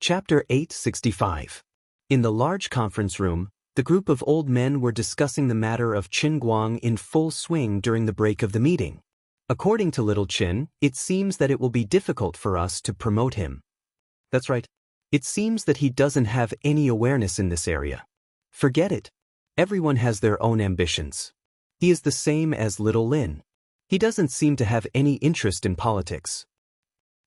Chapter 865. In the large conference room, the group of old men were discussing the matter of Qin Guang in full swing during the break of the meeting. According to little Qin, it seems that it will be difficult for us to promote him. That's right. It seems that he doesn't have any awareness in this area. Forget it. Everyone has their own ambitions. He is the same as little Lin. He doesn't seem to have any interest in politics.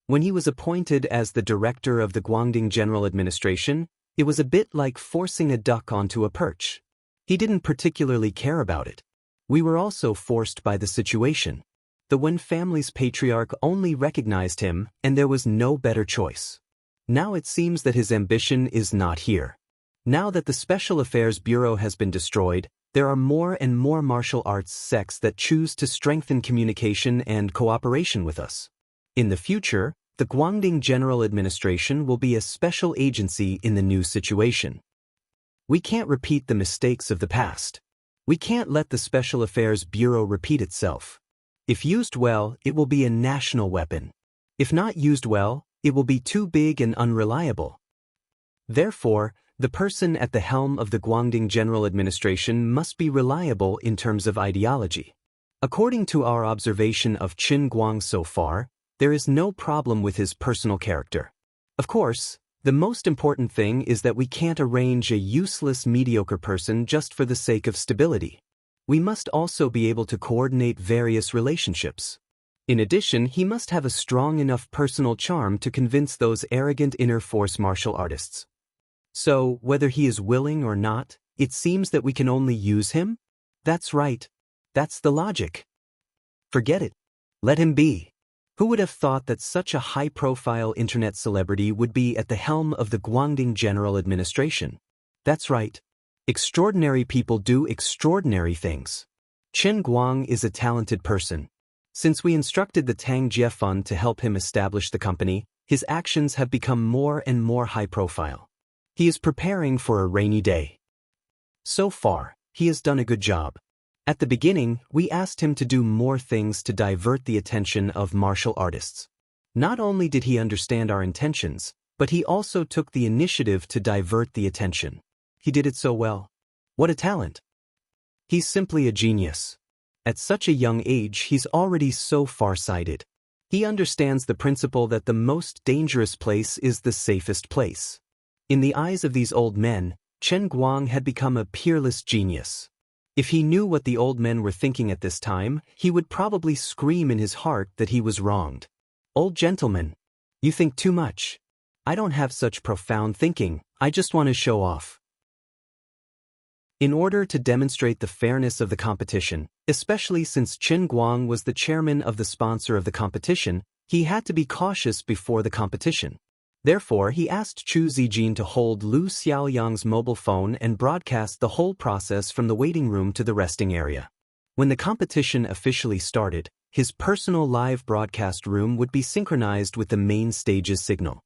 When he was appointed as the director of the Guangdong General Administration, it was a bit like forcing a duck onto a perch. He didn't particularly care about it. We were also forced by the situation. The Wen family's patriarch only recognized him, and there was no better choice. Now it seems that his ambition is not here. Now that the Special Affairs Bureau has been destroyed, there are more and more martial arts sects that choose to strengthen communication and cooperation with us. In the future, the Guangdong General Administration will be a special agency in the new situation. We can't repeat the mistakes of the past. We can't let the Special Affairs Bureau repeat itself. If used well, it will be a national weapon. If not used well, it will be too big and unreliable. Therefore, the person at the helm of the Guangdong General Administration must be reliable in terms of ideology. According to our observation of Qin Guang so far, there is no problem with his personal character. Of course, the most important thing is that we can't arrange a useless, mediocre person just for the sake of stability. We must also be able to coordinate various relationships. In addition, he must have a strong enough personal charm to convince those arrogant inner force martial artists. So, whether he is willing or not, it seems that we can only use him? That's right. That's the logic. Forget it. Let him be. Who would have thought that such a high-profile internet celebrity would be at the helm of the Guangdong General Administration? That's right. Extraordinary people do extraordinary things. Qin Guang is a talented person. Since we instructed the Tang Jie Fund to help him establish the company, his actions have become more and more high-profile. He is preparing for a rainy day. So far, he has done a good job. At the beginning, we asked him to do more things to divert the attention of martial artists. Not only did he understand our intentions, but he also took the initiative to divert the attention. He did it so well. What a talent! He's simply a genius. At such a young age, he's already so far-sighted. He understands the principle that the most dangerous place is the safest place. In the eyes of these old men, Qin Guang had become a peerless genius. If he knew what the old men were thinking at this time, he would probably scream in his heart that he was wronged. Old gentleman, you think too much. I don't have such profound thinking, I just want to show off. In order to demonstrate the fairness of the competition, especially since Qin Guang was the chairman of the sponsor of the competition, he had to be cautious before the competition. Therefore, he asked Chu Zijin to hold Lu Xiaoyang's mobile phone and broadcast the whole process from the waiting room to the resting area. When the competition officially started, his personal live broadcast room would be synchronized with the main stage's signal.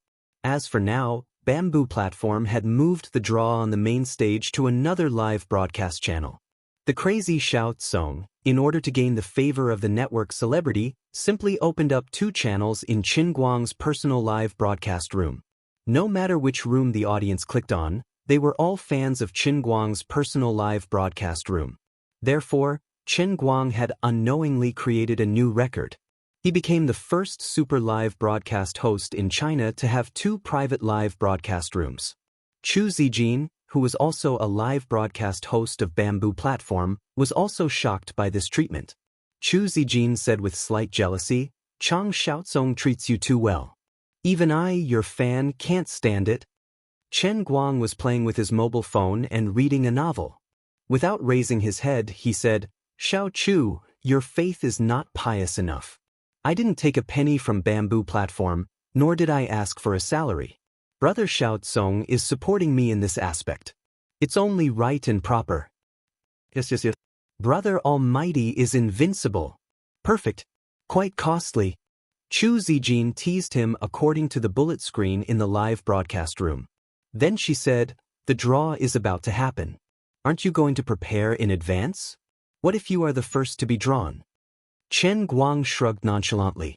As for now, Bamboo Platform had moved the draw on the main stage to another live broadcast channel. The crazy Xiao Tsong, in order to gain the favor of the network celebrity, simply opened up 2 channels in Qin Guang's personal live broadcast room. No matter which room the audience clicked on, they were all fans of Qin Guang's personal live broadcast room. Therefore, Qin Guang had unknowingly created a new record. He became the first super live broadcast host in China to have 2 private live broadcast rooms. Chu Zijin, who was also a live broadcast host of Bamboo Platform, was also shocked by this treatment. Chu Zijin said with slight jealousy, "Chang Xiaotsong treats you too well. Even I, your fan, can't stand it." Qin Guang was playing with his mobile phone and reading a novel. Without raising his head, he said, "Xiao Chu, your faith is not pious enough. I didn't take a penny from Bamboo Platform, nor did I ask for a salary. Brother Xiao Tsong is supporting me in this aspect. It's only right and proper." Yes. Brother Almighty is invincible. Perfect. Quite costly. Chu Zijin teased him according to the bullet screen in the live broadcast room. Then she said, "The draw is about to happen. Aren't you going to prepare in advance? What if you are the first to be drawn?" Qin Guang shrugged nonchalantly.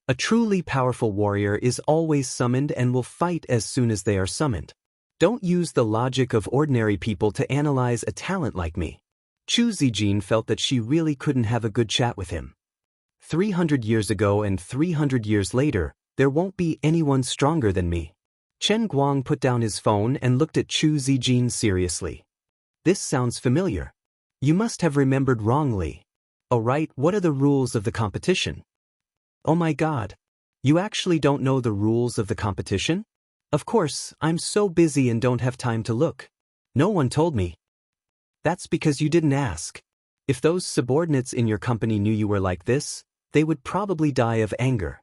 A truly powerful warrior is always summoned and will fight as soon as they are summoned. Don't use the logic of ordinary people to analyze a talent like me. Chu Zijin felt that she really couldn't have a good chat with him. 300 years ago and 300 years later, there won't be anyone stronger than me. Chen Guang put down his phone and looked at Chu Zijin seriously. This sounds familiar. You must have remembered wrongly. Oh right, what are the rules of the competition? Oh my god. You actually don't know the rules of the competition? Of course, I'm so busy and don't have time to look. No one told me. That's because you didn't ask. If those subordinates in your company knew you were like this, they would probably die of anger.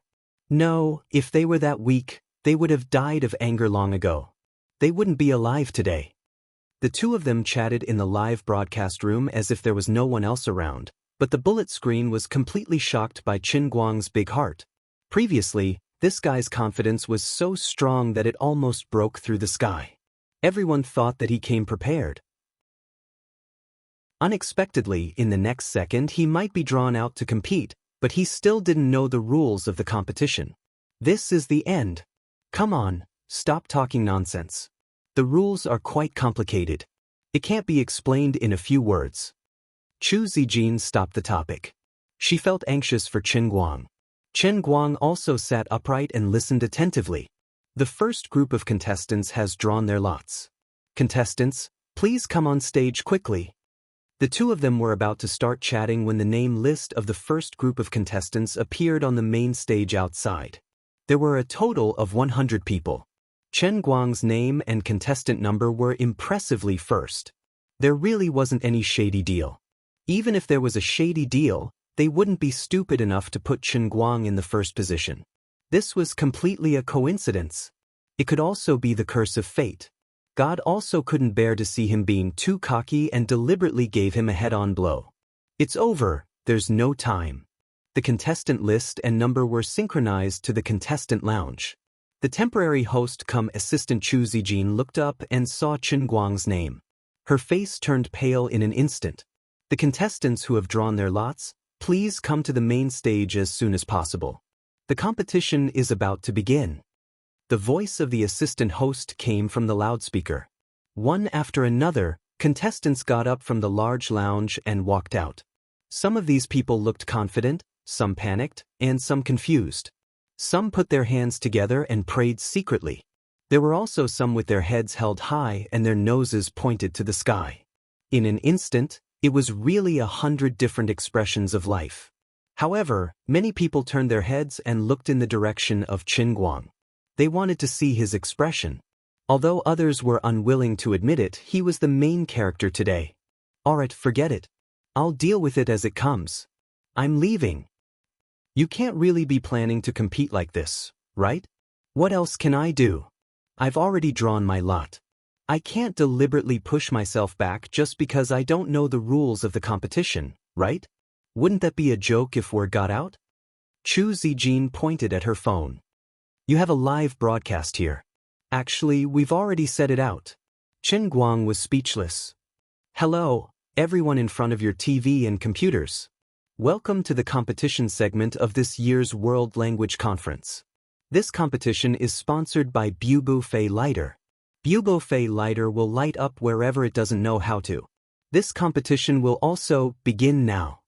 No, if they were that weak, they would have died of anger long ago. They wouldn't be alive today. The two of them chatted in the live broadcast room as if there was no one else around, but the bullet screen was completely shocked by Qin Guang's big heart. Previously, this guy's confidence was so strong that it almost broke through the sky. Everyone thought that he came prepared. Unexpectedly, in the next second he might be drawn out to compete, but he still didn't know the rules of the competition. This is the end. Come on, stop talking nonsense. The rules are quite complicated. It can't be explained in a few words. Chu Zijin stopped the topic. She felt anxious for Chen Guang. Chen Guang also sat upright and listened attentively. The first group of contestants has drawn their lots. Contestants, please come on stage quickly. The two of them were about to start chatting when the name list of the first group of contestants appeared on the main stage outside. There were a total of 100 people. Chen Guang's name and contestant number were impressively first. There really wasn't any shady deal. Even if there was a shady deal, they wouldn't be stupid enough to put Chen Guang in the first position. This was completely a coincidence. It could also be the curse of fate. God also couldn't bear to see him being too cocky and deliberately gave him a head-on blow. It's over, there's no time. The contestant list and number were synchronized to the contestant lounge. The temporary host cum assistant Chu Zijin looked up and saw Chen Guang's name. Her face turned pale in an instant. The contestants who have drawn their lots, please come to the main stage as soon as possible. The competition is about to begin. The voice of the assistant host came from the loudspeaker. One after another, contestants got up from the large lounge and walked out. Some of these people looked confident, some panicked, and some confused. Some put their hands together and prayed secretly. There were also some with their heads held high and their noses pointed to the sky. In an instant, it was really 100 different expressions of life. However, many people turned their heads and looked in the direction of Chen Guang. They wanted to see his expression. Although others were unwilling to admit it, he was the main character today. Alright, forget it. I'll deal with it as it comes. I'm leaving. You can't really be planning to compete like this, right? What else can I do? I've already drawn my lot. I can't deliberately push myself back just because I don't know the rules of the competition, right? Wouldn't that be a joke if word got out? Chu Zijin pointed at her phone. You have a live broadcast here. Actually, we've already set it out. Chen Guang was speechless. Hello, everyone in front of your TV and computers. Welcome to the competition segment of this year's World Language Conference. This competition is sponsored by Bubo Fei Lighter. Bubo Fei Lighter will light up wherever it doesn't know how to. This competition will also begin now.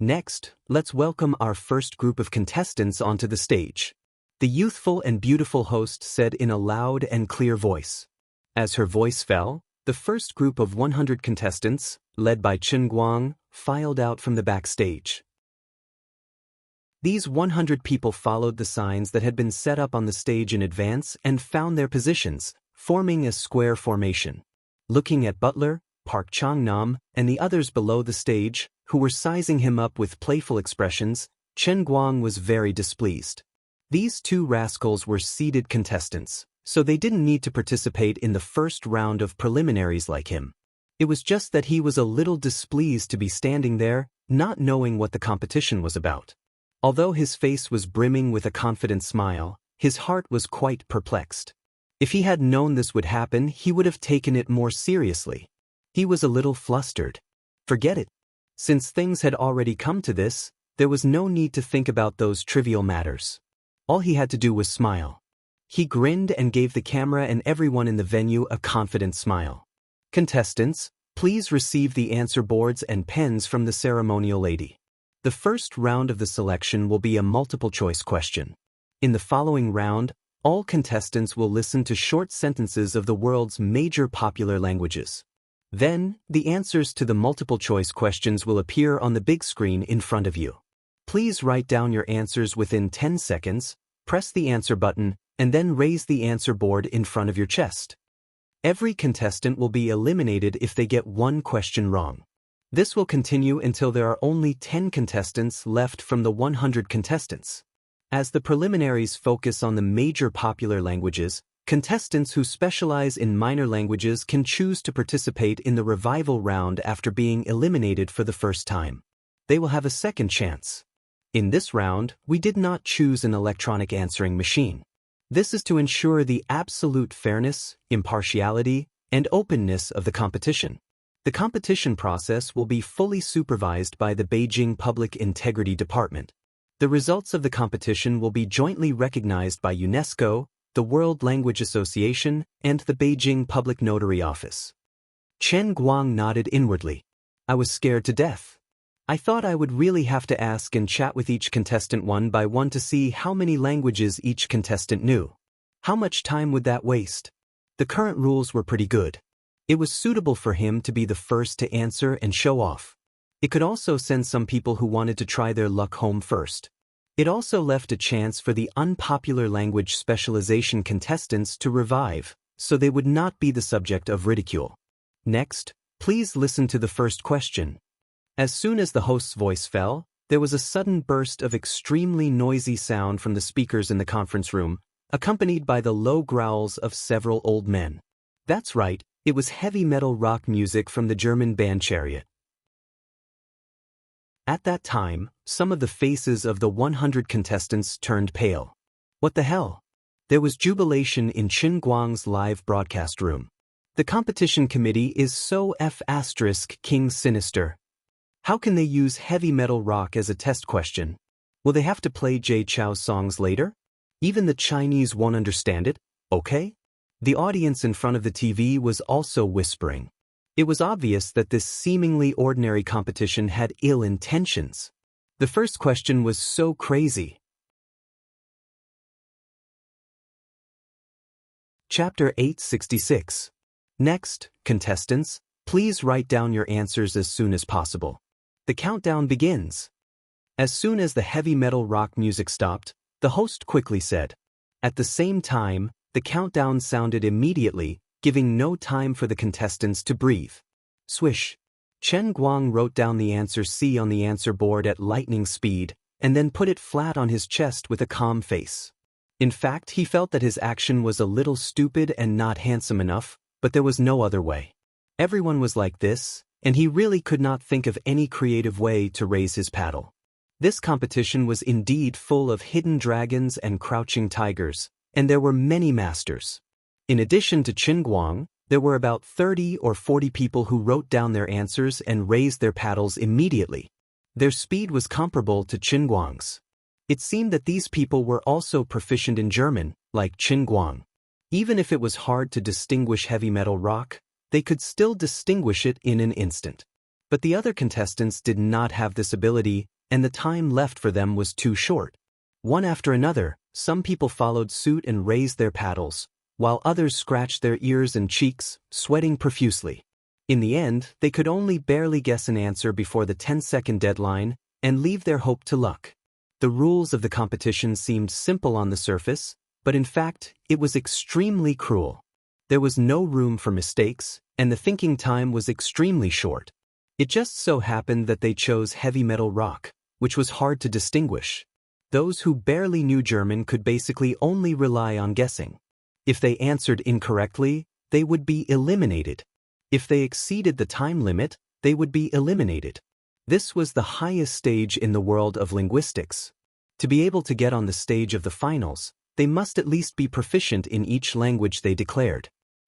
Next, let's welcome our first group of contestants onto the stage. The youthful and beautiful host said in a loud and clear voice. As her voice fell, the first group of 100 contestants, led by Chen Guang, filed out from the backstage. These 100 people followed the signs that had been set up on the stage in advance and found their positions, forming a square formation. Looking at Butler, Park Changnam, and the others below the stage, who were sizing him up with playful expressions, Chen Guang was very displeased. These two rascals were seeded contestants, so they didn't need to participate in the first round of preliminaries like him. It was just that he was a little displeased to be standing there, not knowing what the competition was about. Although his face was brimming with a confident smile, his heart was quite perplexed. If he had known this would happen, he would have taken it more seriously. He was a little flustered. Forget it. Since things had already come to this, there was no need to think about those trivial matters. All he had to do was smile. He grinned and gave the camera and everyone in the venue a confident smile. Contestants, please receive the answer boards and pens from the ceremonial lady. The first round of the selection will be a multiple-choice question. In the following round, all contestants will listen to short sentences of the world's major popular languages. Then, the answers to the multiple-choice questions will appear on the big screen in front of you. Please write down your answers within 10 seconds, press the answer button, and then raise the answer board in front of your chest. Every contestant will be eliminated if they get one question wrong. This will continue until there are only 10 contestants left from the 100 contestants. As the preliminaries focus on the major popular languages, contestants who specialize in minor languages can choose to participate in the revival round after being eliminated for the first time. They will have a second chance. In this round, we did not choose an electronic answering machine. This is to ensure the absolute fairness, impartiality, and openness of the competition. The competition process will be fully supervised by the Beijing Public Integrity Department. The results of the competition will be jointly recognized by UNESCO, the World Language Association, and the Beijing Public Notary Office. Chen Guang nodded inwardly. I was scared to death. I thought I would really have to ask and chat with each contestant one by one to see how many languages each contestant knew. How much time would that waste? The current rules were pretty good. It was suitable for him to be the first to answer and show off. It could also send some people who wanted to try their luck home first. It also left a chance for the unpopular language specialization contestants to revive, so they would not be the subject of ridicule. Next, please listen to the first question. As soon as the host's voice fell, there was a sudden burst of extremely noisy sound from the speakers in the conference room, accompanied by the low growls of several old men. That's right, it was heavy metal rock music from the German band Chariot. At that time, some of the faces of the 100 contestants turned pale. What the hell? There was jubilation in Chen Guang's live broadcast room. The competition committee is so King sinister. How can they use heavy metal rock as a test question? Will they have to play Jay Chou's songs later? Even the Chinese won't understand it, okay? The audience in front of the TV was also whispering. It was obvious that this seemingly ordinary competition had ill intentions. The first question was so crazy. Chapter 866. Next, contestants, please write down your answers as soon as possible. The countdown begins. As soon as the heavy metal rock music stopped, the host quickly said. At the same time, the countdown sounded immediately, giving no time for the contestants to breathe. Swish. Chen Guang wrote down the answer C on the answer board at lightning speed, and then put it flat on his chest with a calm face. In fact, he felt that his action was a little stupid and not handsome enough, but there was no other way. Everyone was like this, and he really could not think of any creative way to raise his paddle. This competition was indeed full of hidden dragons and crouching tigers, and there were many masters. In addition to Chen Guang, there were about 30 or 40 people who wrote down their answers and raised their paddles immediately. Their speed was comparable to Chen Guang's. It seemed that these people were also proficient in German, like Chen Guang. Even if it was hard to distinguish heavy metal rock, they could still distinguish it in an instant. But the other contestants did not have this ability, and the time left for them was too short. One after another, some people followed suit and raised their paddles, while others scratched their ears and cheeks, sweating profusely. In the end, they could only barely guess an answer before the 10-second deadline and leave their hope to luck. The rules of the competition seemed simple on the surface, but in fact, it was extremely cruel. There was no room for mistakes, and the thinking time was extremely short. It just so happened that they chose heavy metal rock, which was hard to distinguish. Those who barely knew German could basically only rely on guessing. If they answered incorrectly, they would be eliminated. If they exceeded the time limit, they would be eliminated. This was the highest stage in the world of linguistics. To be able to get on the stage of the finals, they must at least be proficient in each language they declared.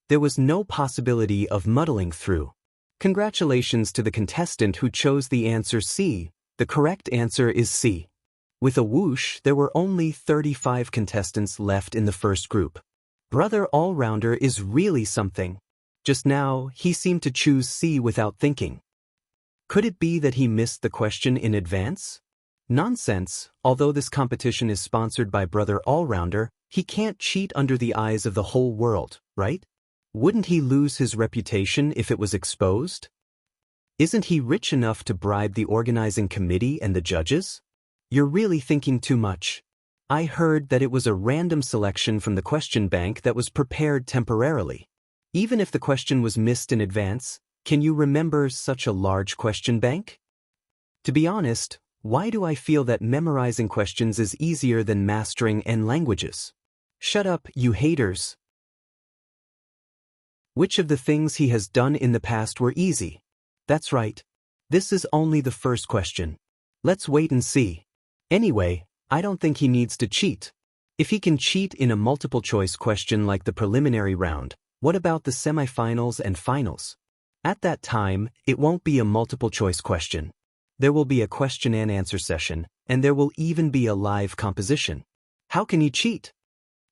There was no possibility of muddling through. Congratulations to the contestant who chose the answer C. The correct answer is C. With a whoosh, there were only 35 contestants left in the first group. Brother All-Rounder is really something. Just now, he seemed to choose C without thinking. Could it be that he missed the question in advance? Nonsense. Although this competition is sponsored by Brother All-Rounder, he can't cheat under the eyes of the whole world, right? Wouldn't he lose his reputation if it was exposed? Isn't he rich enough to bribe the organizing committee and the judges? You're really thinking too much. I heard that it was a random selection from the question bank that was prepared temporarily. Even if the question was missed in advance, can you remember such a large question bank? To be honest, why do I feel that memorizing questions is easier than mastering N languages? Shut up, you haters. Which of the things he has done in the past were easy? That's right. This is only the first question. Let's wait and see. Anyway, I don't think he needs to cheat. If he can cheat in a multiple-choice question like the preliminary round, what about the semifinals and finals? At that time, it won't be a multiple-choice question. There will be a question and answer session, and there will even be a live composition. How can he cheat?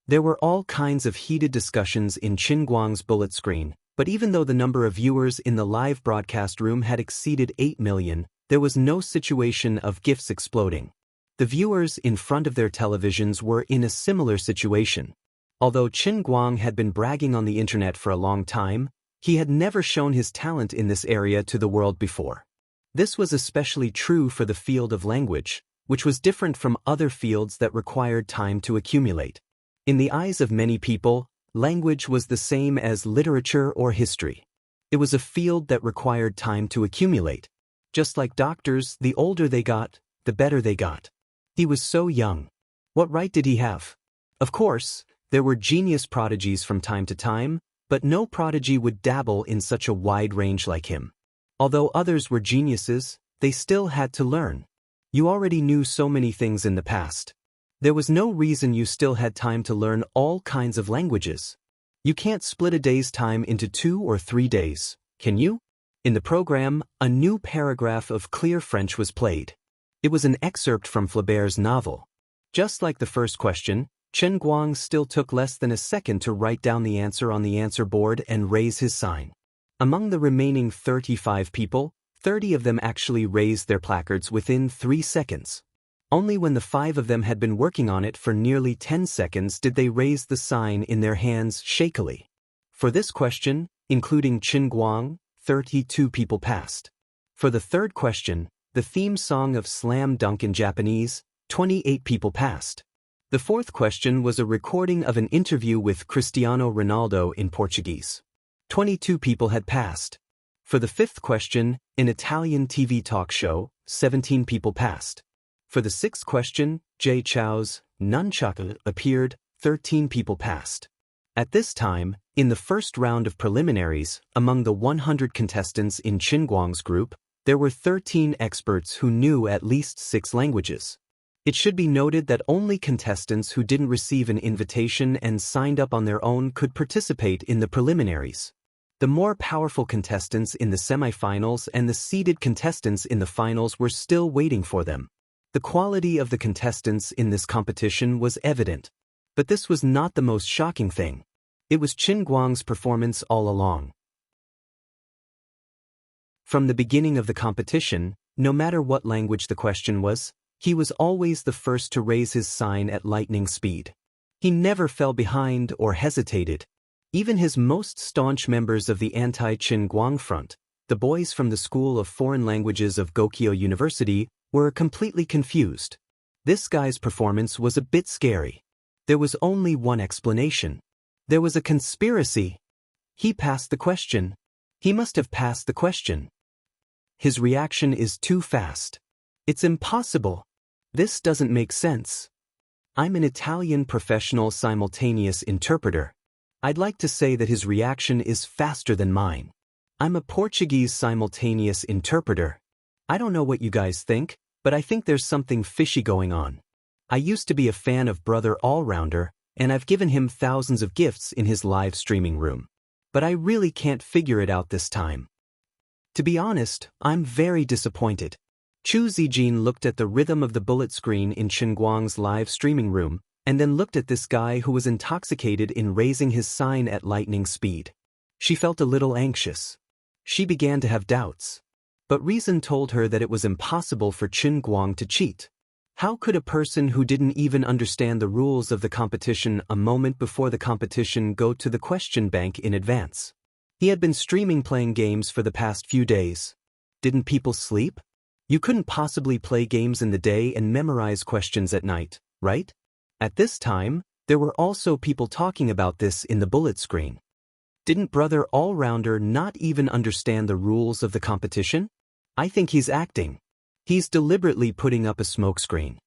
There were all kinds of heated discussions in Qin Guang's bullet screen, but even though the number of viewers in the live broadcast room had exceeded 8 million, there was no situation of gifts exploding. The viewers in front of their televisions were in a similar situation. Although Qin Guang had been bragging on the internet for a long time, he had never shown his talent in this area to the world before. This was especially true for the field of language, which was different from other fields that required time to accumulate. In the eyes of many people, language was the same as literature or history. It was a field that required time to accumulate. Just like doctors, the older they got, the better they got. He was so young. What right did he have? Of course, there were genius prodigies from time to time, but no prodigy would dabble in such a wide range like him. Although others were geniuses, they still had to learn. You already knew so many things in the past. There was no reason you still had time to learn all kinds of languages. You can't split a day's time into 2 or 3 days, can you? In the program, a new paragraph of clear French was played. It was an excerpt from Flaubert's novel. Just like the first question, Qin Guang still took less than a second to write down the answer on the answer board and raise his sign. Among the remaining 35 people, 30 of them actually raised their placards within 3 seconds. Only when the 5 of them had been working on it for nearly 10 seconds did they raise the sign in their hands shakily. For this question, including Qin Guang, 32 people passed. For the third question, the theme song of Slam Dunk in Japanese, 28 people passed. The fourth question was a recording of an interview with Cristiano Ronaldo in Portuguese. 22 people had passed. For the fifth question, an Italian TV talk show, 17 people passed. For the sixth question, Jay Chou's Nunchaku appeared, 13 people passed. At this time, in the first round of preliminaries, among the 100 contestants in Qin Guang's group, there were 13 experts who knew at least 6 languages. It should be noted that only contestants who didn't receive an invitation and signed up on their own could participate in the preliminaries. The more powerful contestants in the semifinals and the seeded contestants in the finals were still waiting for them. The quality of the contestants in this competition was evident. But this was not the most shocking thing. It was Qin Guang's performance all along. From the beginning of the competition, no matter what language the question was, he was always the first to raise his sign at lightning speed. He never fell behind or hesitated. Even his most staunch members of the anti-Qin Guang front, the boys from the School of Foreign Languages of Gokyo University, were completely confused. This guy's performance was a bit scary. There was only one explanation. There was a conspiracy. He passed the question. He must have passed the question. His reaction is too fast. It's impossible. This doesn't make sense. I'm an Italian professional simultaneous interpreter. I'd like to say that his reaction is faster than mine. I'm a Portuguese simultaneous interpreter. I don't know what you guys think, but I think there's something fishy going on. I used to be a fan of Brother All-Rounder, and I've given him thousands of gifts in his live streaming room. But I really can't figure it out this time. To be honest, I'm very disappointed. Chu Zijin looked at the rhythm of the bullet screen in Chen Guang's live streaming room, and then looked at this guy who was intoxicated in raising his sign at lightning speed. She felt a little anxious. She began to have doubts. But reason told her that it was impossible for Chen Guang to cheat. How could a person who didn't even understand the rules of the competition a moment before the competition go to the question bank in advance? He had been streaming playing games for the past few days. Didn't people sleep? You couldn't possibly play games in the day and memorize questions at night, right? At this time, there were also people talking about this in the bullet screen. Didn't Brother All-Rounder not even understand the rules of the competition? I think he's acting. He's deliberately putting up a smokescreen.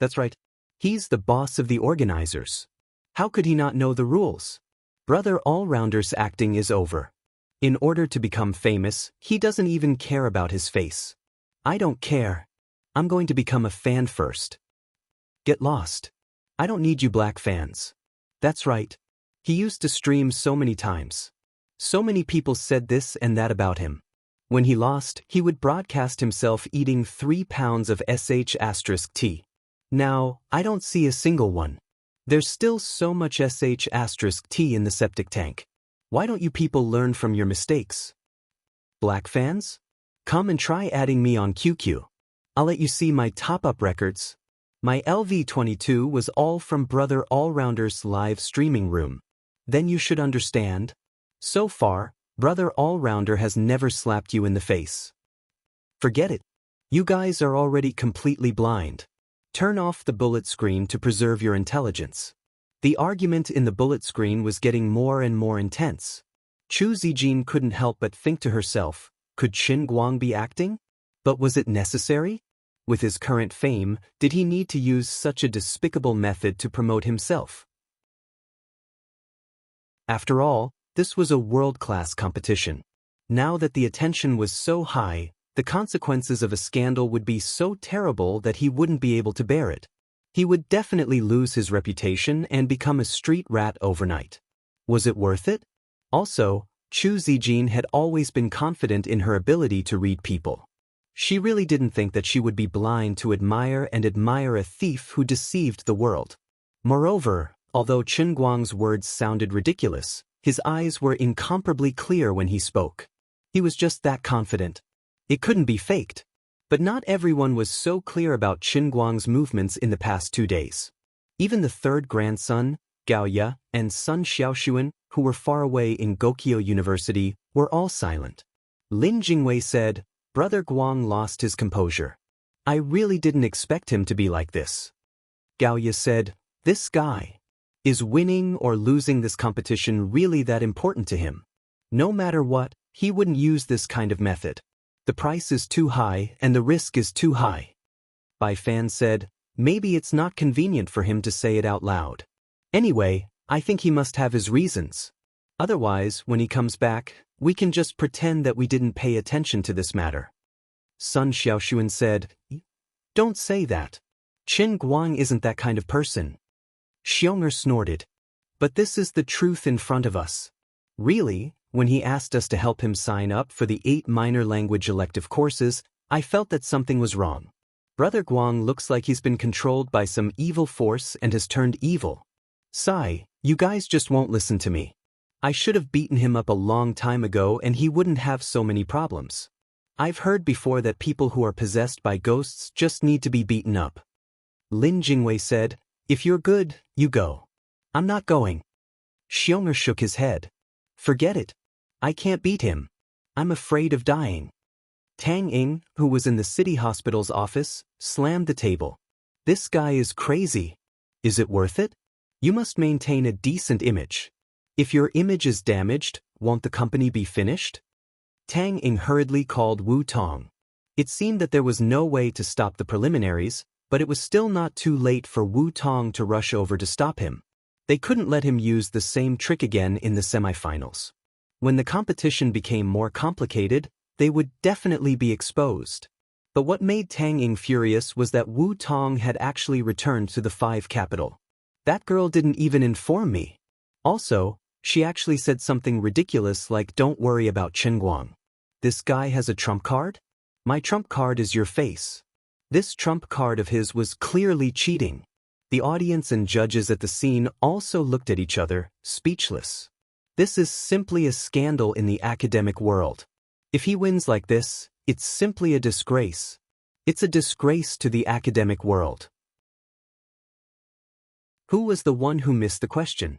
That's right. He's the boss of the organizers. How could he not know the rules? Brother All-Rounder's acting is over. In order to become famous, he doesn't even care about his face. I don't care. I'm going to become a fan first. Get lost. I don't need you black fans. That's right. He used to stream so many times. So many people said this and that about him. When he lost, he would broadcast himself eating 3 pounds of sh*t. Now, I don't see a single one. There's still so much sh*t in the septic tank. Why don't you people learn from your mistakes? Black fans? Come and try adding me on QQ. I'll let you see my top-up records. My LV22 was all from Brother All-Rounder's live streaming room. Then you should understand. So far, Brother All-Rounder has never slapped you in the face. Forget it. You guys are already completely blind. Turn off the bullet screen to preserve your intelligence. The argument in the bullet screen was getting more and more intense. Chu Zijin couldn't help but think to herself, could Chen Guang be acting? But was it necessary? With his current fame, did he need to use such a despicable method to promote himself? After all, this was a world-class competition. Now that the attention was so high, the consequences of a scandal would be so terrible that he wouldn't be able to bear it. He would definitely lose his reputation and become a street rat overnight. Was it worth it? Also, Chu Zijin had always been confident in her ability to read people. She really didn't think that she would be blind to admire a thief who deceived the world. Moreover, although Chen Guang's words sounded ridiculous, his eyes were incomparably clear when he spoke. He was just that confident. It couldn't be faked. But not everyone was so clear about Chen Guang's movements in the past 2 days. Even the third grandson, Gao Ye, and son Xiaoxuan, who were far away in Gokyo University, were all silent. Lin Jingwei said, Brother Guang lost his composure. I really didn't expect him to be like this. Gao Ye said, this guy. Is winning or losing this competition really that important to him? No matter what, he wouldn't use this kind of method. The price is too high and the risk is too high. Bai Fan said, maybe it's not convenient for him to say it out loud. Anyway, I think he must have his reasons. Otherwise, when he comes back, we can just pretend that we didn't pay attention to this matter. Son Xiaoxuan said, don't say that. Chen Guang isn't that kind of person. Xiong'er snorted. But this is the truth in front of us. Really, when he asked us to help him sign up for the 8 minor language elective courses, I felt that something was wrong. Brother Guang looks like he's been controlled by some evil force and has turned evil. Sigh, you guys just won't listen to me. I should have beaten him up a long time ago and he wouldn't have so many problems. I've heard before that people who are possessed by ghosts just need to be beaten up. Lin Jingwei said, if you're good, you go. I'm not going. Xiong'er shook his head. Forget it. I can't beat him. I'm afraid of dying. Tang Ying, who was in the city hospital's office, slammed the table. This guy is crazy. Is it worth it? You must maintain a decent image. If your image is damaged, won't the company be finished? Tang Ying hurriedly called Wu Tong. It seemed that there was no way to stop the preliminaries, but it was still not too late for Wu Tong to rush over to stop him. They couldn't let him use the same trick again in the semifinals. When the competition became more complicated, they would definitely be exposed. But what made Tang Ying furious was that Wu Tong had actually returned to the 5 capital. That girl didn't even inform me. Also, she actually said something ridiculous like don't worry about Chen Guang. This guy has a trump card? My trump card is your face. This trump card of his was clearly cheating. The audience and judges at the scene also looked at each other, speechless. This is simply a scandal in the academic world. If he wins like this, it's simply a disgrace. It's a disgrace to the academic world. Who was the one who missed the question?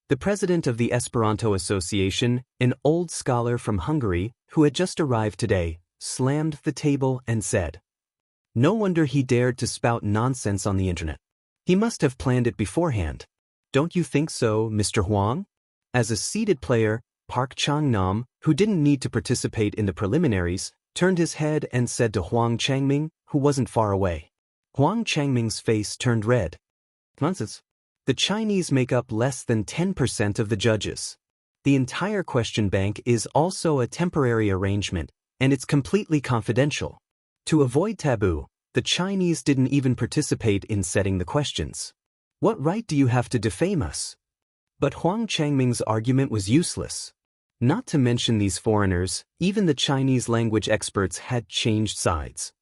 The president of the Esperanto Association, an old scholar from Hungary who had just arrived today, slammed the table and said, "No wonder he dared to spout nonsense on the internet. He must have planned it beforehand. Don't you think so, Mr. Huang?" As a seated player, Park Chang-nam, who didn't need to participate in the preliminaries, turned his head and said to Huang Changming, who wasn't far away. Huang Changming's face turned red. Nonsense. The Chinese make up less than 10% of the judges. The entire question bank is also a temporary arrangement, and it's completely confidential. To avoid taboo, the Chinese didn't even participate in setting the questions. What right do you have to defame us? But Huang Changming's argument was useless. Not to mention these foreigners, even the Chinese language experts had changed sides.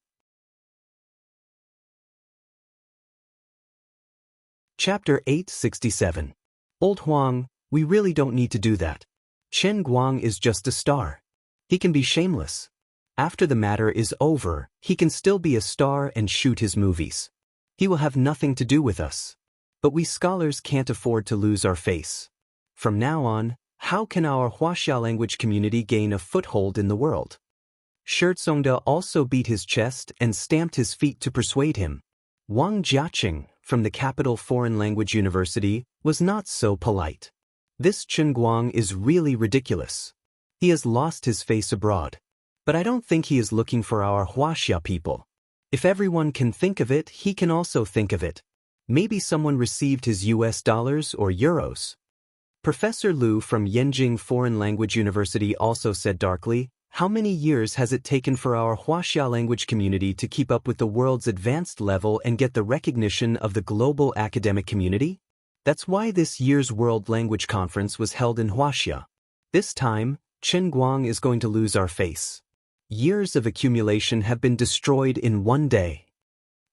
Chapter 867. Old Huang, we really don't need to do that. Chen Guang is just a star. He can be shameless. After the matter is over, he can still be a star and shoot his movies. He will have nothing to do with us. But we scholars can't afford to lose our face. From now on, how can our Wuxia language community gain a foothold in the world? Shirtsongda also beat his chest and stamped his feet to persuade him. Wang Jiaqing, from the capital foreign language university, was not so polite. This Chen Guang is really ridiculous. He has lost his face abroad. But I don't think he is looking for our Wuxia people. If everyone can think of it, he can also think of it. Maybe someone received his US dollars or euros. Professor Liu from Yenjing Foreign Language University also said darkly, "How many years has it taken for our Wuxia language community to keep up with the world's advanced level and get the recognition of the global academic community? That's why this year's World Language Conference was held in Wuxia. This time, Chen Guang is going to lose our face. Years of accumulation have been destroyed in one day."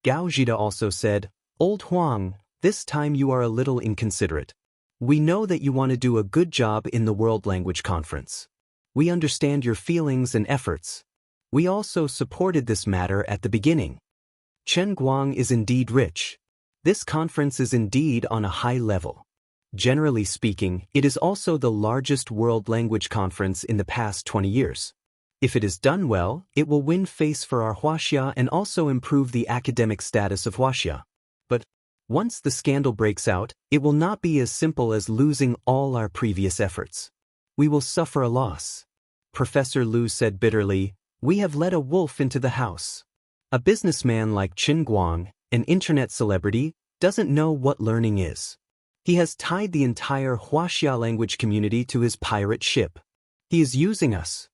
Gao Zhida also said, "Old Huang, this time you are a little inconsiderate. We know that you want to do a good job in the World Language Conference. We understand your feelings and efforts. We also supported this matter at the beginning. Chen Guang is indeed rich. This conference is indeed on a high level. Generally speaking, it is also the largest world language conference in the past 20 years. If it is done well, it will win face for our Wuxia and also improve the academic status of Wuxia. But once the scandal breaks out, it will not be as simple as losing all our previous efforts. We will suffer a loss." Professor Liu said bitterly, "We have let a wolf into the house. A businessman like Chen Guang, an internet celebrity, doesn't know what learning is. He has tied the entire Wuxia language community to his pirate ship. He is using us."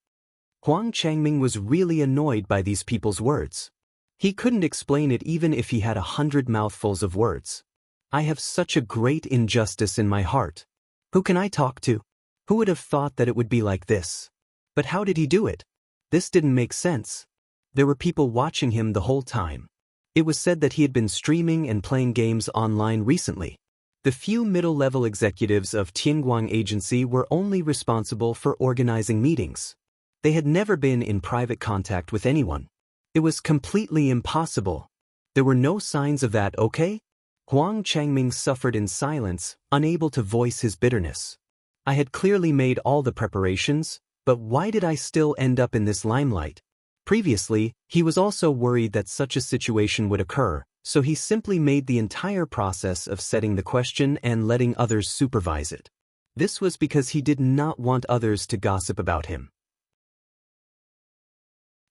Huang Changming was really annoyed by these people's words. He couldn't explain it even if he had 100 mouthfuls of words. "I have such a great injustice in my heart. Who can I talk to? Who would have thought that it would be like this? But how did he do it? This didn't make sense. There were people watching him the whole time. It was said that he had been streaming and playing games online recently. The few middle-level executives of Tianguang Agency were only responsible for organizing meetings. They had never been in private contact with anyone. It was completely impossible. There were no signs of that, okay?" Huang Changming suffered in silence, unable to voice his bitterness. "I had clearly made all the preparations, but why did I still end up in this limelight?" Previously, he was also worried that such a situation would occur, so he simply made the entire process of setting the question and letting others supervise it. This was because he did not want others to gossip about him.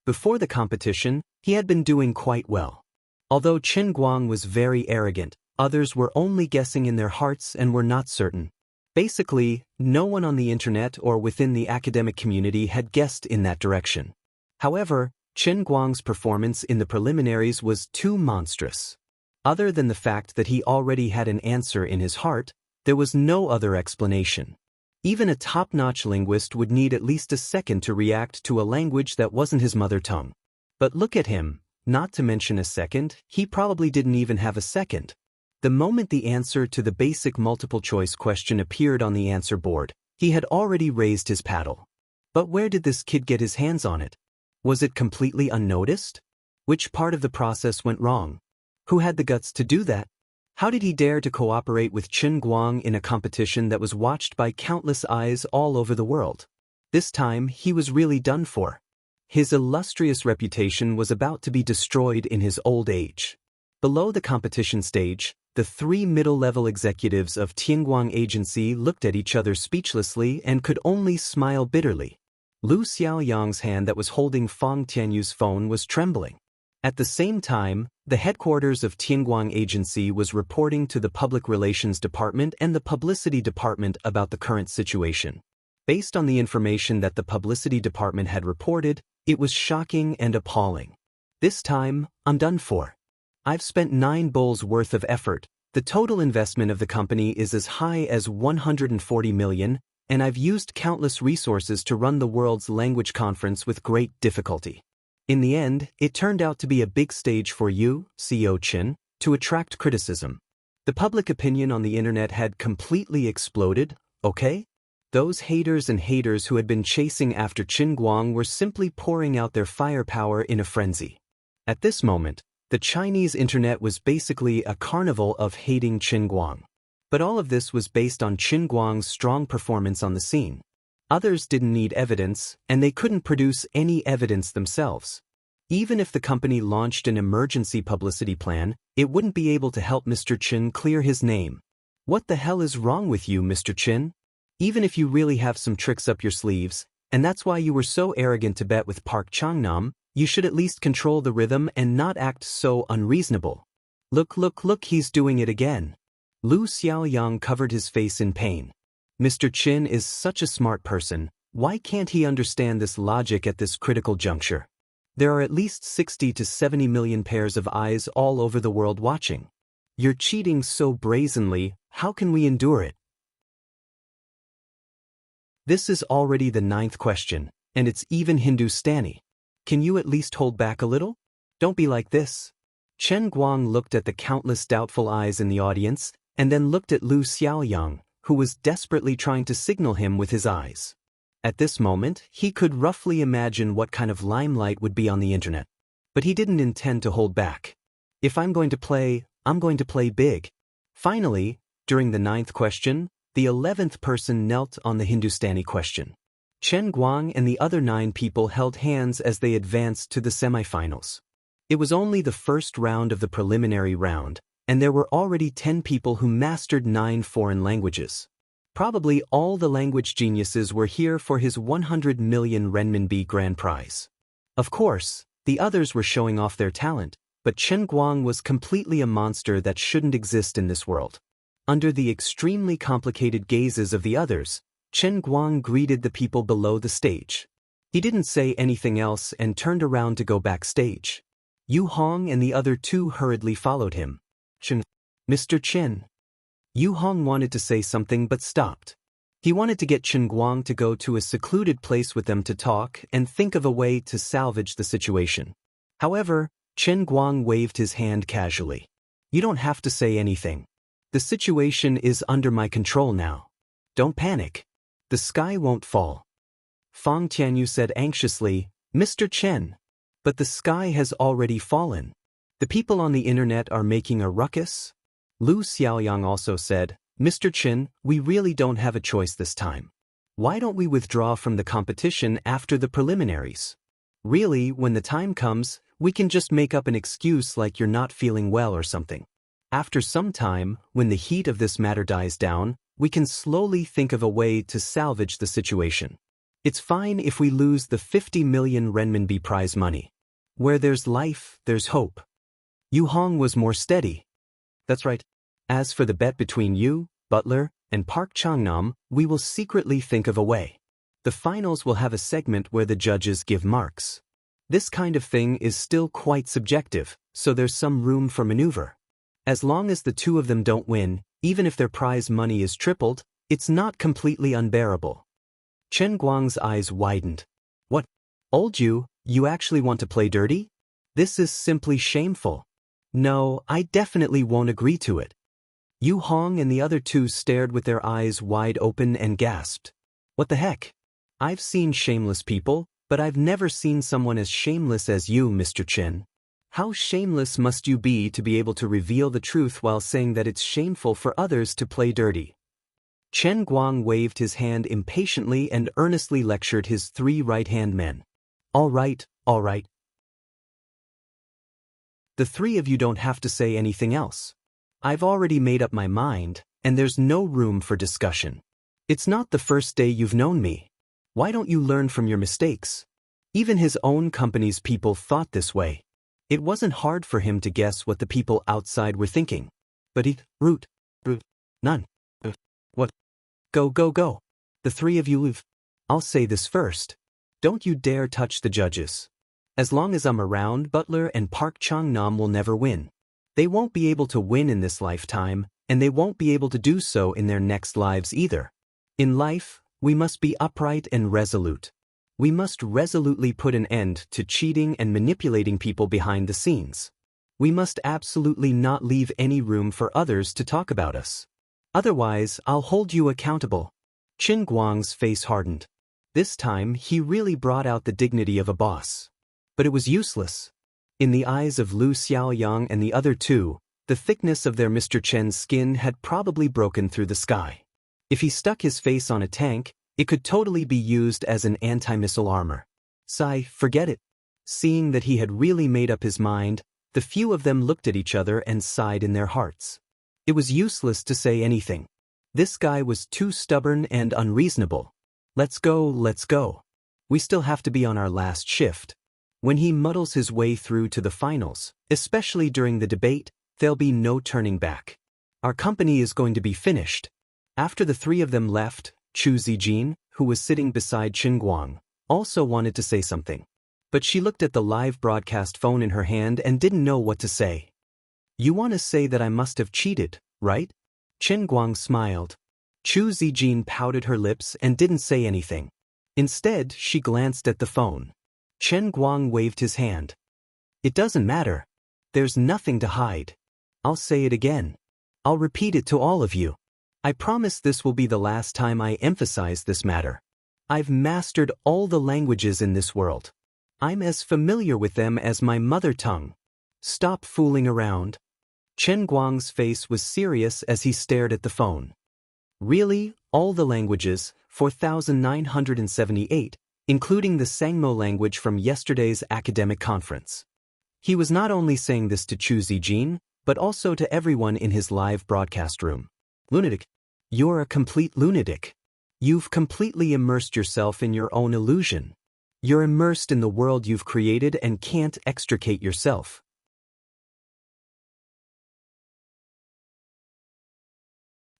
Before the competition, he had been doing quite well. Although Chen Guang was very arrogant, others were only guessing in their hearts and were not certain. Basically, no one on the internet or within the academic community had guessed in that direction. However, Chen Guang's performance in the preliminaries was too monstrous. Other than the fact that he already had an answer in his heart, there was no other explanation. Even a top-notch linguist would need at least a second to react to a language that wasn't his mother tongue. But look at him, not to mention a second, he probably didn't even have a second. The moment the answer to the basic multiple-choice question appeared on the answer board, he had already raised his paddle. But where did this kid get his hands on it? Was it completely unnoticed? Which part of the process went wrong? Who had the guts to do that? How did he dare to cooperate with Qin Guang in a competition that was watched by countless eyes all over the world? This time, he was really done for. His illustrious reputation was about to be destroyed in his old age. Below the competition stage, the three middle-level executives of Tianguang Agency looked at each other speechlessly and could only smile bitterly. Lu Xiaoyang's hand that was holding Fang Tianyu's phone was trembling. At the same time, the headquarters of Tianguang Agency was reporting to the Public Relations Department and the Publicity Department about the current situation. Based on the information that the Publicity Department had reported, it was shocking and appalling. This time, I'm done for. I've spent 9 bulls worth of effort. The total investment of the company is as high as 140 million, and I've used countless resources to run the world's language conference with great difficulty. In the end, it turned out to be a big stage for you, CEO Qin, to attract criticism. The public opinion on the internet had completely exploded, okay? Those haters who had been chasing after Qin Guang were simply pouring out their firepower in a frenzy. At this moment, the Chinese internet was basically a carnival of hating Qin Guang. But all of this was based on Qin Guang's strong performance on the scene. Others didn't need evidence, and they couldn't produce any evidence themselves. Even if the company launched an emergency publicity plan, it wouldn't be able to help Mr. Qin clear his name. What the hell is wrong with you, Mr. Qin? Even if you really have some tricks up your sleeves, and that's why you were so arrogant to bet with Park Changnam, you should at least control the rhythm and not act so unreasonable. Look, he's doing it again. Lu Xiaoyang covered his face in pain. Mr. Qin is such a smart person, why can't he understand this logic at this critical juncture? There are at least 60 to 70 million pairs of eyes all over the world watching. You're cheating so brazenly, how can we endure it? This is already the 9th question, and it's even Hindustani. Can you at least hold back a little? Don't be like this. Chen Guang looked at the countless doubtful eyes in the audience, and then looked at Lu Xiaoyang, who was desperately trying to signal him with his eyes. At this moment, he could roughly imagine what kind of limelight would be on the internet. But he didn't intend to hold back. If I'm going to play, I'm going to play big. Finally, during the 9th question, the 11th person knelt on the Hindustani question. Chen Guang and the other 9 people held hands as they advanced to the semifinals. It was only the first round of the preliminary round, and there were already 10 people who mastered 9 foreign languages. Probably all the language geniuses were here for his 100 million renminbi grand prize. Of course, the others were showing off their talent, but Chen Guang was completely a monster that shouldn't exist in this world. Under the extremely complicated gazes of the others, Chen Guang greeted the people below the stage. He didn't say anything else and turned around to go backstage. Yu Hong and the other 2 hurriedly followed him. Mr. Chen. Yu Hong wanted to say something but stopped. He wanted to get Chen Guang to go to a secluded place with them to talk and think of a way to salvage the situation. However, Chen Guang waved his hand casually. You don't have to say anything. The situation is under my control now. Don't panic. The sky won't fall. Fang Tianyu said anxiously, Mr. Chen. But the sky has already fallen. The people on the internet are making a ruckus. Lu Xiaoyang also said, Mr. Chen, we really don't have a choice this time. Why don't we withdraw from the competition after the preliminaries? Really, when the time comes, we can just make up an excuse like you're not feeling well or something. After some time, when the heat of this matter dies down, we can slowly think of a way to salvage the situation. It's fine if we lose the 50 million renminbi prize money. Where there's life, there's hope. Yu Hong was more steady. That's right. As for the bet between you, Butler, and Park Changnam, we will secretly think of a way. The finals will have a segment where the judges give marks. This kind of thing is still quite subjective, so there's some room for maneuver. As long as the 2 of them don't win, even if their prize money is tripled, it's not completely unbearable. Chen Guang's eyes widened. What? Old you actually want to play dirty? This is simply shameful. No, I definitely won't agree to it. Yu Hong and the other two stared with their eyes wide open and gasped. What the heck? I've seen shameless people, but I've never seen someone as shameless as you, Mr. Chen. How shameless must you be to be able to reveal the truth while saying that it's shameful for others to play dirty? Chen Guang waved his hand impatiently and earnestly lectured his three right-hand men. All right, all right. The three of you don't have to say anything else. I've already made up my mind, and there's no room for discussion. It's not the first day you've known me. Why don't you learn from your mistakes? Even his own company's people thought this way. It wasn't hard for him to guess what the people outside were thinking. But root, none. What? Go. The three of you leave. I'll say this first. Don't you dare touch the judges. As long as I'm around, Butler and Park Chung-nam will never win. They won't be able to win in this lifetime, and they won't be able to do so in their next lives either. In life, we must be upright and resolute. We must resolutely put an end to cheating and manipulating people behind the scenes. We must absolutely not leave any room for others to talk about us. Otherwise, I'll hold you accountable. Qin Guang's face hardened. This time, he really brought out the dignity of a boss. But it was useless. In the eyes of Lu Xiaoyang and the other two, the thickness of their Mr. Chen's skin had probably broken through the sky. If he stuck his face on a tank, it could totally be used as an anti-missile armor. Forget it. Seeing that he had really made up his mind, the few of them looked at each other and sighed in their hearts. It was useless to say anything. This guy was too stubborn and unreasonable. Let's go. We still have to be on our last shift. When he muddles his way through to the finals, especially during the debate, there'll be no turning back. Our company is going to be finished. After the three of them left, Chu Zijin, who was sitting beside Qin Guang, also wanted to say something. But she looked at the live broadcast phone in her hand and didn't know what to say. You want to say that I must have cheated, right? Qin Guang smiled. Chu Zijin pouted her lips and didn't say anything. Instead, she glanced at the phone. Chen Guang waved his hand. It doesn't matter. There's nothing to hide. I'll say it again. I'll repeat it to all of you. I promise this will be the last time I emphasize this matter. I've mastered all the languages in this world. I'm as familiar with them as my mother tongue. Stop fooling around. Chen Guang's face was serious as he stared at the phone. Really? All the languages, 4,978, including the Sangmo language from yesterday's academic conference. He was not only saying this to Chu Zijin, but also to everyone in his live broadcast room. Lunatic. You're a complete lunatic. You've completely immersed yourself in your own illusion. You're immersed in the world you've created and can't extricate yourself.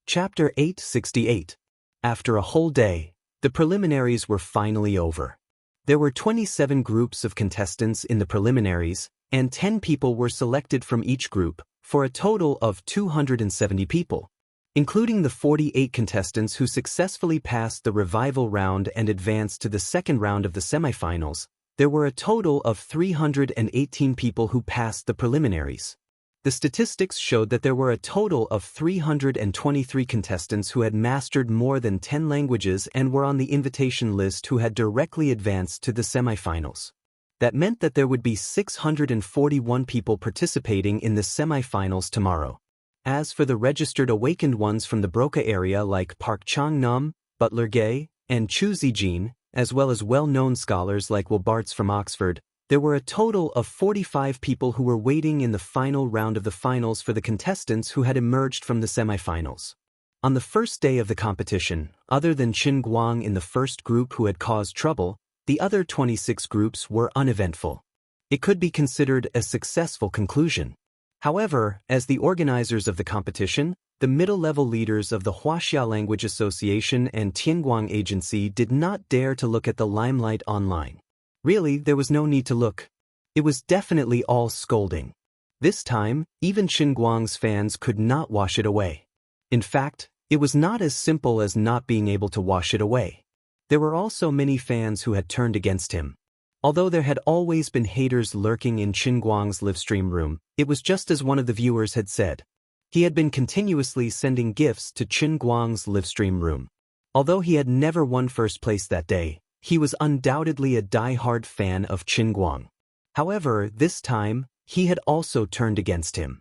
Chapter 868. After a whole day, the preliminaries were finally over. There were 27 groups of contestants in the preliminaries, and 10 people were selected from each group, for a total of 270 people. Including the 48 contestants who successfully passed the revival round and advanced to the second round of the semifinals, there were a total of 318 people who passed the preliminaries. The statistics showed that there were a total of 323 contestants who had mastered more than 10 languages and were on the invitation list who had directly advanced to the semifinals. That meant that there would be 641 people participating in the semifinals tomorrow. As for the registered awakened ones from the Broca area like Park Chung-nam, Butler Gay, and Chu Zijin, as well as well-known scholars like Wilbarts from Oxford, there were a total of 45 people who were waiting in the final round of the finals for the contestants who had emerged from the semifinals. On the first day of the competition, other than Qin Guang in the first group who had caused trouble, the other 26 groups were uneventful. It could be considered a successful conclusion. However, as the organizers of the competition, the middle-level leaders of the Wuxia Language Association and Tianguang Agency did not dare to look at the limelight online. Really, there was no need to look. It was definitely all scolding. This time, even Qin Guang's fans could not wash it away. In fact, it was not as simple as not being able to wash it away. There were also many fans who had turned against him. Although there had always been haters lurking in Qin Guang's livestream room, it was just as one of the viewers had said. He had been continuously sending gifts to Qin Guang's livestream room. Although he had never won first place that day, he was undoubtedly a die-hard fan of Qin Guang. However, this time, he had also turned against him.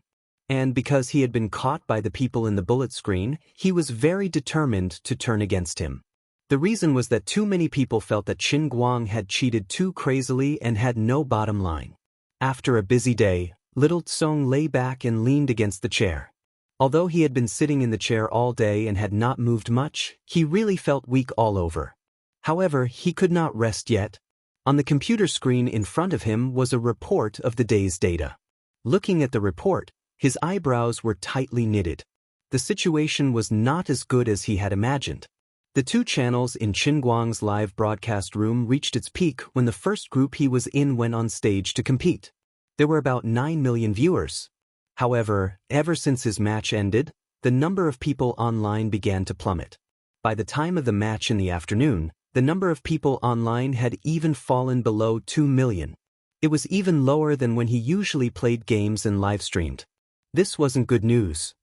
And because he had been caught by the people in the bullet screen, he was very determined to turn against him. The reason was that too many people felt that Qin Guang had cheated too crazily and had no bottom line. After a busy day, little Tsong lay back and leaned against the chair. Although he had been sitting in the chair all day and had not moved much, he really felt weak all over. However, he could not rest yet. On the computer screen in front of him was a report of the day's data. Looking at the report, his eyebrows were tightly knitted. The situation was not as good as he had imagined. The two channels in Qin Guang's live broadcast room reached its peak when the first group he was in went on stage to compete. There were about 9 million viewers. However, ever since his match ended, the number of people online began to plummet. By the time of the match in the afternoon, the number of people online had even fallen below 2 million. It was even lower than when he usually played games and live-streamed. This wasn't good news.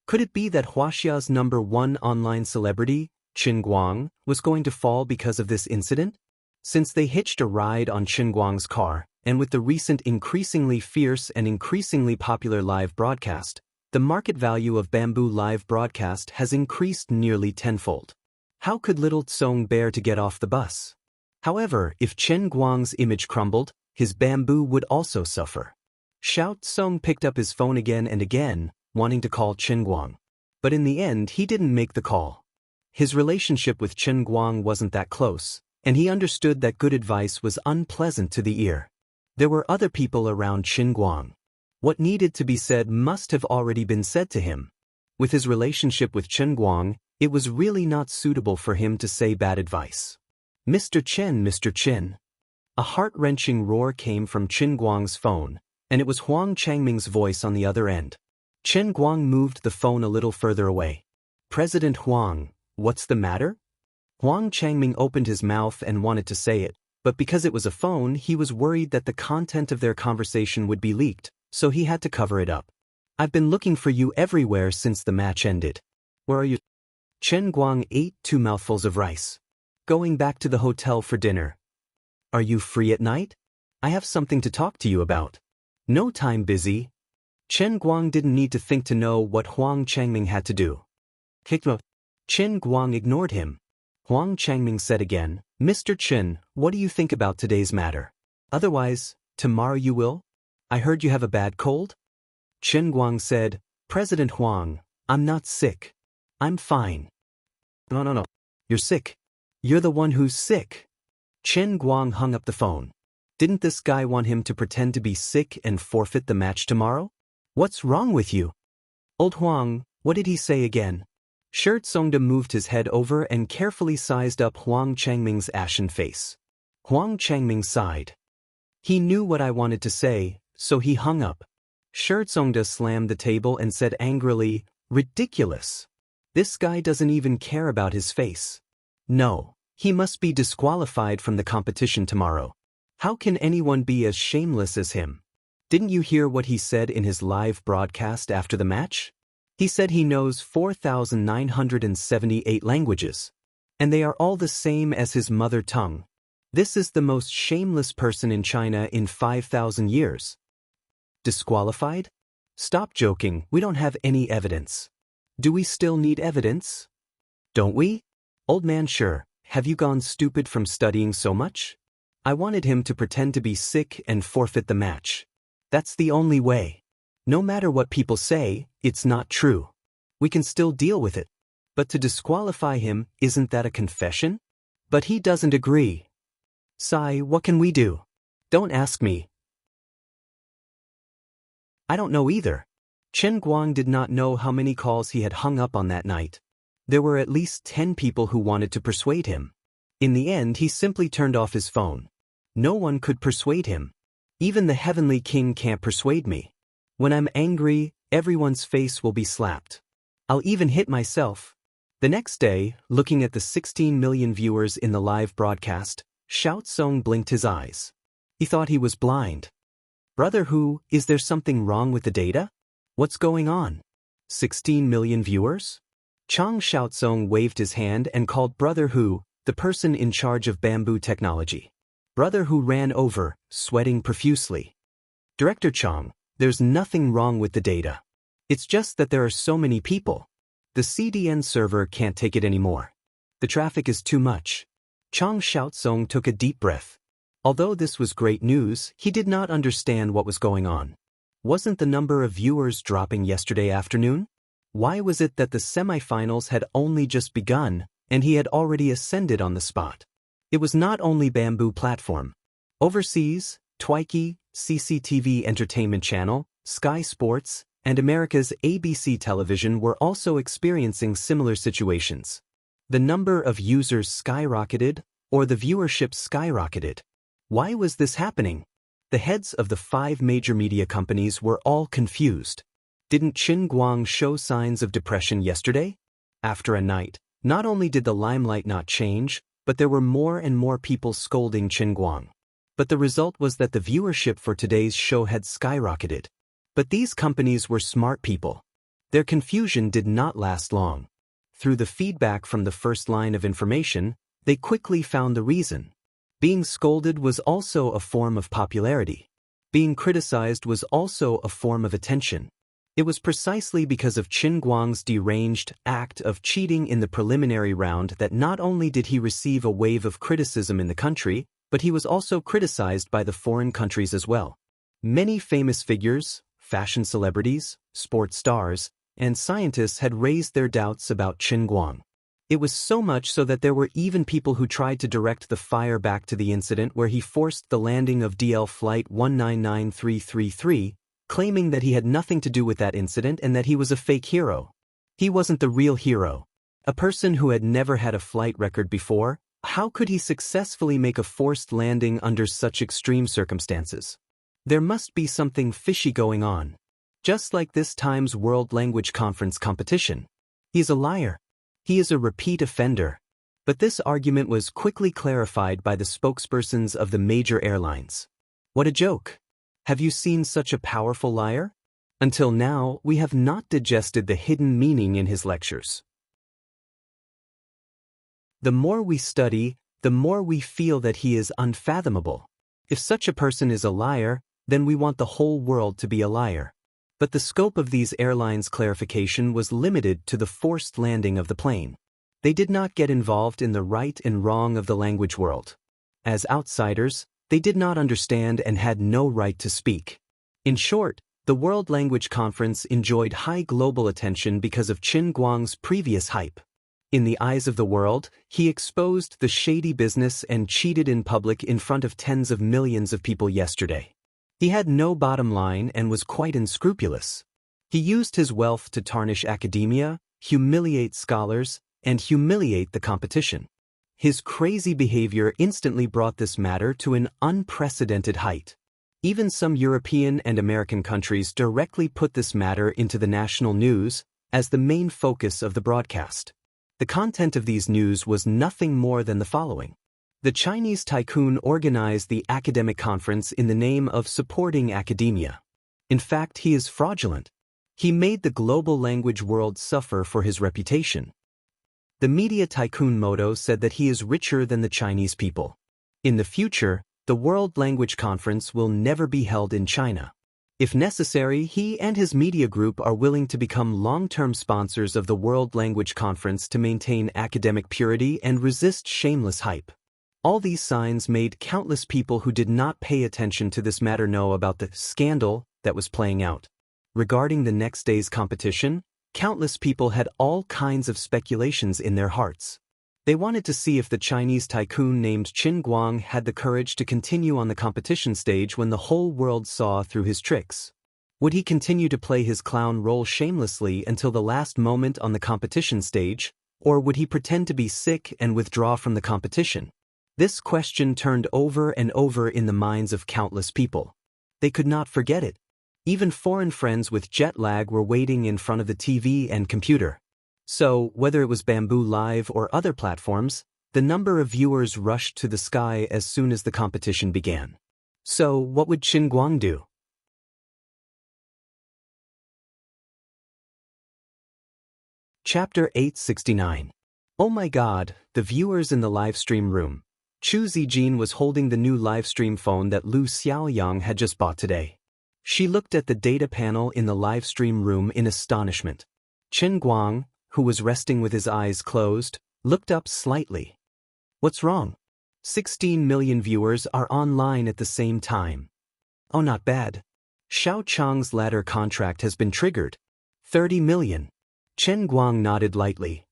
Could it be that Wuxia's #1 online celebrity, Qin Guang, was going to fall because of this incident? Since they hitched a ride on Qin Guang's car, and with the recent increasingly fierce and increasingly popular live broadcast, the market value of Bamboo live broadcast has increased nearly tenfold. How could little Tsong bear to get off the bus? However, if Qin Guang's image crumbled, his Bamboo would also suffer. Xiao Tsong picked up his phone again and again, wanting to call Qin Guang. But in the end, he didn't make the call. His relationship with Qin Guang wasn't that close, and he understood that good advice was unpleasant to the ear. There were other people around Qin Guang. What needed to be said must have already been said to him. With his relationship with Qin Guang, it was really not suitable for him to say bad advice. Mr. Qin. A heart-wrenching roar came from Qin Guang's phone, and it was Huang Changming's voice on the other end. Qin Guang moved the phone a little further away. President Huang, what's the matter? Huang Changming opened his mouth and wanted to say it, but because it was a phone, he was worried that the content of their conversation would be leaked, so he had to cover it up. I've been looking for you everywhere since the match ended. Where are you? Qin Guang ate 2 mouthfuls of rice. Going back to the hotel for dinner. Are you free at night? I have something to talk to you about. No time, busy. Qin Guang didn't need to think to know what Huang Changming had to do. Qin Guang ignored him. Huang Changming said again, Mr. Qin, what do you think about today's matter? Otherwise, tomorrow you will? I heard you have a bad cold? Qin Guang said, President Huang, I'm not sick. I'm fine. No. You're sick. You're the one who's sick. Qin Guang hung up the phone. Didn't this guy want him to pretend to be sick and forfeit the match tomorrow? What's wrong with you? Old Huang, what did he say again? Shi Tsongde moved his head over and carefully sized up Huang Changming's ashen face. Huang Changming sighed. He knew what I wanted to say, so he hung up. Shi Tsongde slammed the table and said angrily, Ridiculous. This guy doesn't even care about his face. No, he must be disqualified from the competition tomorrow. How can anyone be as shameless as him? Didn't you hear what he said in his live broadcast after the match? He said he knows 4,978 languages. And they are all the same as his mother tongue. This is the most shameless person in China in 5,000 years. Disqualified? Stop joking, we don't have any evidence. Do we still need evidence? Don't we? Old man, sure, have you gone stupid from studying so much? I wanted him to pretend to be sick and forfeit the match. That's the only way. No matter what people say, it's not true. We can still deal with it. But to disqualify him, isn't that a confession? But he doesn't agree. Sai, what can we do? Don't ask me. I don't know either. Qin Guang did not know how many calls he had hung up on that night. There were at least 10 people who wanted to persuade him. In the end, he simply turned off his phone. No one could persuade him. Even the Heavenly King can't persuade me. When I'm angry, everyone's face will be slapped. I'll even hit myself. The next day, looking at the 16 million viewers in the live broadcast, Xiaozong blinked his eyes. He thought he was blind. Brother Hu, is there something wrong with the data? What's going on? 16 million viewers? Chang Xiaozong waved his hand and called Brother Hu, the person in charge of bamboo technology. Brother Hu ran over, sweating profusely. Director Chang, there's nothing wrong with the data. It's just that there are so many people. The CDN server can't take it anymore. The traffic is too much. Chang Xiaozong took a deep breath. Although this was great news, he did not understand what was going on. Wasn't the number of viewers dropping yesterday afternoon? Why was it that the semifinals had only just begun, and he had already ascended on the spot? It was not only Bamboo Platform. Overseas, Twikey, CCTV Entertainment Channel, Sky Sports, and America's ABC Television were also experiencing similar situations. The number of users skyrocketed, or the viewership skyrocketed. Why was this happening? The heads of the 5 major media companies were all confused. Didn't Qin Guang show signs of depression yesterday? After a night, not only did the limelight not change, but there were more and more people scolding Qin Guang. But the result was that the viewership for today's show had skyrocketed. But these companies were smart people. Their confusion did not last long. Through the feedback from the first line of information, they quickly found the reason. Being scolded was also a form of popularity. Being criticized was also a form of attention. It was precisely because of Qin Guang's deranged act of cheating in the preliminary round that not only did he receive a wave of criticism in the country, but he was also criticized by the foreign countries as well. Many famous figures, fashion celebrities, sports stars, and scientists had raised their doubts about Qin Guang. It was so much so that there were even people who tried to direct the fire back to the incident where he forced the landing of DL Flight 199333, claiming that he had nothing to do with that incident and that he was a fake hero. He wasn't the real hero. A person who had never had a flight record before, how could he successfully make a forced landing under such extreme circumstances? There must be something fishy going on. Just like this time's World Language Conference competition. He's a liar. He is a repeat offender. But this argument was quickly clarified by the spokespersons of the major airlines. What a joke. Have you seen such a powerful liar? Until now, we have not digested the hidden meaning in his lectures. The more we study, the more we feel that he is unfathomable. If such a person is a liar, then we want the whole world to be a liar. But the scope of these airlines' clarification was limited to the forced landing of the plane. They did not get involved in the right and wrong of the language world. As outsiders, they did not understand and had no right to speak. In short, the World Language Conference enjoyed high global attention because of Qin Guang's previous hype. In the eyes of the world, he exposed the shady business and cheated in public in front of tens of millions of people yesterday. He had no bottom line and was quite unscrupulous. He used his wealth to tarnish academia, humiliate scholars, and humiliate the competition. His crazy behavior instantly brought this matter to an unprecedented height. Even some European and American countries directly put this matter into the national news as the main focus of the broadcast. The content of these news was nothing more than the following. The Chinese tycoon organized the academic conference in the name of supporting academia. In fact, he is fraudulent. He made the global language world suffer for his reputation. The media tycoon Modo said that he is richer than the Chinese people. In the future, the World Language Conference will never be held in China. If necessary, he and his media group are willing to become long-term sponsors of the World Language Conference to maintain academic purity and resist shameless hype. All these signs made countless people who did not pay attention to this matter know about the scandal that was playing out. Regarding the next day's competition, countless people had all kinds of speculations in their hearts. They wanted to see if the Chinese tycoon named Qin Guang had the courage to continue on the competition stage when the whole world saw through his tricks. Would he continue to play his clown role shamelessly until the last moment on the competition stage, or would he pretend to be sick and withdraw from the competition? This question turned over and over in the minds of countless people. They could not forget it. Even foreign friends with jet lag were waiting in front of the TV and computer. So, whether it was Bamboo Live or other platforms, The number of viewers rushed to the sky as soon as the competition began. So, what would Qin Guang do? Chapter 869. Oh my god, the viewers in the livestream room. Chu Zijin was holding the new livestream phone that Lu Xiaoyang had just bought today. She looked at the data panel in the livestream room in astonishment. Qin Guang, who was resting with his eyes closed, looked up slightly. What's wrong? 16 million viewers are online at the same time. Oh, not bad. Xiao Chang's ladder contract has been triggered. 30 million. Qin Guang nodded lightly.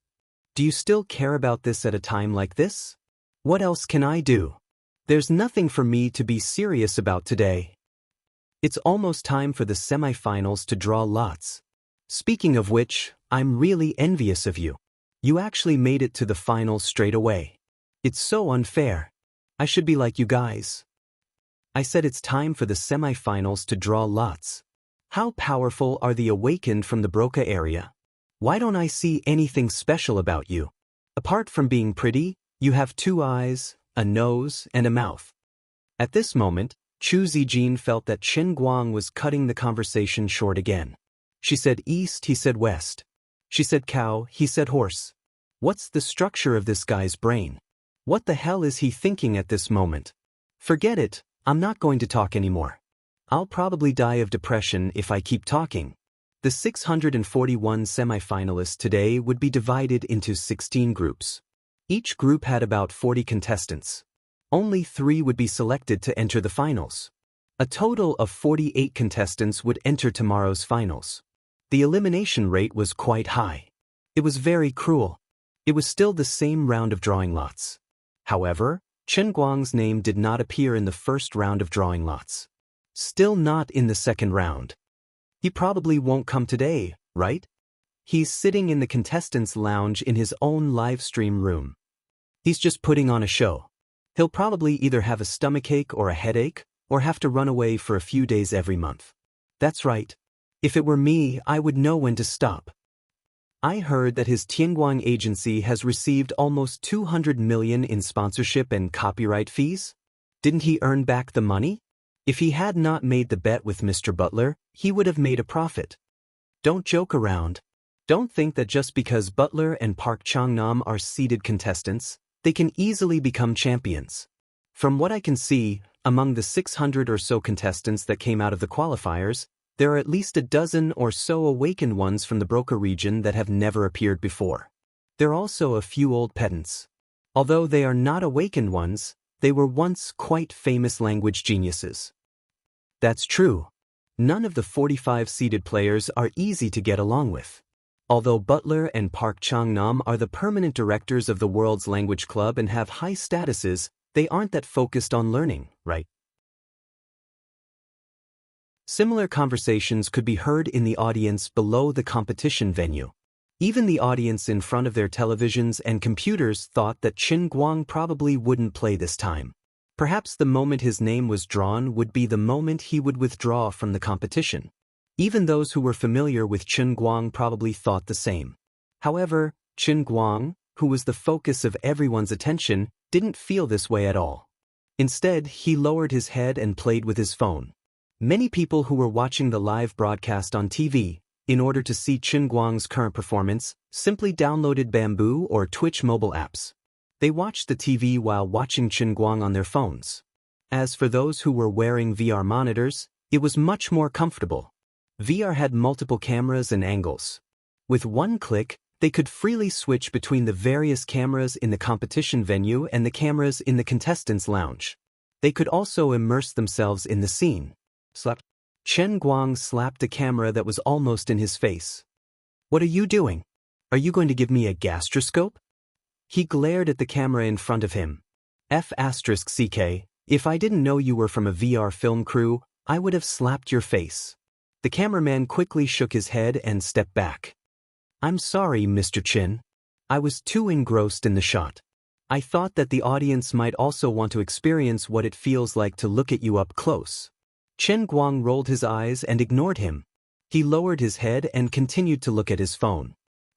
Do you still care about this at a time like this? What else can I do? There's nothing for me to be serious about today. It's almost time for the semifinals to draw lots. Speaking of which, I'm really envious of you. You actually made it to the finals straight away. It's so unfair. I should be like you guys. I said it's time for the semifinals to draw lots. How powerful are the awakened from the Broca area? Why don't I see anything special about you? Apart from being pretty, you have 2 eyes, a nose, and a mouth. At this moment, Chu Zijin felt that Qin Guang was cutting the conversation short again. She said east, he said west. She said cow, he said horse. What's the structure of this guy's brain? What the hell is he thinking at this moment? Forget it, I'm not going to talk anymore. I'll probably die of depression if I keep talking. The 641 semifinalists today would be divided into 16 groups. Each group had about 40 contestants. Only 3 would be selected to enter the finals. A total of 48 contestants would enter tomorrow's finals. The elimination rate was quite high. It was very cruel. It was still the same round of drawing lots. However, Qin Guang's name did not appear in the first round of drawing lots. Still not in the second round. He probably won't come today, right? He's sitting in the contestants' lounge in his own live stream room. He's just putting on a show. He'll probably either have a stomachache or a headache, or have to run away for a few days every month. That's right. If it were me, I would know when to stop. I heard that his Tianguang agency has received almost 200 million in sponsorship and copyright fees. Didn't he earn back the money? If he had not made the bet with Mr. Butler, he would have made a profit. Don't joke around. Don't think that just because Butler and Park Changnam are seeded contestants, they can easily become champions. From what I can see, among the 600 or so contestants that came out of the qualifiers, there are at least a dozen or so awakened ones from the Broca region that have never appeared before. There are also a few old pedants. Although they are not awakened ones, they were once quite famous language geniuses. That's true. None of the 45 seeded players are easy to get along with. Although Butler and Park Changnam are the permanent directors of the world's language club and have high statuses, they aren't that focused on learning, right? Similar conversations could be heard in the audience below the competition venue. Even the audience in front of their televisions and computers thought that Qin Guang probably wouldn't play this time. Perhaps the moment his name was drawn would be the moment he would withdraw from the competition. Even those who were familiar with Qin Guang probably thought the same. However, Qin Guang, who was the focus of everyone's attention, didn't feel this way at all. Instead, he lowered his head and played with his phone. Many people who were watching the live broadcast on TV, in order to see Qin Guang's current performance, simply downloaded Bamboo or Twitch mobile apps. They watched the TV while watching Qin Guang on their phones. As for those who were wearing VR monitors, it was much more comfortable. VR had multiple cameras and angles. With one click, they could freely switch between the various cameras in the competition venue and the cameras in the contestants' lounge. They could also immerse themselves in the scene. Qin Guang slapped a camera that was almost in his face. What are you doing? Are you going to give me a gastroscope? He glared at the camera in front of him. F***ck, if I didn't know you were from a VR film crew, I would have slapped your face. The cameraman quickly shook his head and stepped back. I'm sorry, Mr. Qin. I was too engrossed in the shot. I thought that the audience might also want to experience what it feels like to look at you up close. Qin Guang rolled his eyes and ignored him. He lowered his head and continued to look at his phone.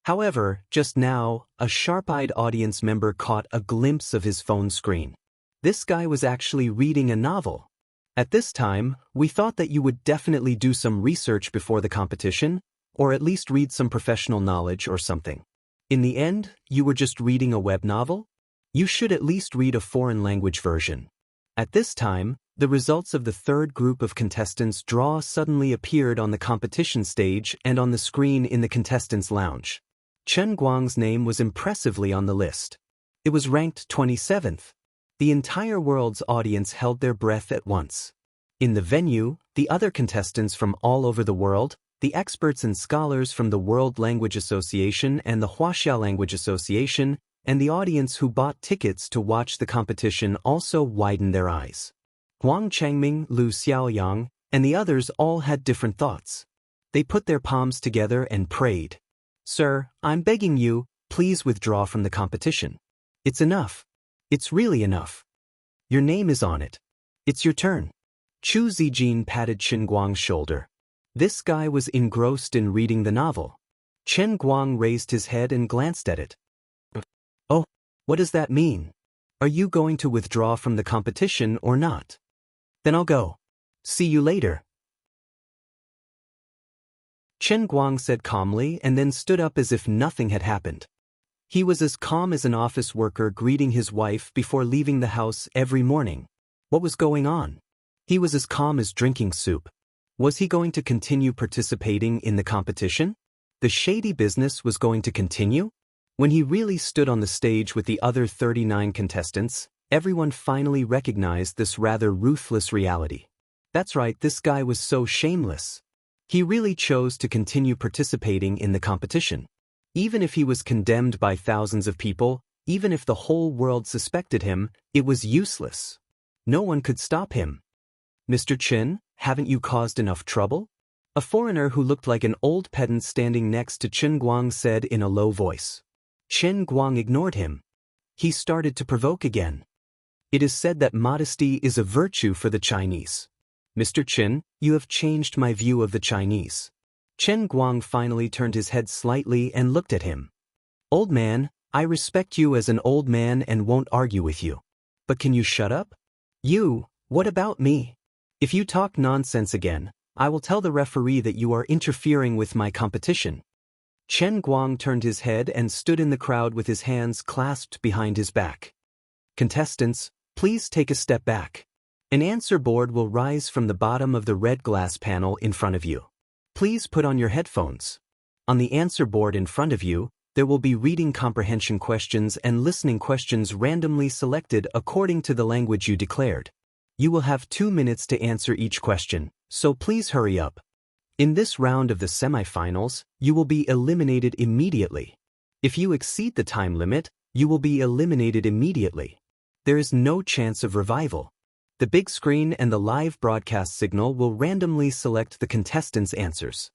However, just now, a sharp-eyed audience member caught a glimpse of his phone screen. This guy was actually reading a novel. At this time, we thought that you would definitely do some research before the competition, or at least read some professional knowledge or something. In the end, you were just reading a web novel? You should at least read a foreign language version. At this time, the results of the third group of contestants' draw suddenly appeared on the competition stage and on the screen in the contestants' lounge. Chen Guang's name was impressively on the list. It was ranked 27th. The entire world's audience held their breath at once. In the venue, the other contestants from all over the world, the experts and scholars from the World Language Association and the Wuxia Language Association, and the audience who bought tickets to watch the competition also widened their eyes. Huang Changming, Lu Xiaoyang, and the others all had different thoughts. They put their palms together and prayed. "Sir, I'm begging you, please withdraw from the competition. It's enough. It's really enough. Your name is on it. It's your turn." Chu Zijin patted Chen Guang's shoulder. This guy was engrossed in reading the novel. Chen Guang raised his head and glanced at it. "Oh, what does that mean? Are you going to withdraw from the competition or not? Then I'll go. See you later." Chen Guang said calmly and then stood up as if nothing had happened. He was as calm as an office worker greeting his wife before leaving the house every morning. What was going on? He was as calm as drinking soup. Was he going to continue participating in the competition? The shady business was going to continue? When he really stood on the stage with the other 39 contestants, everyone finally recognized this rather ruthless reality. That's right, this guy was so shameless. He really chose to continue participating in the competition. Even if he was condemned by thousands of people, even if the whole world suspected him, it was useless. No one could stop him. "Mr. Chen, haven't you caused enough trouble?" A foreigner who looked like an old pedant standing next to Chen Guang said in a low voice. Chen Guang ignored him. He started to provoke again. "It is said that modesty is a virtue for the Chinese. Mr. Chen, you have changed my view of the Chinese." Chen Guang finally turned his head slightly and looked at him. "Old man, I respect you as an old man and won't argue with you. But can you shut up? You, what about me? If you talk nonsense again, I will tell the referee that you are interfering with my competition." Chen Guang turned his head and stood in the crowd with his hands clasped behind his back. "Contestants, please take a step back. An answer board will rise from the bottom of the red glass panel in front of you. Please put on your headphones. On the answer board in front of you, there will be reading comprehension questions and listening questions randomly selected according to the language you declared. You will have 2 minutes to answer each question, so please hurry up. In this round of the semifinals, you will be eliminated immediately. If you exceed the time limit, you will be eliminated immediately. There is no chance of revival. The big screen and the live broadcast signal will randomly select the contestants' answers."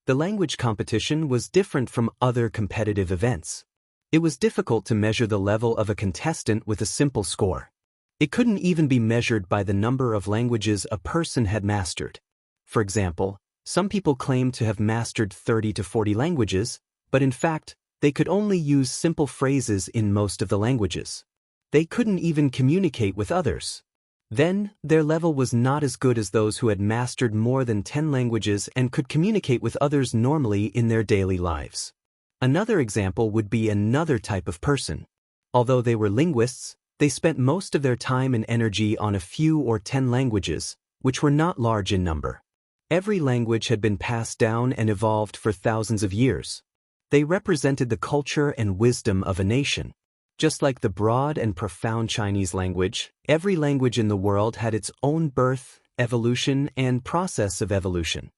The language competition was different from other competitive events. It was difficult to measure the level of a contestant with a simple score. It couldn't even be measured by the number of languages a person had mastered. For example, some people claimed to have mastered 30 to 40 languages, but in fact, they could only use simple phrases in most of the languages. They couldn't even communicate with others. Then, their level was not as good as those who had mastered more than 10 languages and could communicate with others normally in their daily lives. Another example would be another type of person. Although they were linguists, they spent most of their time and energy on a few or 10 languages, which were not large in number. Every language had been passed down and evolved for thousands of years. They represented the culture and wisdom of a nation. Just like the broad and profound Chinese language, every language in the world had its own birth, evolution, and process of evolution.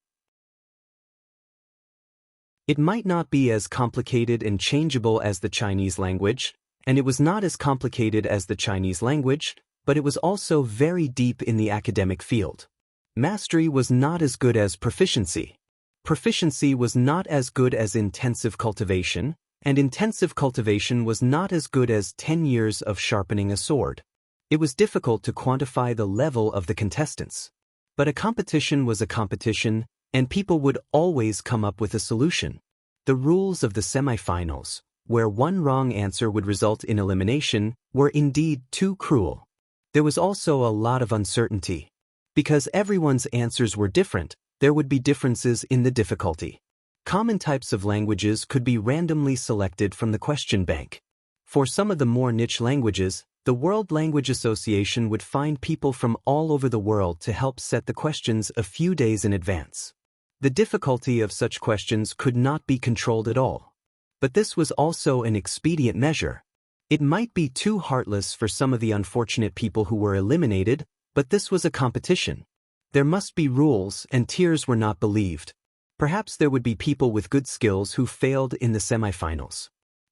It might not be as complicated and changeable as the Chinese language, and it was not as complicated as the Chinese language, but it was also very deep in the academic field. Mastery was not as good as proficiency. Proficiency was not as good as intensive cultivation, and intensive cultivation was not as good as 10 years of sharpening a sword. It was difficult to quantify the level of the contestants. But a competition was a competition, and people would always come up with a solution. The rules of the semifinals, where one wrong answer would result in elimination, were indeed too cruel. There was also a lot of uncertainty. Because everyone's answers were different, there would be differences in the difficulty. Common types of languages could be randomly selected from the question bank. For some of the more niche languages, the World Language Association would find people from all over the world to help set the questions a few days in advance. The difficulty of such questions could not be controlled at all. But this was also an expedient measure. It might be too heartless for some of the unfortunate people who were eliminated, but this was a competition. There must be rules, and tears were not believed. Perhaps there would be people with good skills who failed in the semifinals.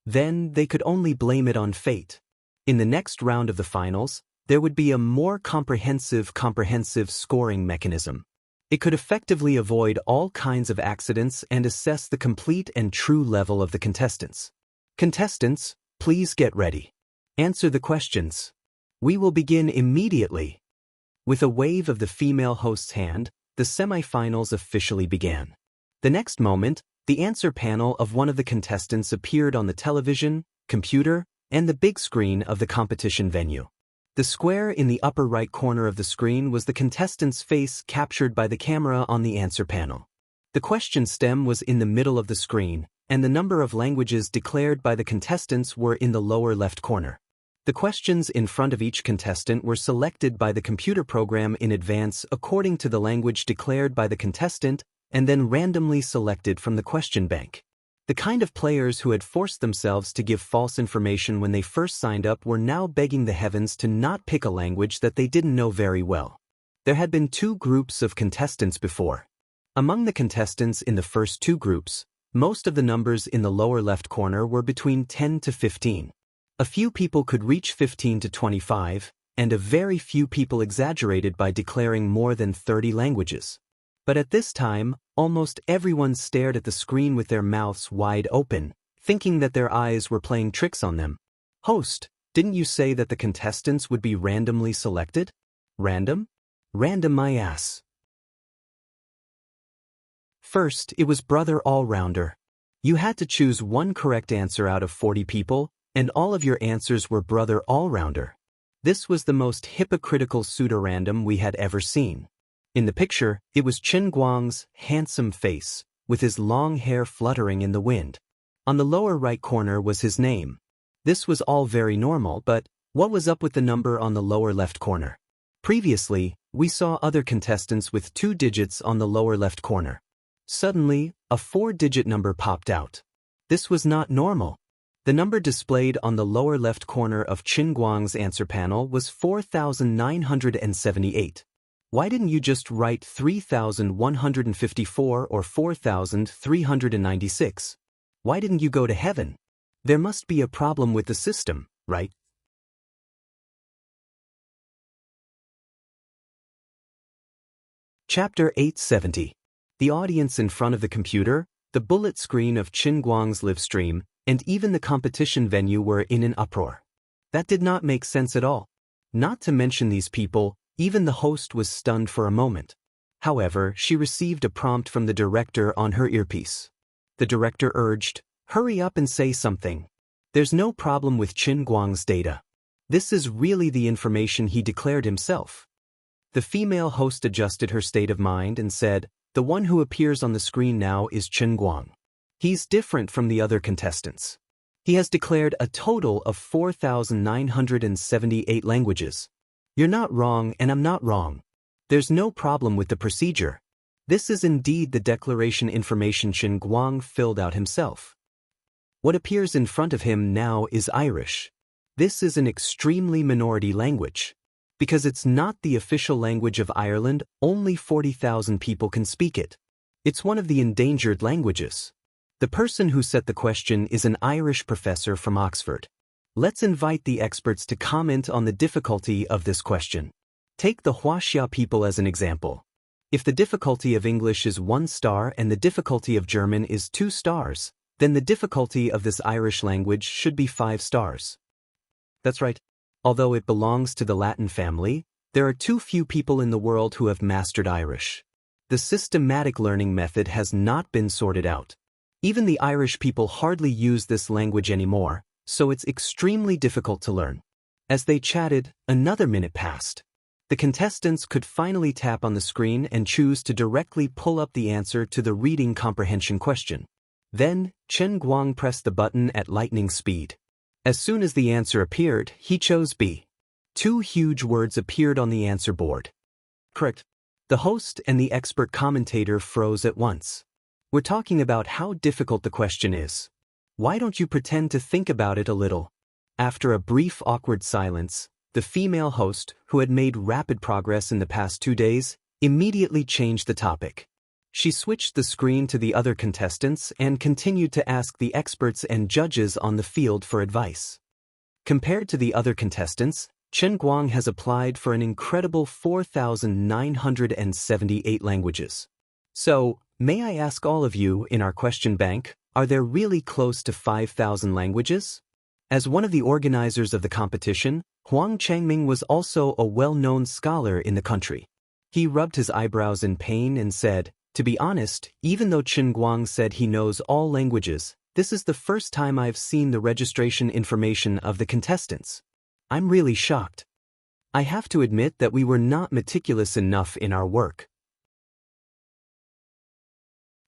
Then they could only blame it on fate. In the next round of the finals, there would be a more comprehensive scoring mechanism. It could effectively avoid all kinds of accidents and assess the complete and true level of the contestants. Contestants, please get ready. Answer the questions. We will begin immediately. With a wave of the female host's hand, the semifinals officially began. The next moment, the answer panel of one of the contestants appeared on the television, computer, and the big screen of the competition venue. The square in the upper right corner of the screen was the contestant's face captured by the camera on the answer panel. The question stem was in the middle of the screen, and the number of languages declared by the contestants were in the lower left corner. The questions in front of each contestant were selected by the computer program in advance according to the language declared by the contestant and then randomly selected from the question bank. The kind of players who had forced themselves to give false information when they first signed up were now begging the heavens to not pick a language that they didn't know very well. There had been two groups of contestants before. Among the contestants in the first two groups, most of the numbers in the lower left corner were between 10 to 15. A few people could reach 15 to 25, and a very few people exaggerated by declaring more than 30 languages. But at this time, almost everyone stared at the screen with their mouths wide open, thinking that their eyes were playing tricks on them. Host, didn't you say that the contestants would be randomly selected? Random? Random my ass. First, it was Brother All-Rounder. You had to choose one correct answer out of 40 people, and all of your answers were Brother All-Rounder. This was the most hypocritical pseudo-random we had ever seen. In the picture, it was Chen Guang's handsome face, with his long hair fluttering in the wind. On the lower right corner was his name. This was all very normal, but what was up with the number on the lower left corner? Previously, we saw other contestants with 2 digits on the lower left corner. Suddenly, a 4-digit number popped out. This was not normal. The number displayed on the lower left corner of Chen Guang's answer panel was 4,978. Why didn't you just write 3,154 or 4,396? Why didn't you go to heaven? There must be a problem with the system, right? Chapter 870. The audience in front of the computer, the bullet screen of Chen Guang's live stream, and even the competition venue were in an uproar. That did not make sense at all. Not to mention these people, even the host was stunned for a moment. However, she received a prompt from the director on her earpiece. The director urged, "Hurry up and say something. There's no problem with Chen Guang's data. This is really the information he declared himself." The female host adjusted her state of mind and said, "The one who appears on the screen now is Chen Guang. He's different from the other contestants. He has declared a total of 4,978 languages. You're not wrong and I'm not wrong. There's no problem with the procedure. This is indeed the declaration information Chen Guang filled out himself. What appears in front of him now is Irish. This is an extremely minority language. Because it's not the official language of Ireland, only 40,000 people can speak it. It's one of the endangered languages. The person who set the question is an Irish professor from Oxford. Let's invite the experts to comment on the difficulty of this question. Take the Wuxia people as an example. If the difficulty of English is 1 star and the difficulty of German is 2 stars, then the difficulty of this Irish language should be 5 stars. That's right. Although it belongs to the Latin family, there are too few people in the world who have mastered Irish. The systematic learning method has not been sorted out. Even the Irish people hardly use this language anymore, so it's extremely difficult to learn. As they chatted, another minute passed. The contestants could finally tap on the screen and choose to directly pull up the answer to the reading comprehension question. Then, Chen Guang pressed the button at lightning speed. As soon as the answer appeared, he chose B. 2 huge words appeared on the answer board. Correct. The host and the expert commentator froze at once. We're talking about how difficult the question is. Why don't you pretend to think about it a little? After a brief awkward silence, the female host, who had made rapid progress in the past 2 days, immediately changed the topic. She switched the screen to the other contestants and continued to ask the experts and judges on the field for advice. Compared to the other contestants, Chen Guang has applied for an incredible 4,978 languages. So, may I ask all of you in our question bank, are there really close to 5,000 languages? As one of the organizers of the competition, Huang Changming was also a well-known scholar in the country. He rubbed his eyebrows in pain and said, "To be honest, even though Chen Guang said he knows all languages, this is the first time I've seen the registration information of the contestants. I'm really shocked. I have to admit that we were not meticulous enough in our work."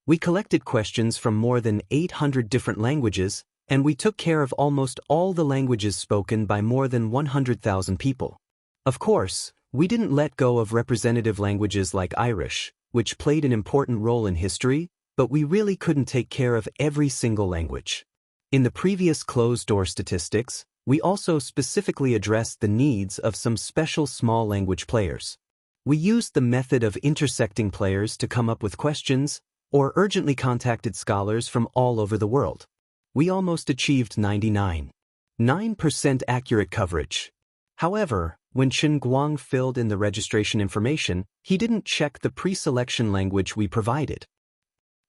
We collected questions from more than 800 different languages, and we took care of almost all the languages spoken by more than 100,000 people. Of course, we didn't let go of representative languages like Irish, which played an important role in history, but we really couldn't take care of every single language. In the previous closed-door statistics, we also specifically addressed the needs of some special small language players. We used the method of intersecting players to come up with questions, or urgently contacted scholars from all over the world. We almost achieved 99.9% accurate coverage. However, when Chen Guang filled in the registration information, he didn't check the pre-selection language we provided.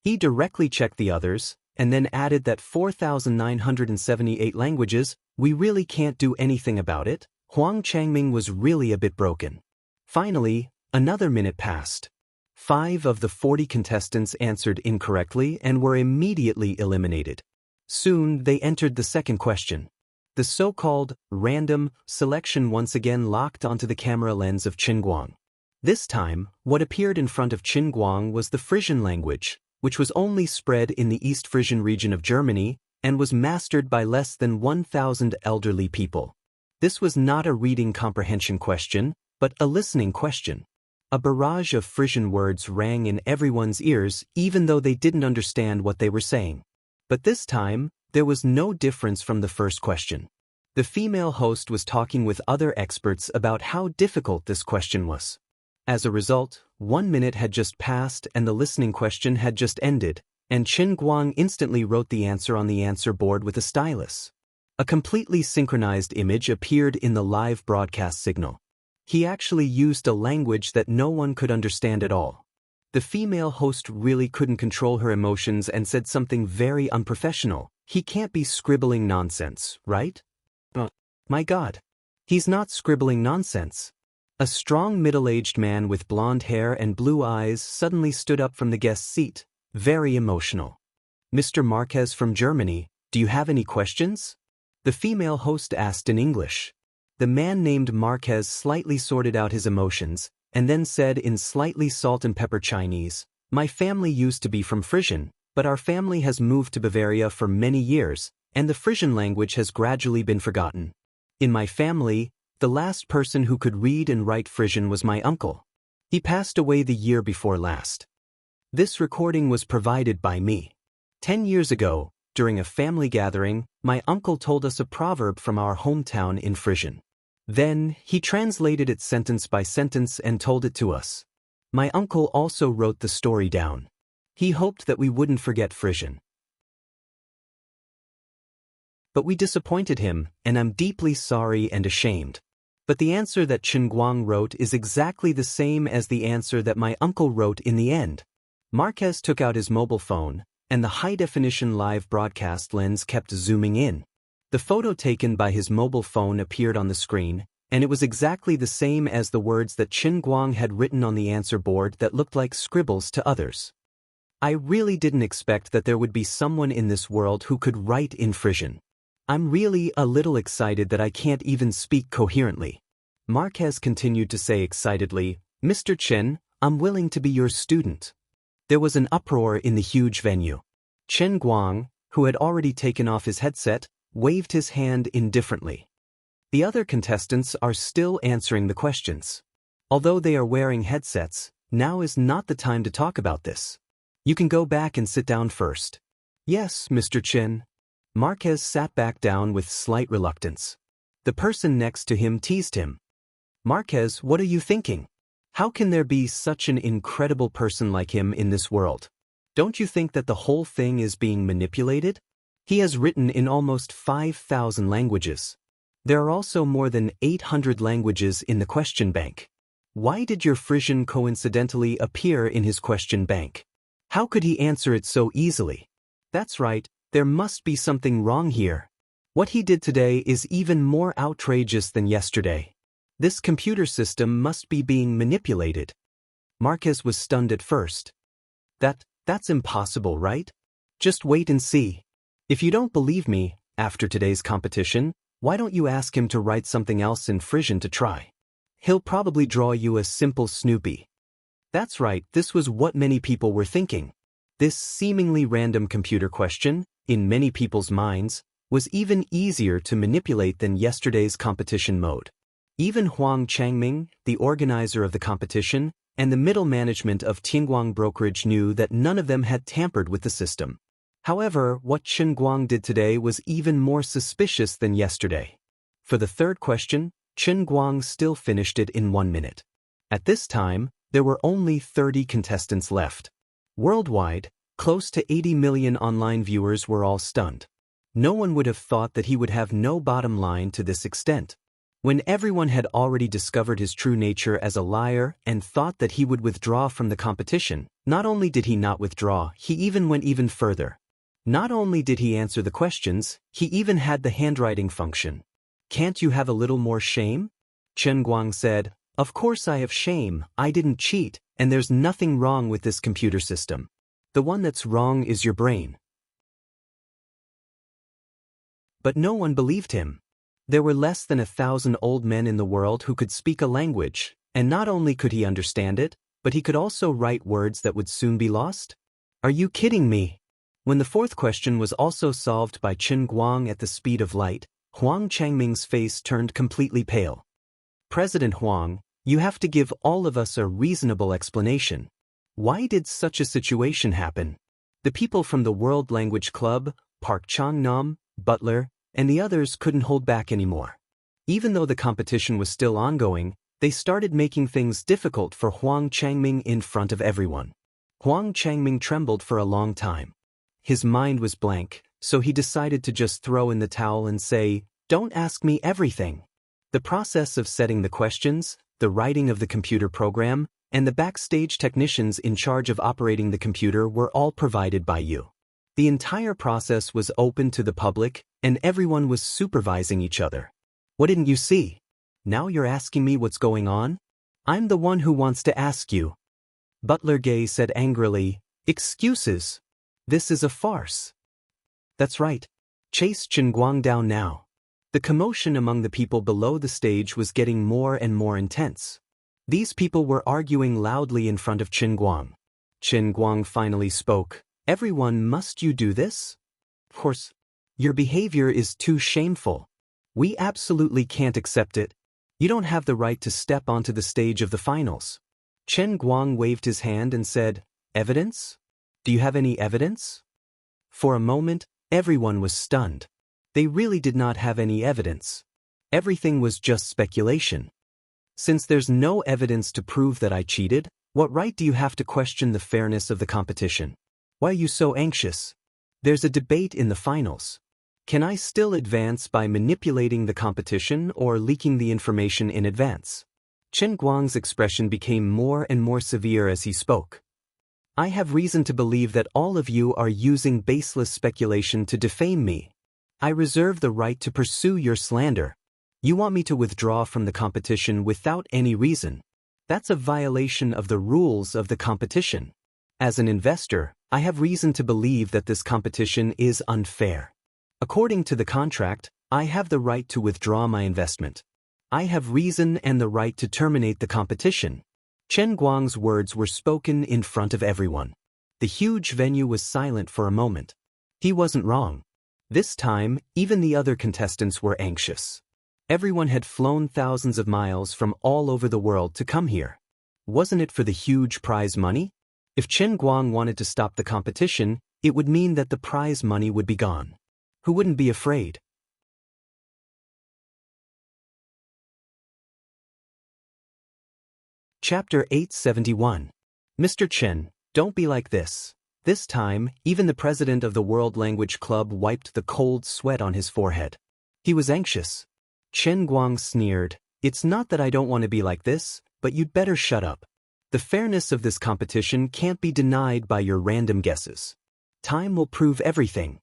He directly checked the others, and then added that 4,978 languages, we really can't do anything about it. Huang Changming was really a bit broken. Finally, another minute passed. 5 of the 40 contestants answered incorrectly and were immediately eliminated. Soon, they entered the second question. The so-called random selection once again locked onto the camera lens of Chen Guang. This time, what appeared in front of Chen Guang was the Frisian language, which was only spread in the East Frisian region of Germany and was mastered by less than 1,000 elderly people. This was not a reading comprehension question, but a listening question. A barrage of Frisian words rang in everyone's ears even though they didn't understand what they were saying. But this time, there was no difference from the first question. The female host was talking with other experts about how difficult this question was. As a result, 1 minute had just passed and the listening question had just ended, and Chen Guang instantly wrote the answer on the answer board with a stylus. A completely synchronized image appeared in the live broadcast signal. He actually used a language that no one could understand at all. The female host really couldn't control her emotions and said something very unprofessional. "He can't be scribbling nonsense, right?" "Oh, my God. He's not scribbling nonsense." A strong middle-aged man with blonde hair and blue eyes suddenly stood up from the guest seat, very emotional. "Mr. Marquez from Germany, do you have any questions?" The female host asked in English. The man named Marquez slightly sorted out his emotions, and then said in slightly salt and pepper Chinese, "My family used to be from Frisian, but our family has moved to Bavaria for many years, and the Frisian language has gradually been forgotten. In my family, the last person who could read and write Frisian was my uncle. He passed away the year before last. This recording was provided by me. 10 years ago, during a family gathering, my uncle told us a proverb from our hometown in Frisian. Then, he translated it sentence by sentence and told it to us. My uncle also wrote the story down. He hoped that we wouldn't forget Frisian. But we disappointed him, and I'm deeply sorry and ashamed. But the answer that Chen Guang wrote is exactly the same as the answer that my uncle wrote in the end." Marquez took out his mobile phone, and the high-definition live broadcast lens kept zooming in. The photo taken by his mobile phone appeared on the screen, and it was exactly the same as the words that Chen Guang had written on the answer board that looked like scribbles to others. I really didn't expect that there would be someone in this world who could write in Frisian. I'm really a little excited that I can't even speak coherently. Marquez continued to say excitedly, Mr. Chen, I'm willing to be your student. There was an uproar in the huge venue. Chen Guang, who had already taken off his headset, waved his hand indifferently. The other contestants are still answering the questions. Although they are wearing headsets, now is not the time to talk about this. You can go back and sit down first. Yes, Mr. Chen. Marquez sat back down with slight reluctance. The person next to him teased him. Marquez, what are you thinking? How can there be such an incredible person like him in this world? Don't you think that the whole thing is being manipulated? He has written in almost 5,000 languages. There are also more than 800 languages in the question bank. Why did your Frisian coincidentally appear in his question bank? How could he answer it so easily? That's right, there must be something wrong here. What he did today is even more outrageous than yesterday. This computer system must be being manipulated. Marquez was stunned at first. That's impossible, right? Just wait and see. If you don't believe me, after today's competition, why don't you ask him to write something else in Frisian to try? He'll probably draw you a simple Snoopy. That's right, this was what many people were thinking. This seemingly random computer question, in many people's minds, was even easier to manipulate than yesterday's competition mode. Even Huang Changming, the organizer of the competition, and the middle management of Tianguang Brokerage knew that none of them had tampered with the system. However, what Chen Guang did today was even more suspicious than yesterday. For the third question, Chen Guang still finished it in 1 minute. At this time, there were only 30 contestants left. Worldwide, close to 80 million online viewers were all stunned. No one would have thought that he would have no bottom line to this extent. When everyone had already discovered his true nature as a liar and thought that he would withdraw from the competition, not only did he not withdraw, he even went even further. Not only did he answer the questions, he even had the handwriting function. Can't you have a little more shame? Chen Guang said, Of course I have shame, I didn't cheat, and there's nothing wrong with this computer system. The one that's wrong is your brain. But no one believed him. There were less than 1,000 old men in the world who could speak a language, and not only could he understand it, but he could also write words that would soon be lost? Are you kidding me? When the fourth question was also solved by Chen Guang at the speed of light, Huang Changming's face turned completely pale. President Huang, you have to give all of us a reasonable explanation. Why did such a situation happen? The people from the World Language Club, Park Chang-nam, Butler, and the others couldn't hold back anymore. Even though the competition was still ongoing, they started making things difficult for Huang Changming in front of everyone. Huang Changming trembled for a long time. His mind was blank, so he decided to just throw in the towel and say, Don't ask me everything. The process of setting the questions, the writing of the computer program, and the backstage technicians in charge of operating the computer were all provided by you. The entire process was open to the public, and everyone was supervising each other. What didn't you see? Now you're asking me what's going on? I'm the one who wants to ask you. Butler Gay said angrily, Excuses. This is a farce. That's right. Chase Chen Guang down now. The commotion among the people below the stage was getting more and more intense. These people were arguing loudly in front of Chen Guang. Chen Guang finally spoke. Everyone, must you do this? Of course. Your behavior is too shameful. We absolutely can't accept it. You don't have the right to step onto the stage of the finals. Chen Guang waved his hand and said, Evidence? Do you have any evidence? For a moment, everyone was stunned. They really did not have any evidence. Everything was just speculation. Since there's no evidence to prove that I cheated, what right do you have to question the fairness of the competition? Why are you so anxious? There's a debate in the finals. Can I still advance by manipulating the competition or leaking the information in advance? Chen Guang's expression became more and more severe as he spoke. I have reason to believe that all of you are using baseless speculation to defame me. I reserve the right to pursue your slander. You want me to withdraw from the competition without any reason. That's a violation of the rules of the competition. As an investor, I have reason to believe that this competition is unfair. According to the contract, I have the right to withdraw my investment. I have reason and the right to terminate the competition. Chen Guang's words were spoken in front of everyone. The huge venue was silent for a moment. He wasn't wrong. This time, even the other contestants were anxious. Everyone had flown thousands of miles from all over the world to come here. Wasn't it for the huge prize money? If Chen Guang wanted to stop the competition, it would mean that the prize money would be gone. Who wouldn't be afraid? Chapter 871. Mr. Chen, don't be like this. This time, even the president of the World Language Club wiped the cold sweat on his forehead. He was anxious. Chen Guang sneered, "It's not that I don't want to be like this, but you'd better shut up. The fairness of this competition can't be denied by your random guesses. Time will prove everything."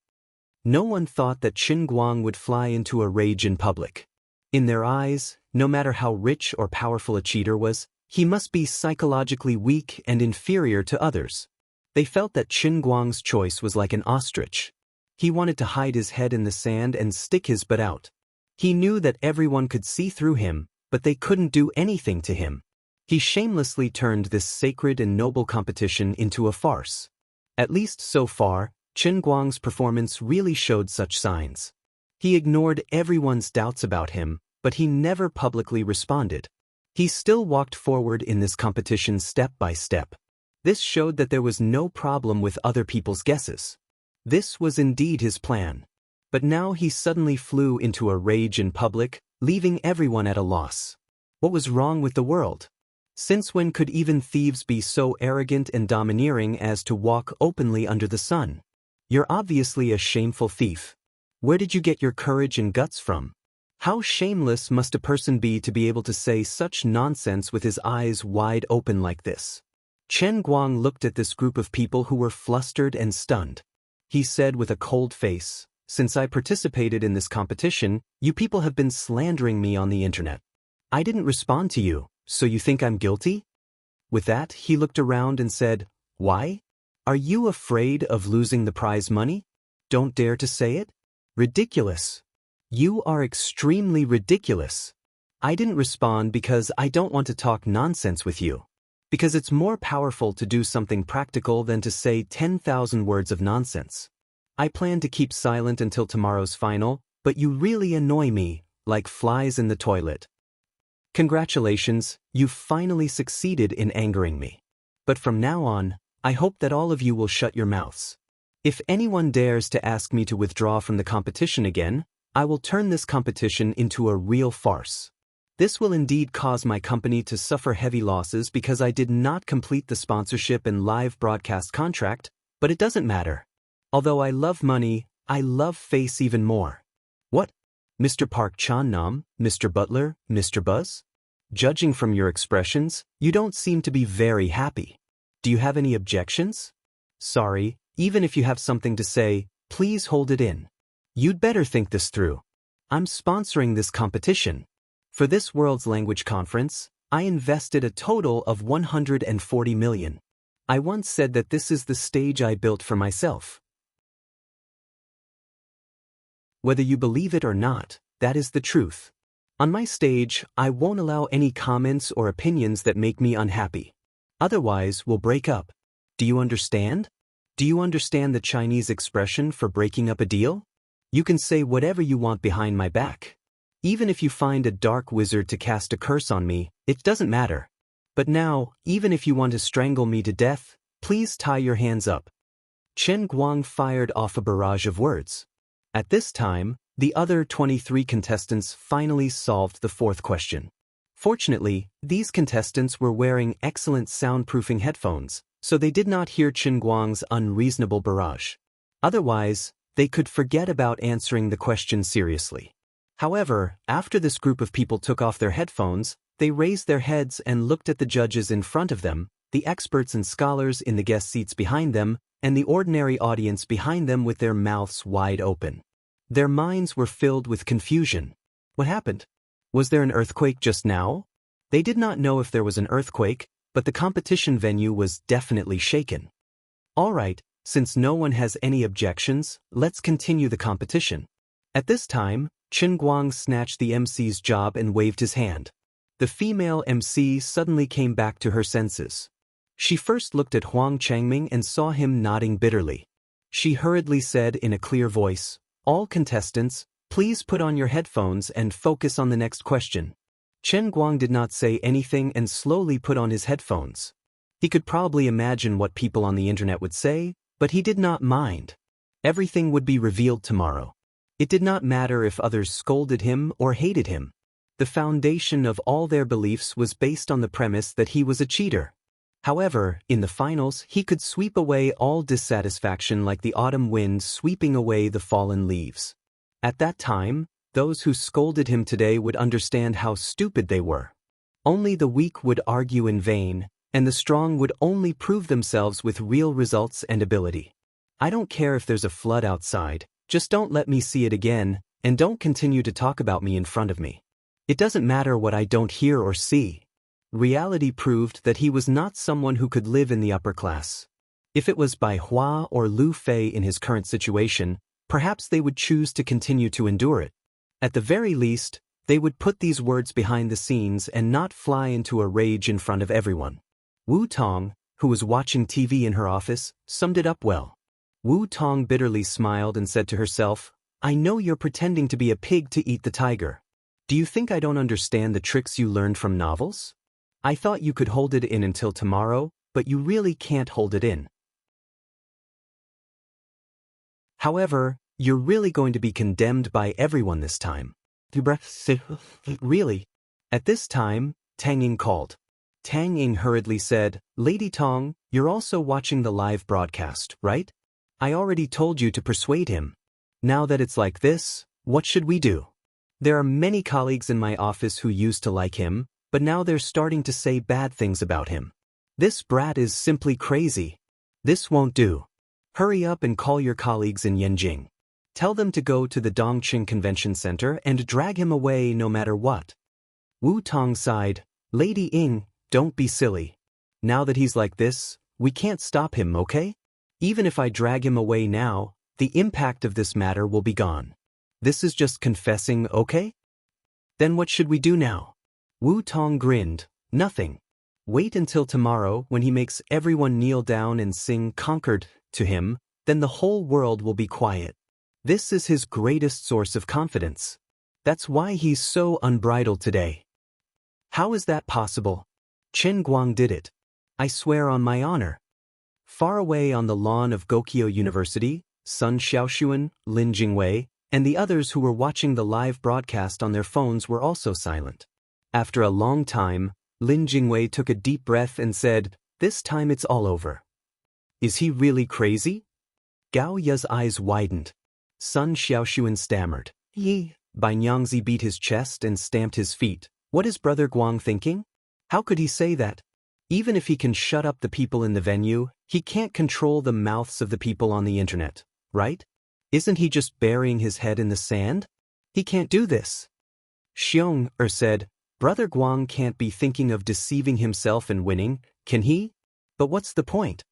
No one thought that Chen Guang would fly into a rage in public. In their eyes, no matter how rich or powerful a cheater was, he must be psychologically weak and inferior to others. They felt that Chen Guang's choice was like an ostrich. He wanted to hide his head in the sand and stick his butt out. He knew that everyone could see through him, but they couldn't do anything to him. He shamelessly turned this sacred and noble competition into a farce. At least so far, Chen Guang's performance really showed such signs. He ignored everyone's doubts about him, but he never publicly responded. He still walked forward in this competition step by step. This showed that there was no problem with other people's guesses. This was indeed his plan. But now he suddenly flew into a rage in public, leaving everyone at a loss. What was wrong with the world? Since when could even thieves be so arrogant and domineering as to walk openly under the sun? You're obviously a shameful thief. Where did you get your courage and guts from? How shameless must a person be to be able to say such nonsense with his eyes wide open like this? Chen Guang looked at this group of people who were flustered and stunned. He said with a cold face, "Since I participated in this competition, you people have been slandering me on the internet. I didn't respond to you, so you think I'm guilty?" With that, he looked around and said, "Why? Are you afraid of losing the prize money? Don't dare to say it? Ridiculous. You are extremely ridiculous. I didn't respond because I don't want to talk nonsense with you. Because it's more powerful to do something practical than to say 10,000 words of nonsense. I plan to keep silent until tomorrow's final, but you really annoy me, like flies in the toilet. Congratulations, you've finally succeeded in angering me. But from now on, I hope that all of you will shut your mouths. If anyone dares to ask me to withdraw from the competition again, I will turn this competition into a real farce. This will indeed cause my company to suffer heavy losses because I did not complete the sponsorship and live broadcast contract, but it doesn't matter. Although I love money, I love face even more. What? Mr. Park Chan-nam, Mr. Butler, Mr. Buzz? Judging from your expressions, you don't seem to be very happy. Do you have any objections? Sorry, even if you have something to say, please hold it in. You'd better think this through. I'm sponsoring this competition. For this World's Language Conference, I invested a total of 140 million. I once said that this is the stage I built for myself. Whether you believe it or not, that is the truth. On my stage, I won't allow any comments or opinions that make me unhappy. Otherwise, we'll break up. Do you understand? Do you understand the Chinese expression for breaking up a deal? You can say whatever you want behind my back. Even if you find a dark wizard to cast a curse on me, it doesn't matter. But now, even if you want to strangle me to death, please tie your hands up. Chen Guang fired off a barrage of words. At this time, the other 23 contestants finally solved the fourth question. Fortunately, these contestants were wearing excellent soundproofing headphones, so they did not hear Chen Guang's unreasonable barrage. Otherwise, they could forget about answering the question seriously. However, after this group of people took off their headphones, they raised their heads and looked at the judges in front of them, the experts and scholars in the guest seats behind them, and the ordinary audience behind them with their mouths wide open. Their minds were filled with confusion. What happened? Was there an earthquake just now? They did not know if there was an earthquake, but the competition venue was definitely shaken. Alright, since no one has any objections, let's continue the competition. At this time, Chen Guang snatched the MC's job and waved his hand. The female MC suddenly came back to her senses. She first looked at Huang Changming and saw him nodding bitterly. She hurriedly said in a clear voice, "All contestants, please put on your headphones and focus on the next question." Chen Guang did not say anything and slowly put on his headphones. He could probably imagine what people on the internet would say, but he did not mind. Everything would be revealed tomorrow. It did not matter if others scolded him or hated him. The foundation of all their beliefs was based on the premise that he was a cheater. However, in the finals, he could sweep away all dissatisfaction like the autumn wind sweeping away the fallen leaves. At that time, those who scolded him today would understand how stupid they were. Only the weak would argue in vain, and the strong would only prove themselves with real results and ability. I don't care if there's a flood outside, just don't let me see it again, and don't continue to talk about me in front of me. It doesn't matter what I don't hear or see. Reality proved that he was not someone who could live in the upper class. If it was Bai Hua or Lu Fei in his current situation, perhaps they would choose to continue to endure it. At the very least, they would put these words behind the scenes and not fly into a rage in front of everyone. Wu Tong, who was watching TV in her office, summed it up well. Wu Tong bitterly smiled and said to herself, "I know you're pretending to be a pig to eat the tiger. Do you think I don't understand the tricks you learned from novels? I thought you could hold it in until tomorrow, but you really can't hold it in. However, you're really going to be condemned by everyone this time." Really? At this time, Tang Ying called. Tang Ying hurriedly said, "Lady Tong, you're also watching the live broadcast, right? I already told you to persuade him. Now that it's like this, what should we do? There are many colleagues in my office who used to like him, but now they're starting to say bad things about him. This brat is simply crazy. This won't do. Hurry up and call your colleagues in Yanjing. Tell them to go to the Dongqing Convention Center and drag him away no matter what." Wu Tong sighed, "Lady Ying, don't be silly. Now that he's like this, we can't stop him, okay? Even if I drag him away now, the impact of this matter will be gone. This is just confessing, okay? Then what should we do now?" Wu Tong grinned, "Nothing. Wait until tomorrow when he makes everyone kneel down and sing 'Conquered' to him, then the whole world will be quiet. This is his greatest source of confidence. That's why he's so unbridled today." "How is that possible?" "Chen Guang did it. I swear on my honor." Far away on the lawn of Gokyo University, Sun Xiaoxuan, Lin Jingwei, and the others who were watching the live broadcast on their phones were also silent. After a long time, Lin Jingwei took a deep breath and said, "This time it's all over." "Is he really crazy?" Gao Ya's eyes widened. Sun Xiaoxuan stammered. "Yi." Bai Nyangzi beat his chest and stamped his feet. "What is Brother Guang thinking? How could he say that? Even if he can shut up the people in the venue, he can't control the mouths of the people on the internet, right? Isn't he just burying his head in the sand? He can't do this." Xiong said, "Brother Guang can't be thinking of deceiving himself and winning, can he? But what's the point?"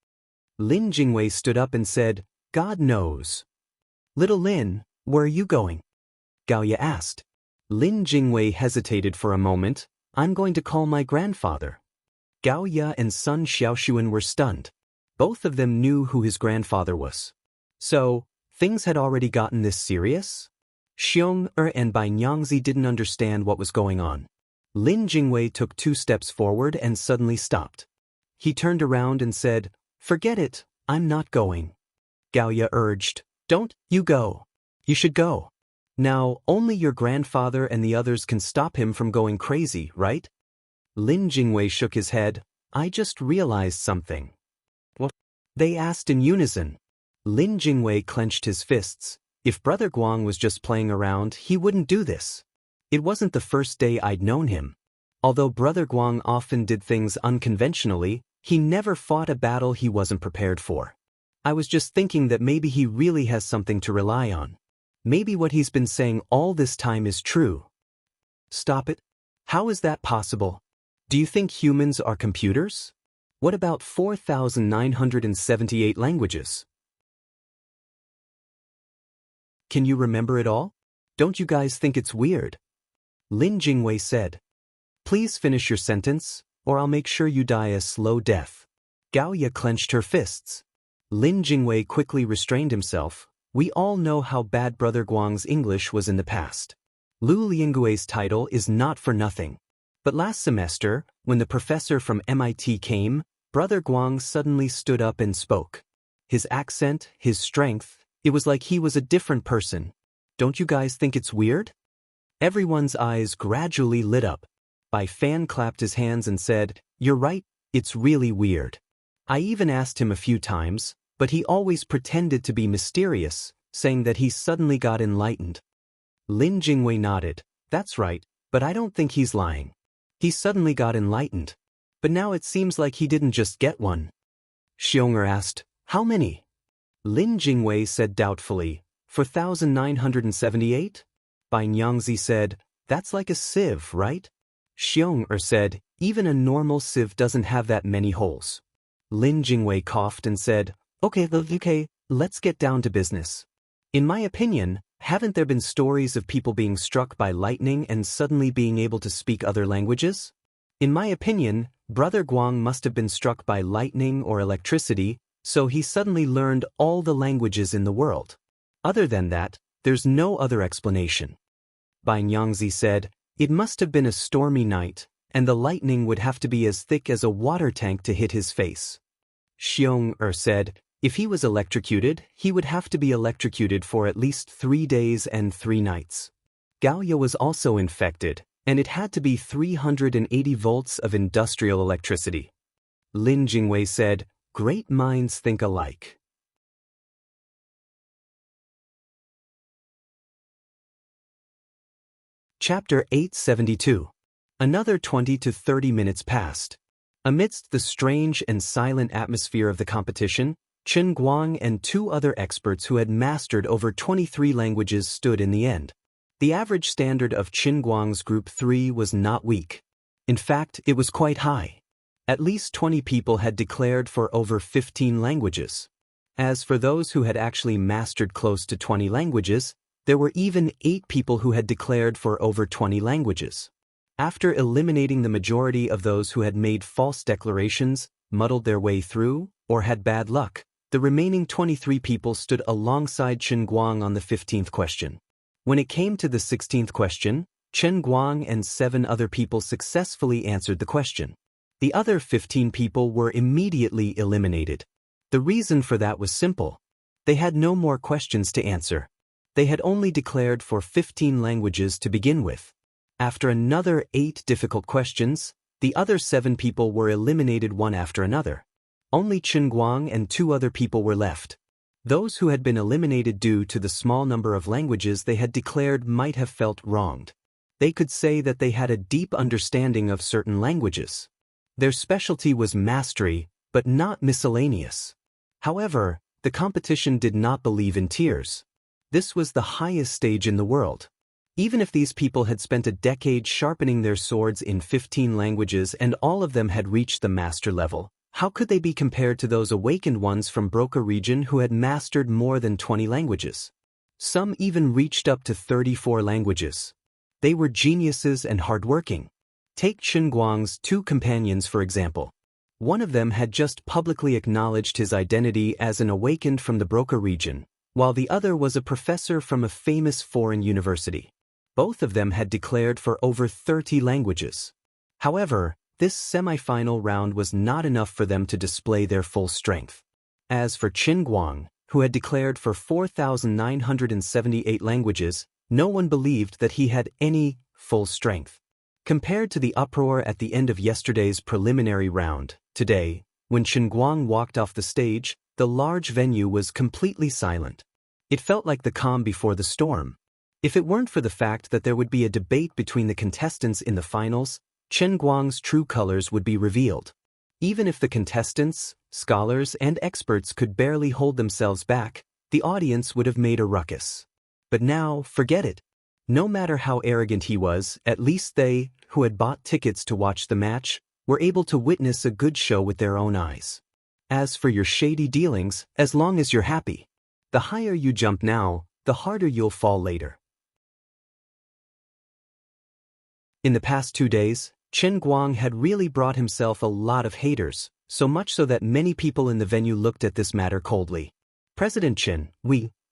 Lin Jingwei stood up and said, "God knows." "Little Lin, where are you going?" Gao Ya asked. Lin Jingwei hesitated for a moment. "I'm going to call my grandfather." Gao Ya and Sun Xiaoxuan were stunned. Both of them knew who his grandfather was. So, things had already gotten this serious? Xiong and Bai Nyangzi didn't understand what was going on. Lin Jingwei took 2 steps forward and suddenly stopped. He turned around and said, "Forget it, I'm not going." Gao Ya urged, "Don't you go. You should go. Now, only your grandfather and the others can stop him from going crazy, right?" Lin Jingwei shook his head. "I just realized something." "What?" they asked in unison. Lin Jingwei clenched his fists. If Brother Guang was just playing around, he wouldn't do this. It wasn't the first day I'd known him. Although Brother Guang often did things unconventionally, he never fought a battle he wasn't prepared for. I was just thinking that maybe he really has something to rely on. Maybe what he's been saying all this time is true. "Stop it. How is that possible? Do you think humans are computers? What about 4,978 languages? Can you remember it all? Don't you guys think it's weird? Lin Jingwei said. Please finish your sentence, or I'll make sure you die a slow death. Gaoya clenched her fists. Lin Jingwei quickly restrained himself. We all know how bad Brother Guang's English was in the past. Lu Liangui's title is not for nothing. But last semester, when the professor from MIT came, Brother Guang suddenly stood up and spoke. His accent, his strength, it was like he was a different person. Don't you guys think it's weird? Everyone's eyes gradually lit up. Bai Fan clapped his hands and said, You're right, it's really weird. I even asked him a few times, but he always pretended to be mysterious, saying that he suddenly got enlightened. Lin Jingwei nodded. That's right, but I don't think he's lying. He suddenly got enlightened. But now it seems like he didn't just get one. Xiong'er asked, How many? Lin Jingwei said doubtfully, 4,978? Bai Nyangzi said, That's like a sieve, right? Xiong'er said, Even a normal sieve doesn't have that many holes. Lin Jingwei coughed and said, Okay, let's get down to business. In my opinion, haven't there been stories of people being struck by lightning and suddenly being able to speak other languages? In my opinion, Brother Guang must have been struck by lightning or electricity, so he suddenly learned all the languages in the world. Other than that, there's no other explanation. Bai Nyangzi said, It must have been a stormy night, and the lightning would have to be as thick as a water tank to hit his face. Xiong'er said, If he was electrocuted, he would have to be electrocuted for at least 3 days and 3 nights. Gaoya was also infected, and it had to be 380 volts of industrial electricity. Lin Jingwei said, Great minds think alike. Chapter 872. Another 20 to 30 minutes passed. Amidst the strange and silent atmosphere of the competition, Chen Guang and 2 other experts who had mastered over 23 languages stood in the end. The average standard of Chen Guang's Group 3 was not weak. In fact, it was quite high. At least 20 people had declared for over 15 languages. As for those who had actually mastered close to 20 languages, there were even 8 people who had declared for over 20 languages. After eliminating the majority of those who had made false declarations, muddled their way through, or had bad luck, the remaining 23 people stood alongside Chen Guang on the 15th question. When it came to the 16th question, Chen Guang and 7 other people successfully answered the question. The other 15 people were immediately eliminated. The reason for that was simple. They had no more questions to answer. They had only declared for 15 languages to begin with. After another 8 difficult questions, the other 7 people were eliminated one after another. Only Chen Guang and 2 other people were left. Those who had been eliminated due to the small number of languages they had declared might have felt wronged. They could say that they had a deep understanding of certain languages. Their specialty was mastery, but not miscellaneous. However, the competition did not believe in tiers. This was the highest stage in the world. Even if these people had spent a decade sharpening their swords in 15 languages and all of them had reached the master level, how could they be compared to those awakened ones from Broca region who had mastered more than 20 languages? Some even reached up to 34 languages. They were geniuses and hardworking. Take Chen Guang's 2 companions for example. One of them had just publicly acknowledged his identity as an awakened from the Broca region, while the other was a professor from a famous foreign university. Both of them had declared for over 30 languages. However, this semi-final round was not enough for them to display their full strength. As for Chen Guang, who had declared for 4,978 languages, no one believed that he had any full strength. Compared to the uproar at the end of yesterday's preliminary round, today, when Chen Guang walked off the stage, the large venue was completely silent. It felt like the calm before the storm. If it weren't for the fact that there would be a debate between the contestants in the finals, Chen Guang's true colors would be revealed. Even if the contestants, scholars, and experts could barely hold themselves back, the audience would have made a ruckus. But now, forget it. No matter how arrogant he was, at least they, who had bought tickets to watch the match, were able to witness a good show with their own eyes. As for your shady dealings, as long as you're happy, the higher you jump now, the harder you'll fall later. In the past 2 days, Chen Guang had really brought himself a lot of haters, so much so that many people in the venue looked at this matter coldly. President Chen,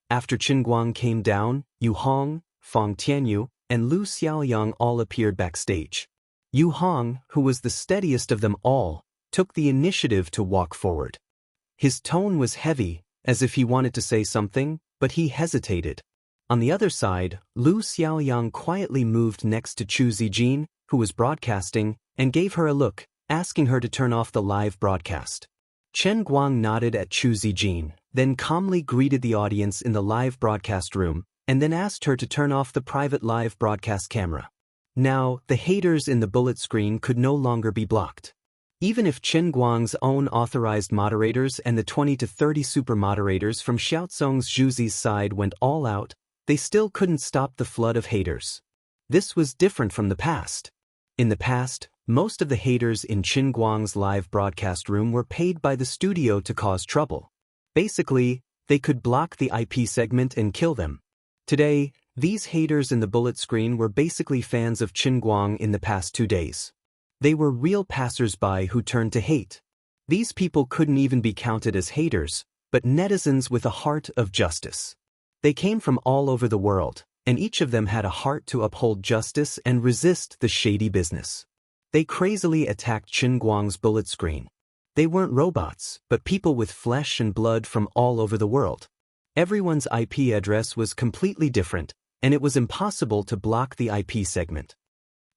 after Chen Guang came down, Yu Hong, Fang Tianyu, and Lu Xiaoyang all appeared backstage. Yu Hong, who was the steadiest of them all, took the initiative to walk forward. His tone was heavy, as if he wanted to say something, but he hesitated. On the other side, Lu Xiaoyang quietly moved next to Chu Zijin, who was broadcasting, and gave her a look, asking her to turn off the live broadcast. Chen Guang nodded at Chu Zijin, then calmly greeted the audience in the live broadcast room, and then asked her to turn off the private live broadcast camera. Now, the haters in the bullet screen could no longer be blocked. Even if Chen Guang's own authorized moderators and the 20 to 30 super moderators from Xiaozong's Zhuzi's side went all out, they still couldn't stop the flood of haters. This was different from the past. In the past, most of the haters in Chen Guang's live broadcast room were paid by the studio to cause trouble. Basically, they could block the IP segment and kill them. Today, these haters in the bullet screen were basically fans of Chen Guang in the past 2 days. They were real passers-by who turned to hate. These people couldn't even be counted as haters, but netizens with a heart of justice. They came from all over the world, and each of them had a heart to uphold justice and resist the shady business. They crazily attacked Chen Guang's bullet screen. They weren't robots, but people with flesh and blood from all over the world. Everyone's IP address was completely different, and it was impossible to block the IP segment.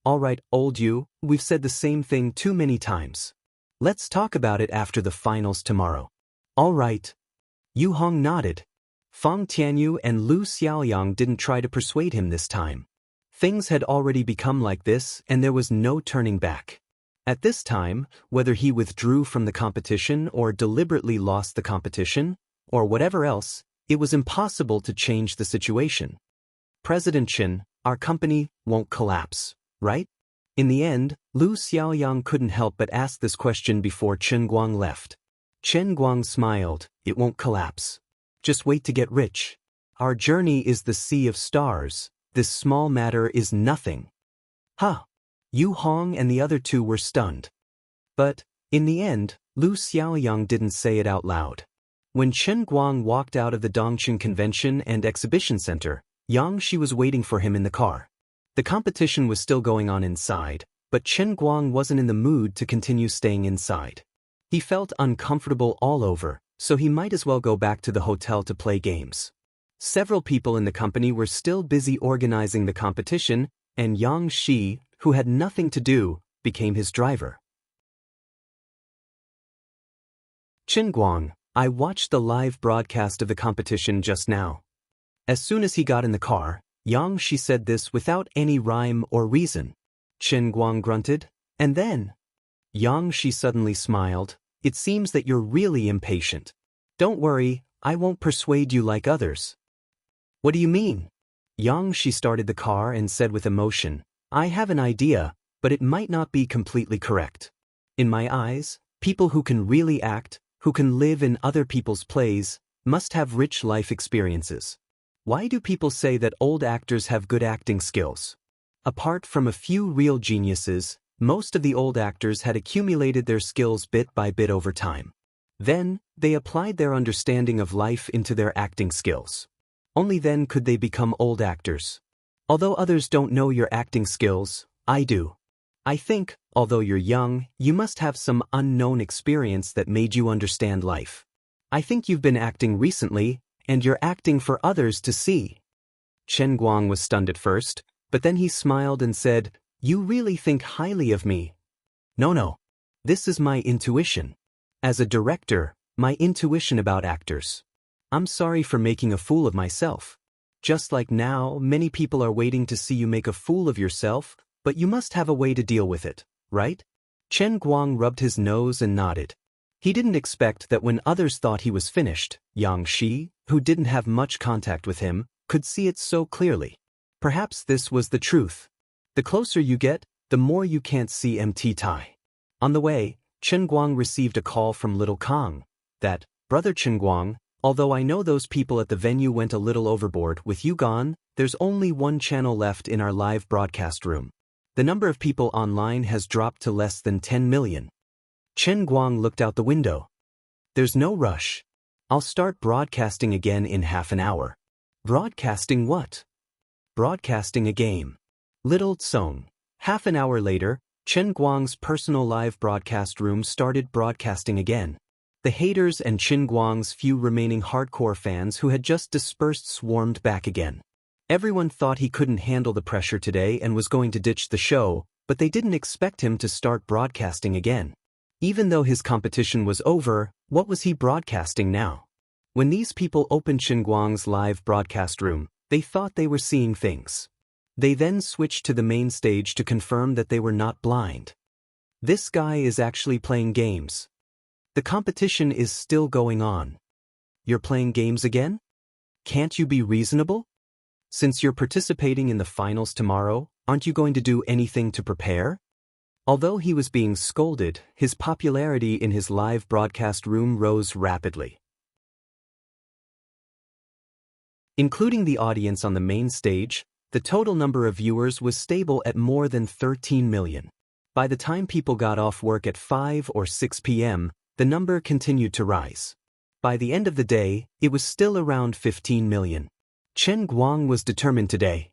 Alright, old you, we've said the same thing too many times. Let's talk about it after the finals tomorrow. Alright. Yu Hong nodded. Fang Tianyu and Lu Xiaoyang didn't try to persuade him this time. Things had already become like this, and there was no turning back. At this time, whether he withdrew from the competition or deliberately lost the competition, or whatever else, it was impossible to change the situation. President Chen, our company won't collapse, right? In the end, Lu Xiaoyang couldn't help but ask this question before Chen Guang left. Chen Guang smiled, it won't collapse. Just wait to get rich. Our journey is the sea of stars. This small matter is nothing. Huh. Yu Hong and the other two were stunned. But, in the end, Lu Xiaoyang didn't say it out loud. When Chen Guang walked out of the Dongqing Convention and Exhibition Center, Yang Shi was waiting for him in the car. The competition was still going on inside, but Chen Guang wasn't in the mood to continue staying inside. He felt uncomfortable all over, so he might as well go back to the hotel to play games. Several people in the company were still busy organizing the competition, and Yang Shi, who had nothing to do, became his driver. Chen Guang, I watched the live broadcast of the competition just now. As soon as he got in the car, Yang Shi said this without any rhyme or reason. Chen Guang grunted, and then Yang Shi suddenly smiled. It seems that you're really impatient. Don't worry, I won't persuade you like others. What do you mean? Yang Shi started the car and said with emotion, I have an idea, but it might not be completely correct. In my eyes, people who can really act, who can live in other people's plays, must have rich life experiences. Why do people say that old actors have good acting skills? Apart from a few real geniuses, most of the old actors had accumulated their skills bit by bit over time. Then, they applied their understanding of life into their acting skills. Only then could they become old actors. Although others don't know your acting skills, I do. I think, although you're young, you must have some unknown experience that made you understand life. I think you've been acting recently, and you're acting for others to see. Chen Guang was stunned at first, but then he smiled and said, You really think highly of me? No. This is my intuition. As a director, my intuition about actors. I'm sorry for making a fool of myself. Just like now, many people are waiting to see you make a fool of yourself, but you must have a way to deal with it, right? Chen Guang rubbed his nose and nodded. He didn't expect that when others thought he was finished, Yang Shi, who didn't have much contact with him, could see it so clearly. Perhaps this was the truth. The closer you get, the more you can't see MT Tai. On the way, Chen Guang received a call from Little Kong. That, "Brother Chen Guang, although I know those people at the venue went a little overboard, with you gone, there's only one channel left in our live broadcast room. The number of people online has dropped to less than 10 million. Chen Guang looked out the window. "There's no rush. I'll start broadcasting again in half an hour." "Broadcasting what?" "Broadcasting a game." Little Tsong. Half an hour later, Chen Guang's personal live broadcast room started broadcasting again. The haters and Chen Guang's few remaining hardcore fans who had just dispersed swarmed back again. Everyone thought he couldn't handle the pressure today and was going to ditch the show, but they didn't expect him to start broadcasting again. Even though his competition was over, what was he broadcasting now? When these people opened Chen Guang's live broadcast room, they thought they were seeing things. They then switched to the main stage to confirm that they were not blind. This guy is actually playing games. The competition is still going on. You're playing games again? Can't you be reasonable? Since you're participating in the finals tomorrow, aren't you going to do anything to prepare? Although he was being scolded, his popularity in his live broadcast room rose rapidly. Including the audience on the main stage, the total number of viewers was stable at more than 13 million. By the time people got off work at 5 or 6 p.m., the number continued to rise. By the end of the day, it was still around 15 million. Chen Guang was determined today.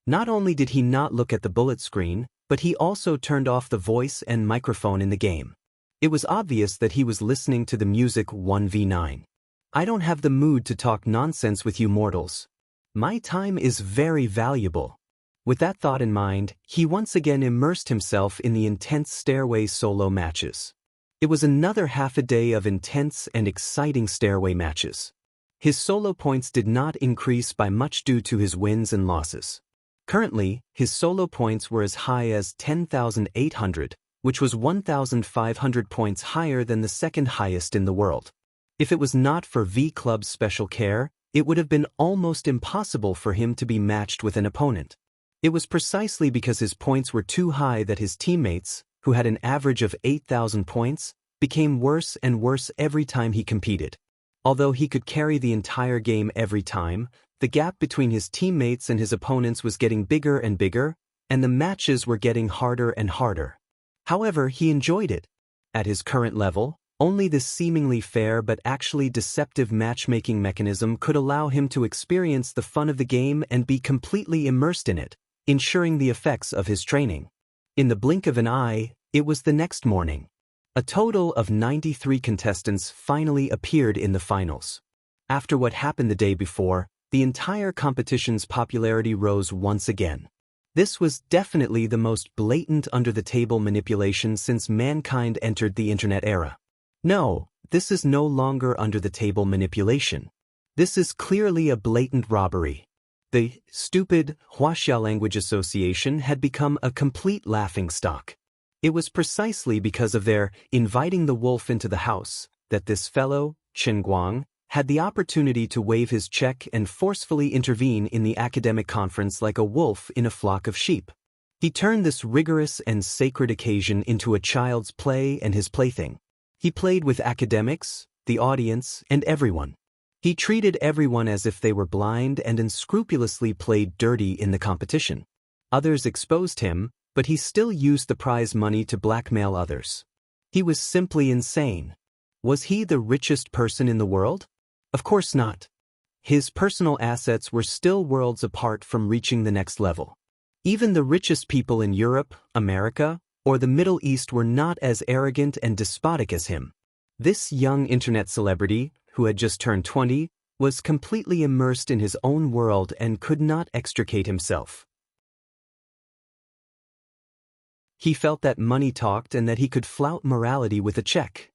Not only did he not look at the bullet screen, but he also turned off the voice and microphone in the game. It was obvious that he was listening to the music 1v9. "I don't have the mood to talk nonsense with you mortals. My time is very valuable." With that thought in mind, he once again immersed himself in the intense stairway solo matches. It was another half a day of intense and exciting stairway matches. His solo points did not increase by much due to his wins and losses. Currently, his solo points were as high as 10,800, which was 1,500 points higher than the second highest in the world. If it was not for V-Club's special care, it would have been almost impossible for him to be matched with an opponent. It was precisely because his points were too high that his teammates, who had an average of 8,000 points, became worse and worse every time he competed. Although he could carry the entire game every time, the gap between his teammates and his opponents was getting bigger and bigger, and the matches were getting harder and harder. However, he enjoyed it. At his current level, only this seemingly fair but actually deceptive matchmaking mechanism could allow him to experience the fun of the game and be completely immersed in it, ensuring the effects of his training. In the blink of an eye, it was the next morning. A total of 93 contestants finally appeared in the finals. After what happened the day before, the entire competition's popularity rose once again. This was definitely the most blatant under-the-table manipulation since mankind entered the internet era. No, this is no longer under-the-table manipulation. This is clearly a blatant robbery. The stupid Wuxia Language Association had become a complete laughingstock. It was precisely because of their inviting the wolf into the house that this fellow, Chen Guang, had the opportunity to wave his check and forcefully intervene in the academic conference like a wolf in a flock of sheep. He turned this rigorous and sacred occasion into a child's play and his plaything. He played with academics, the audience, and everyone. He treated everyone as if they were blind and unscrupulously played dirty in the competition. Others exposed him, but he still used the prize money to blackmail others. He was simply insane. Was he the richest person in the world? Of course not. His personal assets were still worlds apart from reaching the next level. Even the richest people in Europe, America, or the Middle East were not as arrogant and despotic as him. This young internet celebrity, who had just turned 20, was completely immersed in his own world and could not extricate himself. He felt that money talked and that he could flout morality with a check.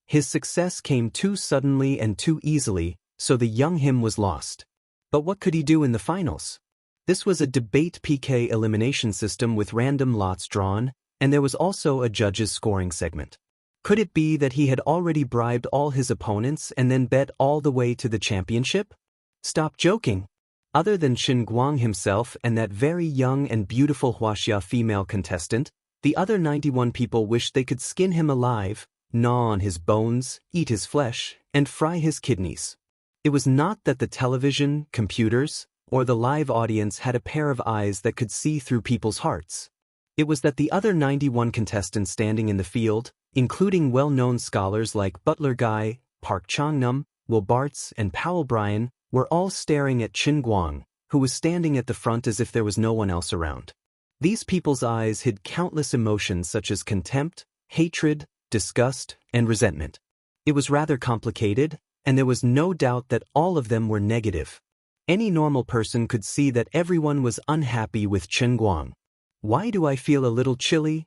His success came too suddenly and too easily, so the young him was lost. But what could he do in the finals? This was a debate PK elimination system with random lots drawn, and there was also a judge's scoring segment. Could it be that he had already bribed all his opponents and then bet all the way to the championship? Stop joking. Other than Chen Guang himself and that very young and beautiful Wuxia female contestant, The other 91 people wished they could skin him alive, gnaw on his bones, eat his flesh, and fry his kidneys. It was not that the television, computers, or the live audience had a pair of eyes that could see through people's hearts. It was that the other 91 contestants standing in the field, including well-known scholars like Butler Guy, Park Changnam, Will Bartz, and Powell Bryan, were all staring at Qin Guang, who was standing at the front as if there was no one else around. These people's eyes hid countless emotions such as contempt, hatred, disgust, and resentment. It was rather complicated, and there was no doubt that all of them were negative. Any normal person could see that everyone was unhappy with Qin Guang. Why do I feel a little chilly?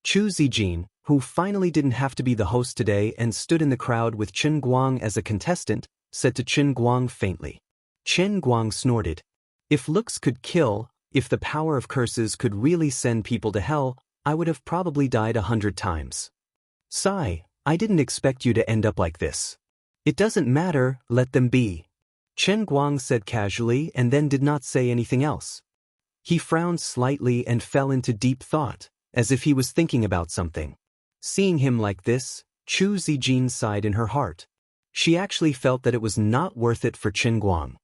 Chu Zijin, who finally didn't have to be the host today and stood in the crowd with Qin Guang as a contestant, said to Qin Guang faintly. Qin Guang snorted. If looks could kill, if the power of curses could really send people to hell, I would have probably died 100 times. Sigh, I didn't expect you to end up like this. It doesn't matter, let them be. Qin Guang said casually and then did not say anything else. He frowned slightly and fell into deep thought, as if he was thinking about something. Seeing him like this, Chu Zijin sighed in her heart. She actually felt that it was not worth it for Qin Guang.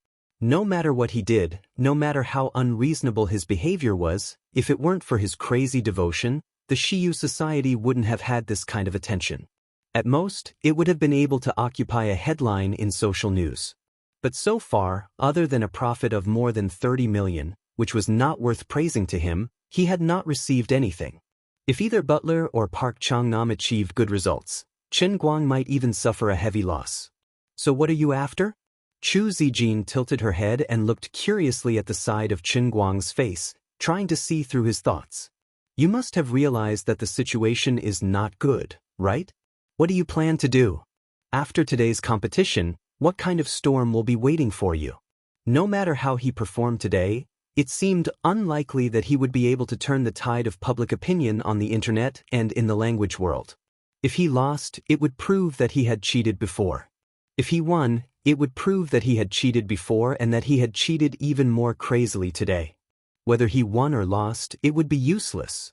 No matter what he did, no matter how unreasonable his behavior was, if it weren't for his crazy devotion, the Shiyu society wouldn't have had this kind of attention. At most, it would have been able to occupy a headline in social news. But so far, other than a profit of more than 30 million, which was not worth praising to him, he had not received anything. If either Butler or Park Changnam achieved good results, Qin Guang might even suffer a heavy loss. So what are you after? Chu Zijin tilted her head and looked curiously at the side of Qin Guang's face, trying to see through his thoughts. You must have realized that the situation is not good, right? What do you plan to do? After today's competition, what kind of storm will be waiting for you? No matter how he performed today, it seemed unlikely that he would be able to turn the tide of public opinion on the internet and in the language world. If he lost, it would prove that he had cheated before. If he won, it would prove that he had cheated before and that he had cheated even more crazily today. Whether he won or lost, it would be useless.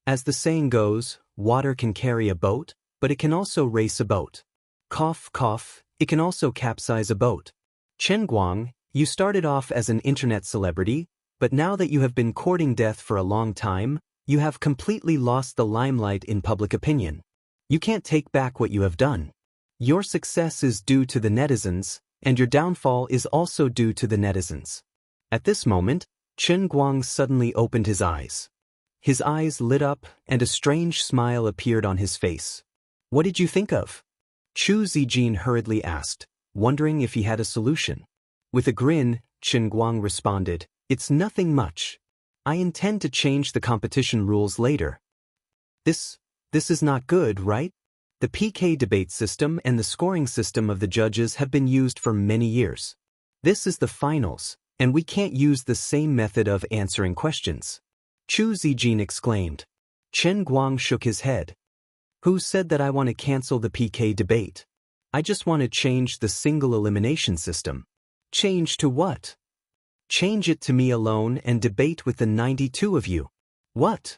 As the saying goes, water can carry a boat, but it can also race a boat. Cough, cough, it can also capsize a boat. Qin Guang, you started off as an internet celebrity, but now that you have been courting death for a long time, you have completely lost the limelight in public opinion. You can't take back what you have done. Your success is due to the netizens, and your downfall is also due to the netizens. At this moment, Qin Guang suddenly opened his eyes. His eyes lit up, and a strange smile appeared on his face. What did you think of? Chu Zijin hurriedly asked, wondering if he had a solution. With a grin, Qin Guang responded, It's nothing much. I intend to change the competition rules later. This is not good, right? The PK debate system and the scoring system of the judges have been used for many years. This is the finals, and we can't use the same method of answering questions. Chu Zijin exclaimed. Qin Guang shook his head. Who said that I want to cancel the PK debate? I just want to change the single elimination system. Change to what? Change it to me alone and debate with the 92 of you. What?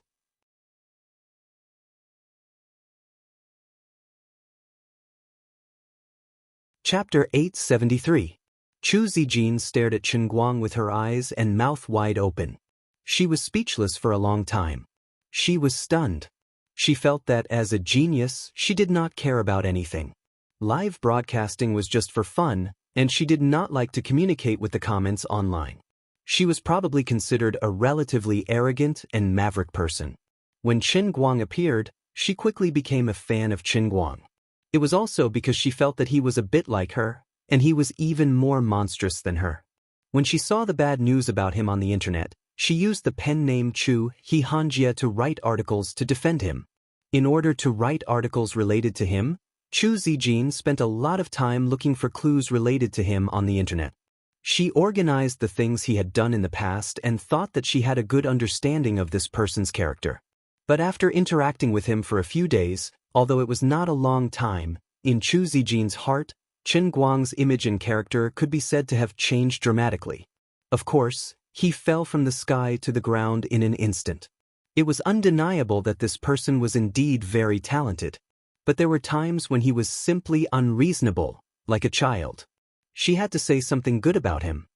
Chapter 873. Chu Zijin stared at Qin Guang with her eyes and mouth wide open. She was speechless for a long time. She was stunned. She felt that as a genius, she did not care about anything. Live broadcasting was just for fun, and she did not like to communicate with the comments online. She was probably considered a relatively arrogant and maverick person. When Qin Guang appeared, she quickly became a fan of Qin Guang. It was also because she felt that he was a bit like her, and he was even more monstrous than her. When she saw the bad news about him on the internet, she used the pen name Xianxia to write articles to defend him. In order to write articles related to him, Chu Zijin spent a lot of time looking for clues related to him on the internet. She organized the things he had done in the past and thought that she had a good understanding of this person's character. But after interacting with him for a few days, although it was not a long time, in Chu Zijin's heart, Qin Guang's image and character could be said to have changed dramatically. Of course, He fell from the sky to the ground in an instant. It was undeniable that this person was indeed very talented. But there were times when he was simply unreasonable, like a child. She had to say something good about him.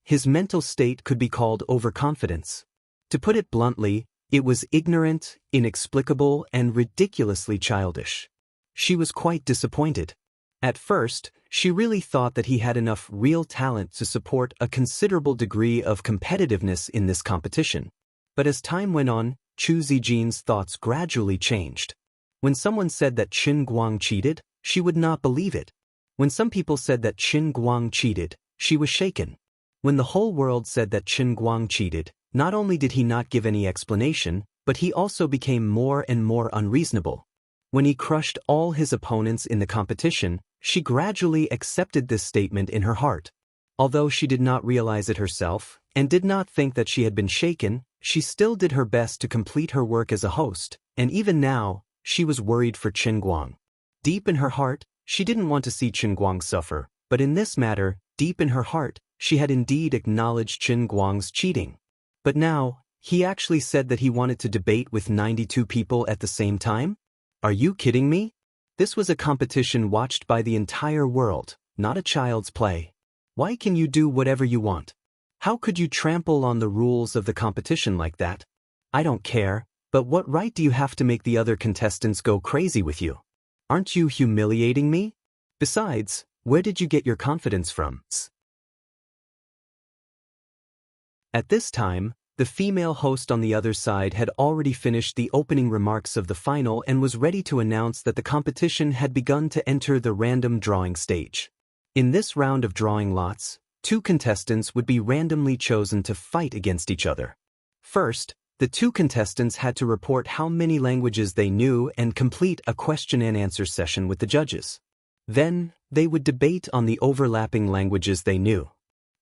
His mental state could be called overconfidence. To put it bluntly, it was ignorant, inexplicable, and ridiculously childish. She was quite disappointed. At first, she really thought that he had enough real talent to support a considerable degree of competitiveness in this competition. But as time went on, Chu Zijin's thoughts gradually changed. When someone said that Qin Guang cheated, she would not believe it. When some people said that Qin Guang cheated, she was shaken. When the whole world said that Qin Guang cheated, not only did he not give any explanation, but he also became more and more unreasonable. When he crushed all his opponents in the competition, she gradually accepted this statement in her heart. Although she did not realize it herself, and did not think that she had been shaken, she still did her best to complete her work as a host, and even now, she was worried for Qin Guang. Deep in her heart, she didn't want to see Qin Guang suffer, but in this matter, deep in her heart, she had indeed acknowledged Qin Guang's cheating. But now, he actually said that he wanted to debate with 92 people at the same time? Are you kidding me? This was a competition watched by the entire world, not a child's play. Why can you do whatever you want? How could you trample on the rules of the competition like that? I don't care, but what right do you have to make the other contestants go crazy with you? Aren't you humiliating me? Besides, where did you get your confidence from? At this time, the female host on the other side had already finished the opening remarks of the final and was ready to announce that the competition had begun to enter the random drawing stage. In this round of drawing lots, 2 contestants would be randomly chosen to fight against each other. First, the 2 contestants had to report how many languages they knew and complete a question and answer session with the judges. Then, they would debate on the overlapping languages they knew.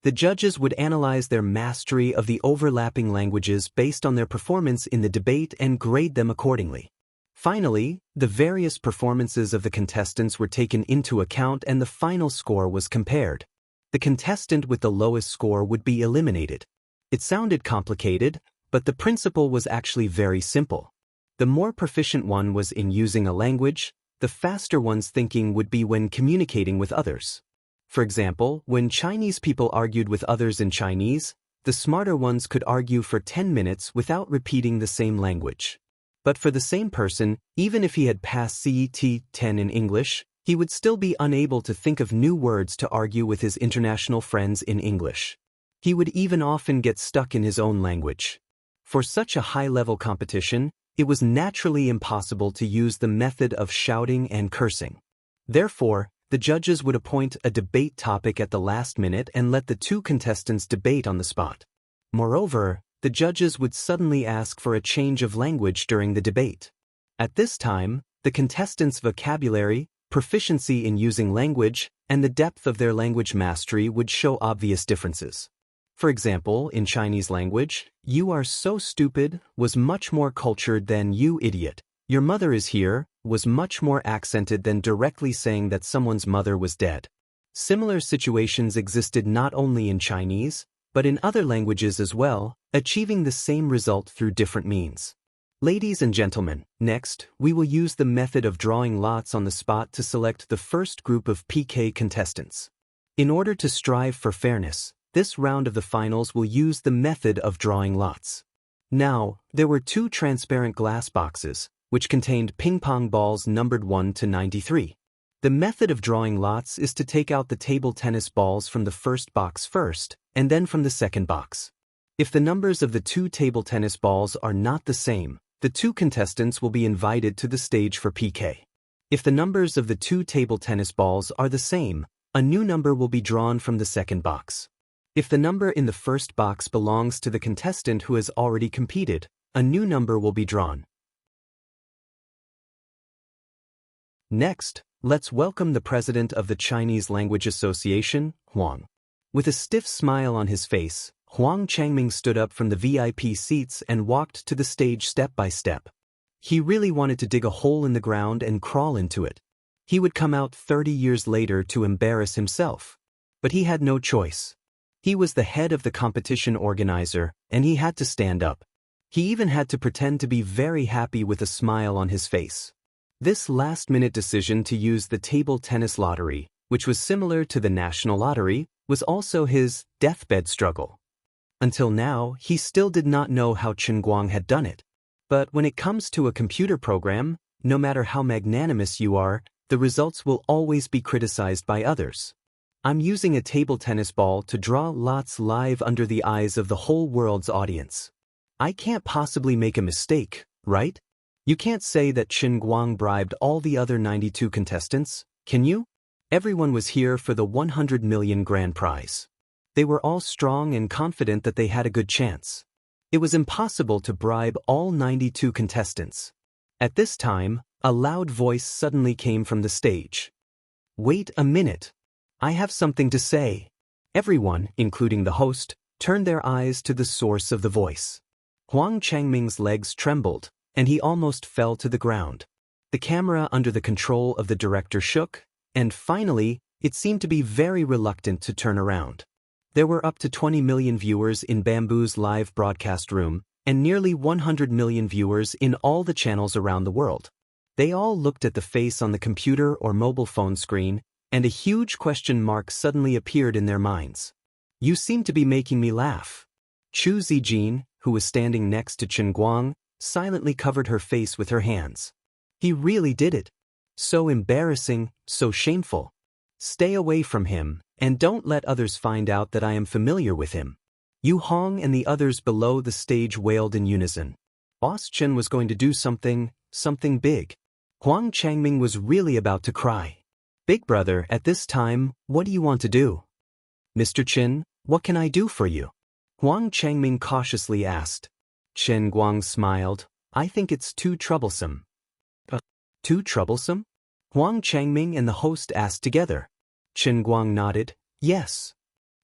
The judges would analyze their mastery of the overlapping languages based on their performance in the debate and grade them accordingly. Finally, the various performances of the contestants were taken into account and the final score was compared. The contestant with the lowest score would be eliminated. It sounded complicated, but the principle was actually very simple. The more proficient one was in using a language, the faster one's thinking would be when communicating with others. For example, when Chinese people argued with others in Chinese, the smarter ones could argue for 10 minutes without repeating the same language. But for the same person, even if he had passed CET 10 in English, he would still be unable to think of new words to argue with his international friends in English. He would even often get stuck in his own language. For such a high-level competition, it was naturally impossible to use the method of shouting and cursing. Therefore, the judges would appoint a debate topic at the last minute and let the 2 contestants debate on the spot. Moreover, the judges would suddenly ask for a change of language during the debate. At this time, the contestants' vocabulary, proficiency in using language, and the depth of their language mastery would show obvious differences. For example, in Chinese language, "You are so stupid" was much more cultured than "you idiot." "Your mother is here" was much more accented than directly saying that someone's mother was dead. Similar situations existed not only in Chinese, but in other languages as well, achieving the same result through different means. Ladies and gentlemen, next, we will use the method of drawing lots on the spot to select the first group of PK contestants. In order to strive for fairness, this round of the finals will use the method of drawing lots. Now, there were 2 transparent glass boxes, which contained ping-pong balls numbered 1 to 93. The method of drawing lots is to take out the table tennis balls from the first box first, and then from the second box. If the numbers of the 2 table tennis balls are not the same, the 2 contestants will be invited to the stage for PK. If the numbers of the 2 table tennis balls are the same, a new number will be drawn from the second box. If the number in the first box belongs to the contestant who has already competed, a new number will be drawn. Next, let's welcome the president of the Chinese Language Association, Huang. With a stiff smile on his face, Huang Changming stood up from the VIP seats and walked to the stage step by step. He really wanted to dig a hole in the ground and crawl into it. He would come out 30 years later to embarrass himself. But he had no choice. He was the head of the competition organizer, and he had to stand up. He even had to pretend to be very happy with a smile on his face. This last-minute decision to use the table tennis lottery, which was similar to the national lottery, was also his deathbed struggle. Until now, he still did not know how Chen Guang had done it. But when it comes to a computer program, no matter how magnanimous you are, the results will always be criticized by others. I'm using a table tennis ball to draw lots live under the eyes of the whole world's audience. I can't possibly make a mistake, right? You can't say that Chen Guang bribed all the other 92 contestants, can you? Everyone was here for the 100 million grand prize. They were all strong and confident that they had a good chance. It was impossible to bribe all 92 contestants. At this time, a loud voice suddenly came from the stage. Wait a minute. I have something to say. Everyone, including the host, turned their eyes to the source of the voice. Huang Changming's legs trembled, and he almost fell to the ground. The camera under the control of the director shook, and finally, it seemed to be very reluctant to turn around. There were up to 20 million viewers in Bamboo's live broadcast room, and nearly 100 million viewers in all the channels around the world. They all looked at the face on the computer or mobile phone screen, and a huge question mark suddenly appeared in their minds. You seem to be making me laugh. Chu Zijin, who was standing next to Chen Guang, silently covered her face with her hands. He really did it. So embarrassing, so shameful. Stay away from him, and don't let others find out that I am familiar with him. Yu Hong and the others below the stage wailed in unison. Boss Chen was going to do something big. Huang Changming was really about to cry. Big brother, at this time, what do you want to do? Mr. Chen, what can I do for you? Huang Changming cautiously asked. Chen Guang smiled. I think it's too troublesome. Too troublesome? Huang Changming and the host asked together. Chen Guang nodded. Yes.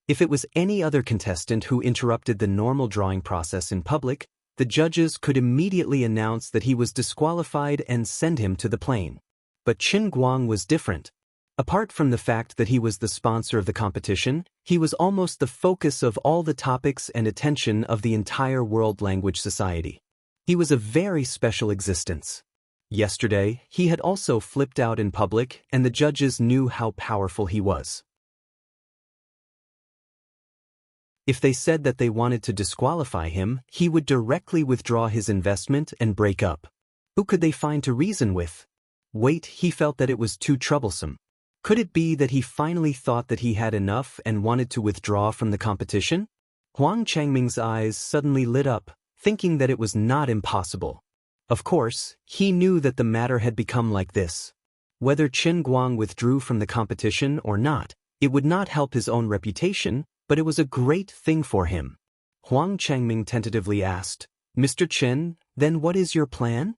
If it was any other contestant who interrupted the normal drawing process in public, the judges could immediately announce that he was disqualified and send him to the plane. But Chen Guang was different. Apart from the fact that he was the sponsor of the competition, he was almost the focus of all the topics and attention of the entire World Language Society. He was a very special existence. Yesterday, he had also flipped out in public, and the judges knew how powerful he was. If they said that they wanted to disqualify him, he would directly withdraw his investment and break up. Who could they find to reason with? Wait, he felt that it was too troublesome. Could it be that he finally thought that he had enough and wanted to withdraw from the competition? Huang Changming's eyes suddenly lit up, thinking that it was not impossible. Of course, he knew that the matter had become like this. Whether Chen Guang withdrew from the competition or not, it would not help his own reputation, but it was a great thing for him. Huang Changming tentatively asked, Mr. Chen, then what is your plan?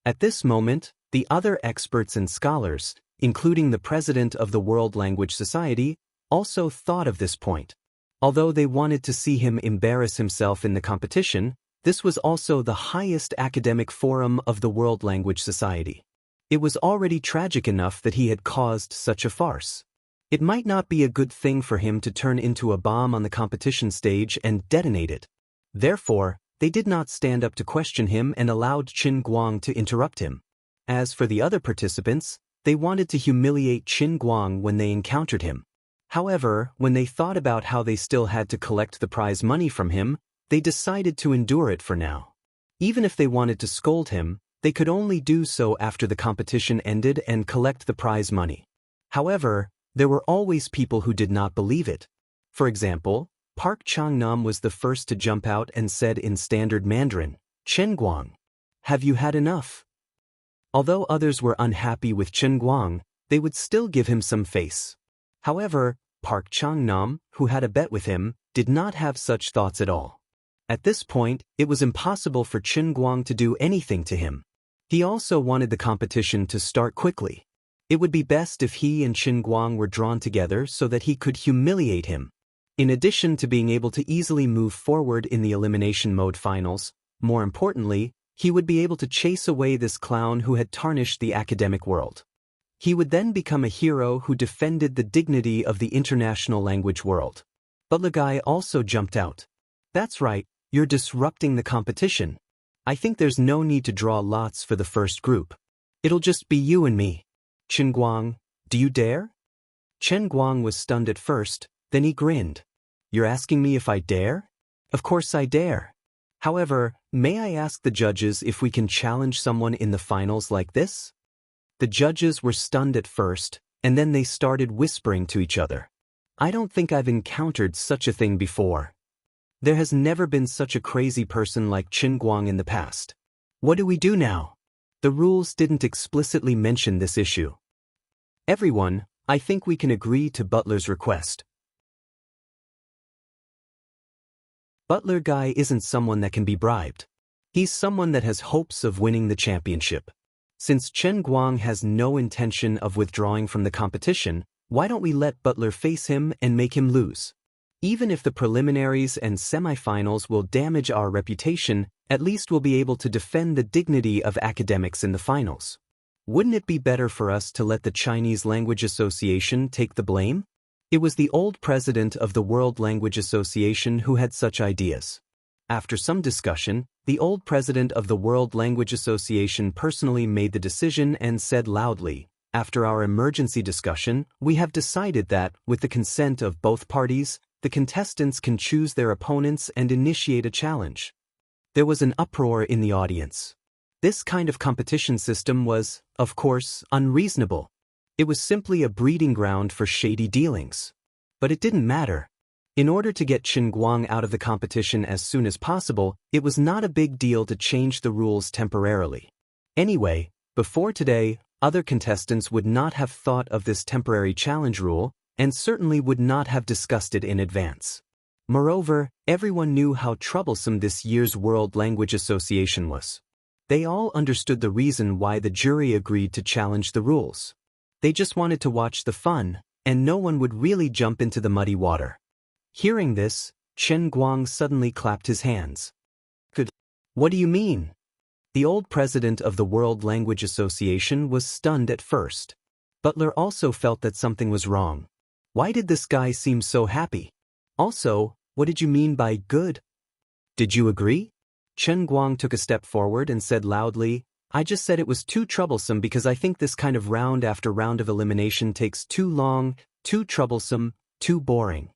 At this moment, the other experts and scholars, including the president of the World Language Society, also thought of this point. Although they wanted to see him embarrass himself in the competition, this was also the highest academic forum of the World Language Society. It was already tragic enough that he had caused such a farce. It might not be a good thing for him to turn into a bomb on the competition stage and detonate it. Therefore, they did not stand up to question him and allowed Chen Guang to interrupt him. As for the other participants, they wanted to humiliate Chen Guang when they encountered him. However, when they thought about how they still had to collect the prize money from him, they decided to endure it for now. Even if they wanted to scold him, they could only do so after the competition ended and collect the prize money. However, there were always people who did not believe it. For example, Park Changnam was the first to jump out and said in standard Mandarin, Chen Guang, have you had enough? Although others were unhappy with Chen Guang, they would still give him some face. However, Park Changnam, who had a bet with him, did not have such thoughts at all. At this point, it was impossible for Chen Guang to do anything to him. He also wanted the competition to start quickly. It would be best if he and Chen Guang were drawn together so that he could humiliate him. In addition to being able to easily move forward in the elimination mode finals, more importantly, he would be able to chase away this clown who had tarnished the academic world. He would then become a hero who defended the dignity of the international language world. Butler guy also jumped out. That's right, you're disrupting the competition. I think there's no need to draw lots for the first group. It'll just be you and me. Chen Guang, do you dare? Chen Guang was stunned at first, then he grinned. You're asking me if I dare? Of course I dare. However, may I ask the judges if we can challenge someone in the finals like this? The judges were stunned at first, and then they started whispering to each other. I don't think I've encountered such a thing before. There has never been such a crazy person like Chen Guang in the past. What do we do now? The rules didn't explicitly mention this issue. Everyone, I think we can agree to Butler's request. Butler guy isn't someone that can be bribed. He's someone that has hopes of winning the championship. Since Chen Guang has no intention of withdrawing from the competition, why don't we let Butler face him and make him lose? Even if the preliminaries and semifinals will damage our reputation, at least we'll be able to defend the dignity of academics in the finals. Wouldn't it be better for us to let the Chinese Language Association take the blame? It was the old president of the World Language Association who had such ideas. After some discussion, the old president of the World Language Association personally made the decision and said loudly, after our emergency discussion, we have decided that, with the consent of both parties, the contestants can choose their opponents and initiate a challenge. There was an uproar in the audience. This kind of competition system was, of course, unreasonable. It was simply a breeding ground for shady dealings. But it didn't matter. In order to get Chen Guang out of the competition as soon as possible, it was not a big deal to change the rules temporarily. Anyway, before today, other contestants would not have thought of this temporary challenge rule, and certainly would not have discussed it in advance. Moreover, everyone knew how troublesome this year's World Language Association was. They all understood the reason why the jury agreed to challenge the rules. They just wanted to watch the fun, and no one would really jump into the muddy water. Hearing this, Chen Guang suddenly clapped his hands. What do you mean? The old president of the World Language Association was stunned at first. Butler also felt that something was wrong. Why did this guy seem so happy? Also, what did you mean by good? Did you agree? Chen Guang took a step forward and said loudly, I just said it was too troublesome because I think this kind of round after round of elimination takes too long, too troublesome, too boring.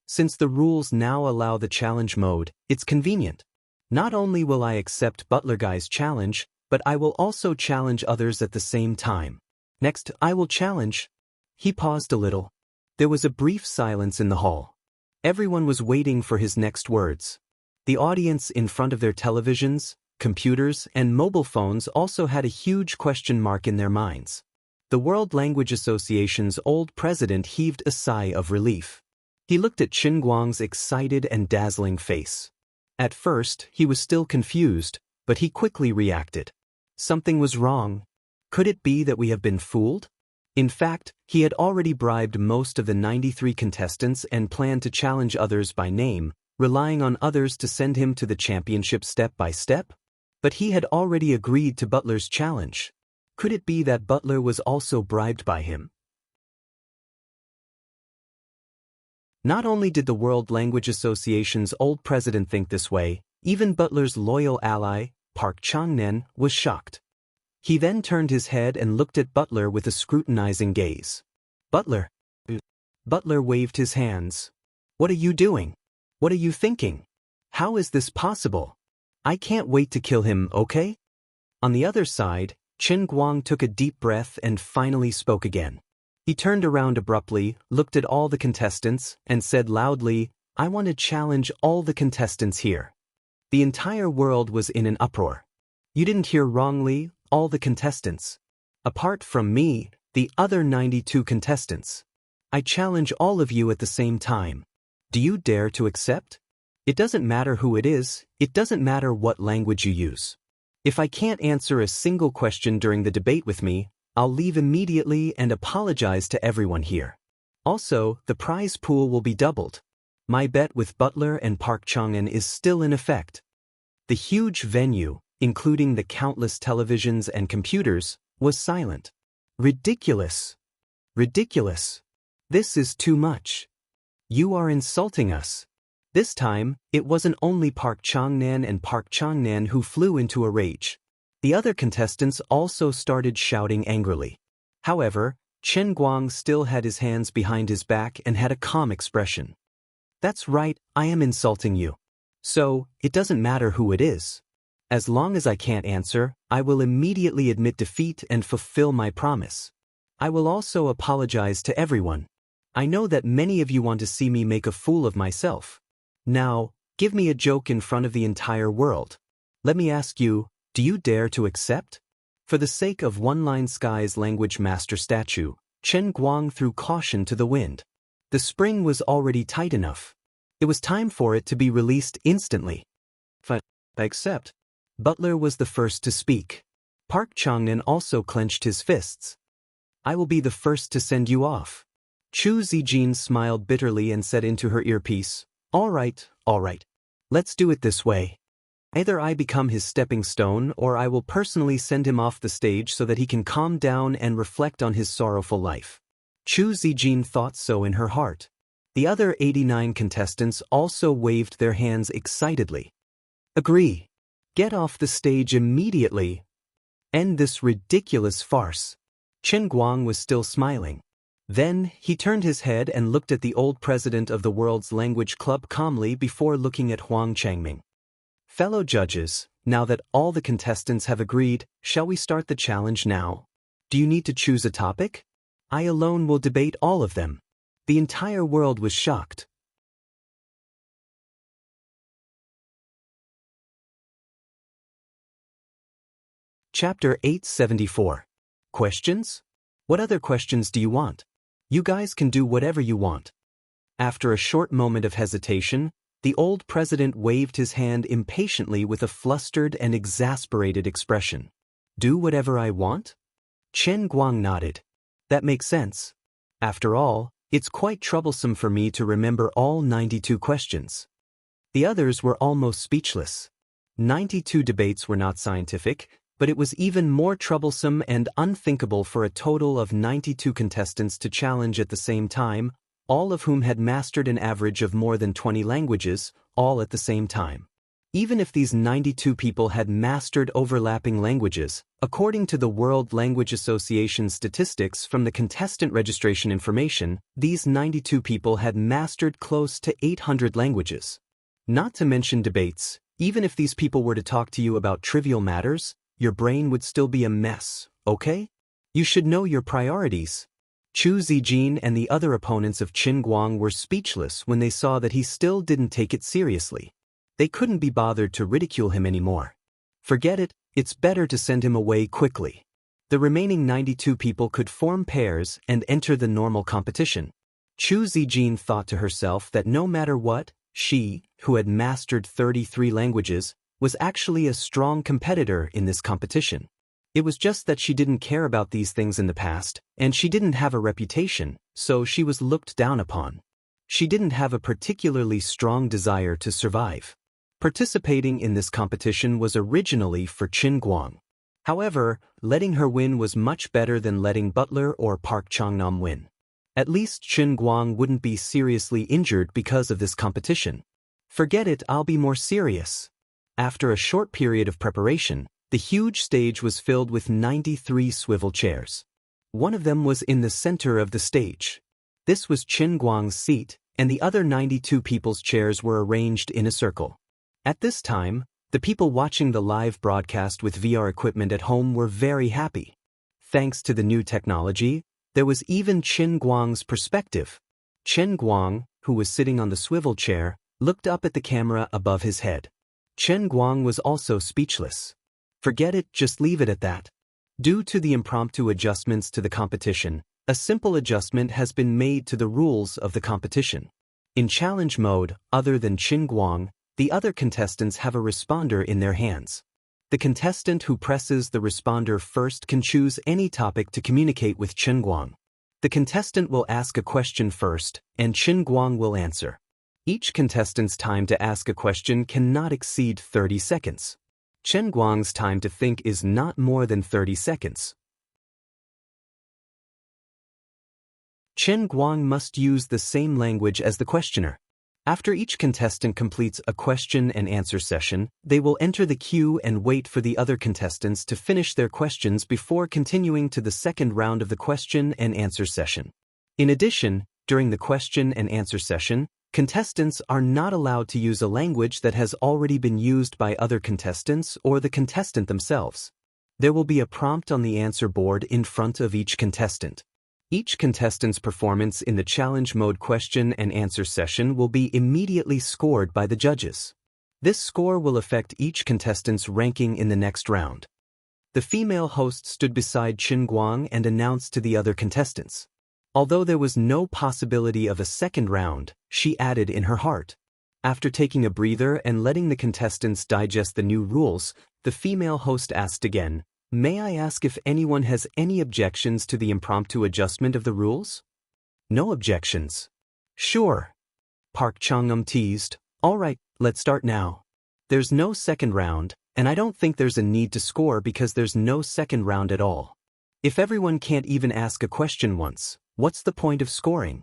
Since the rules now allow the challenge mode, it's convenient. Not only will I accept Butler Guy's challenge, but I will also challenge others at the same time. Next, I will challenge. He paused a little. There was a brief silence in the hall. Everyone was waiting for his next words. The audience in front of their televisions, computers, and mobile phones also had a huge question mark in their minds. The World Language Association's old president heaved a sigh of relief. He looked at Chen Guang's excited and dazzling face. At first, he was still confused, but he quickly reacted. Something was wrong. Could it be that we have been fooled? In fact, he had already bribed most of the 93 contestants and planned to challenge others by name, relying on others to send him to the championship step by step. But he had already agreed to Butler's challenge. Could it be that Butler was also bribed by him? Not only did the World Language Association's old president think this way, even Butler's loyal ally, Park Changnen, was shocked. He then turned his head and looked at Butler with a scrutinizing gaze. Butler. Butler waved his hands. What are you doing? What are you thinking? How is this possible? I can't wait to kill him, okay? On the other side, Chen Guang took a deep breath and finally spoke again. He turned around abruptly, looked at all the contestants, and said loudly, I want to challenge all the contestants here. The entire world was in an uproar. You didn't hear wrongly, all the contestants. Apart from me, the other 92 contestants. I challenge all of you at the same time. Do you dare to accept? It doesn't matter who it is, it doesn't matter what language you use. If I can't answer a single question during the debate with me, I'll leave immediately and apologize to everyone here. Also, the prize pool will be doubled. My bet with Butler and Park Chang'en is still in effect. The huge venue, including the countless televisions and computers, was silent. Ridiculous. Ridiculous. This is too much. You are insulting us. This time, it wasn't only Park Changnan and Park Changnan who flew into a rage. The other contestants also started shouting angrily. However, Chen Guang still had his hands behind his back and had a calm expression. That's right, I am insulting you. So, it doesn't matter who it is. As long as I can't answer, I will immediately admit defeat and fulfill my promise. I will also apologize to everyone. I know that many of you want to see me make a fool of myself. Now, give me a joke in front of the entire world. Let me ask you, do you dare to accept? For the sake of One-Line Sky's language master statue, Chen Guang threw caution to the wind. The spring was already tight enough. It was time for it to be released instantly. I accept. Butler was the first to speak. Park Changnan also clenched his fists. I will be the first to send you off. Chu Zijin smiled bitterly and said into her earpiece, all right. Let's do it this way. Either I become his stepping stone or I will personally send him off the stage so that he can calm down and reflect on his sorrowful life. Chu Zijin thought so in her heart. The other 89 contestants also waved their hands excitedly. Agree. Get off the stage immediately. End this ridiculous farce. Chen Guang was still smiling. Then, he turned his head and looked at the old president of the World's Language Club calmly before looking at Huang Changming. Fellow judges, now that all the contestants have agreed, shall we start the challenge now? Do you need to choose a topic? I alone will debate all of them. The entire world was shocked. Chapter 874. Questions? What other questions do you want? You guys can do whatever you want. After a short moment of hesitation, the old president waved his hand impatiently with a flustered and exasperated expression. Do whatever I want? Chen Guang nodded. That makes sense. After all, it's quite troublesome for me to remember all 92 questions. The others were almost speechless. 92 debates were not scientific, but it was even more troublesome and unthinkable for a total of 92 contestants to challenge at the same time, all of whom had mastered an average of more than 20 languages, all at the same time. Even if these 92 people had mastered overlapping languages, according to the World Language Association statistics from the contestant registration information, these 92 people had mastered close to 800 languages. Not to mention debates, even if these people were to talk to you about trivial matters, your brain would still be a mess, okay? You should know your priorities. Chu Zijin and the other opponents of Chen Guang were speechless when they saw that he still didn't take it seriously. They couldn't be bothered to ridicule him anymore. Forget it, it's better to send him away quickly. The remaining 92 people could form pairs and enter the normal competition. Chu Zijin thought to herself that no matter what, she, who had mastered 33 languages, was actually a strong competitor in this competition. It was just that she didn't care about these things in the past, and she didn't have a reputation, so she was looked down upon. She didn't have a particularly strong desire to survive. Participating in this competition was originally for Chen Guang. However, letting her win was much better than letting Butler or Park Changnam win. At least Chen Guang wouldn't be seriously injured because of this competition. Forget it, I'll be more serious. After a short period of preparation, the huge stage was filled with 93 swivel chairs. One of them was in the center of the stage. This was Chen Guang's seat, and the other 92 people's chairs were arranged in a circle. At this time, the people watching the live broadcast with VR equipment at home were very happy. Thanks to the new technology, there was even Chen Guang's perspective. Chen Guang, who was sitting on the swivel chair, looked up at the camera above his head. Chen Guang was also speechless. Forget it, just leave it at that. Due to the impromptu adjustments to the competition, a simple adjustment has been made to the rules of the competition. In challenge mode, other than Chen Guang, the other contestants have a responder in their hands. The contestant who presses the responder first can choose any topic to communicate with Chen Guang. The contestant will ask a question first, and Chen Guang will answer. Each contestant's time to ask a question cannot exceed 30 seconds. Chen Guang's time to think is not more than 30 seconds. Chen Guang must use the same language as the questioner. After each contestant completes a question and answer session, they will enter the queue and wait for the other contestants to finish their questions before continuing to the second round of the question and answer session. In addition, during the question and answer session, contestants are not allowed to use a language that has already been used by other contestants or the contestant themselves. There will be a prompt on the answer board in front of each contestant. Each contestant's performance in the challenge mode question and answer session will be immediately scored by the judges. This score will affect each contestant's ranking in the next round. The female host stood beside Chen Guang and announced to the other contestants. Although there was no possibility of a second round, she added in her heart. After taking a breather and letting the contestants digest the new rules, the female host asked again, "May I ask if anyone has any objections to the impromptu adjustment of the rules?" "No objections." "Sure." Park Chung-um teased. "All right, let's start now. There's no second round, and I don't think there's a need to score because there's no second round at all. If everyone can't even ask a question once, what's the point of scoring?"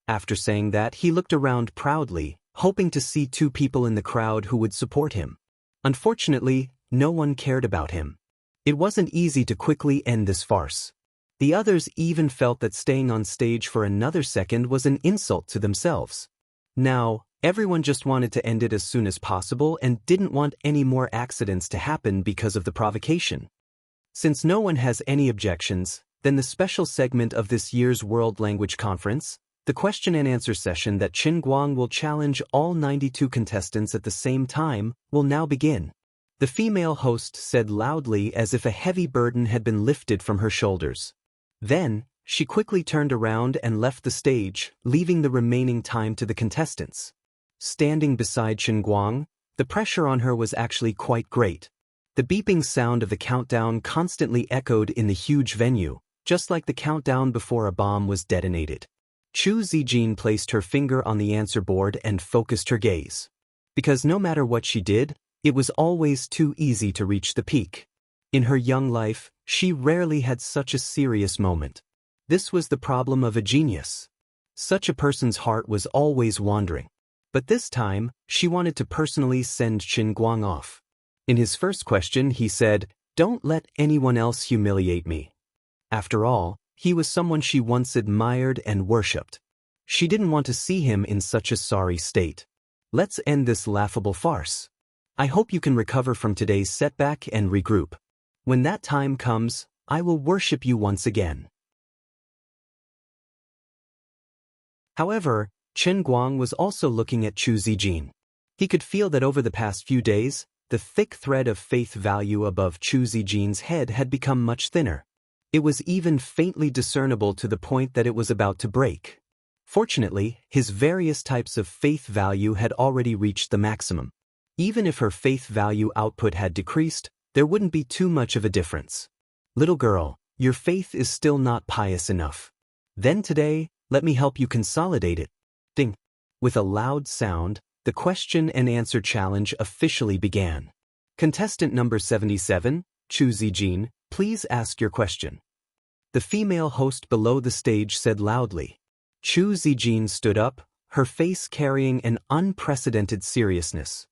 After saying that, he looked around proudly, hoping to see two people in the crowd who would support him. Unfortunately, no one cared about him. It wasn't easy to quickly end this farce. The others even felt that staying on stage for another second was an insult to themselves. Now, everyone just wanted to end it as soon as possible and didn't want any more accidents to happen because of the provocation. Since no one has any objections, then the special segment of this year's World Language Conference, the question and answer session that Chen Guang will challenge all 92 contestants at the same time, will now begin. The female host said loudly as if a heavy burden had been lifted from her shoulders. Then, she quickly turned around and left the stage, leaving the remaining time to the contestants. Standing beside Chen Guang, the pressure on her was actually quite great. The beeping sound of the countdown constantly echoed in the huge venue, just like the countdown before a bomb was detonated. Chu Zijin placed her finger on the answer board and focused her gaze. Because no matter what she did, it was always too easy to reach the peak. In her young life, she rarely had such a serious moment. This was the problem of a genius. Such a person's heart was always wandering. But this time, she wanted to personally send Chen Guang off. In his first question, he said, "Don't let anyone else humiliate me." After all, he was someone she once admired and worshipped. She didn't want to see him in such a sorry state. Let's end this laughable farce. I hope you can recover from today's setback and regroup. When that time comes, I will worship you once again. However, Chen Guang was also looking at Chu Zijin. He could feel that over the past few days, the thick thread of faith value above Chu Zijin's head had become much thinner. It was even faintly discernible to the point that it was about to break. Fortunately, his various types of faith value had already reached the maximum. Even if her faith value output had decreased, there wouldn't be too much of a difference. "Little girl, your faith is still not pious enough. Then today, let me help you consolidate it." Ding! With a loud sound, the question and answer challenge officially began. Contestant number 77, Chu Zijin, please ask your question. The female host below the stage said loudly. Chu Zijin stood up, her face carrying an unprecedented seriousness.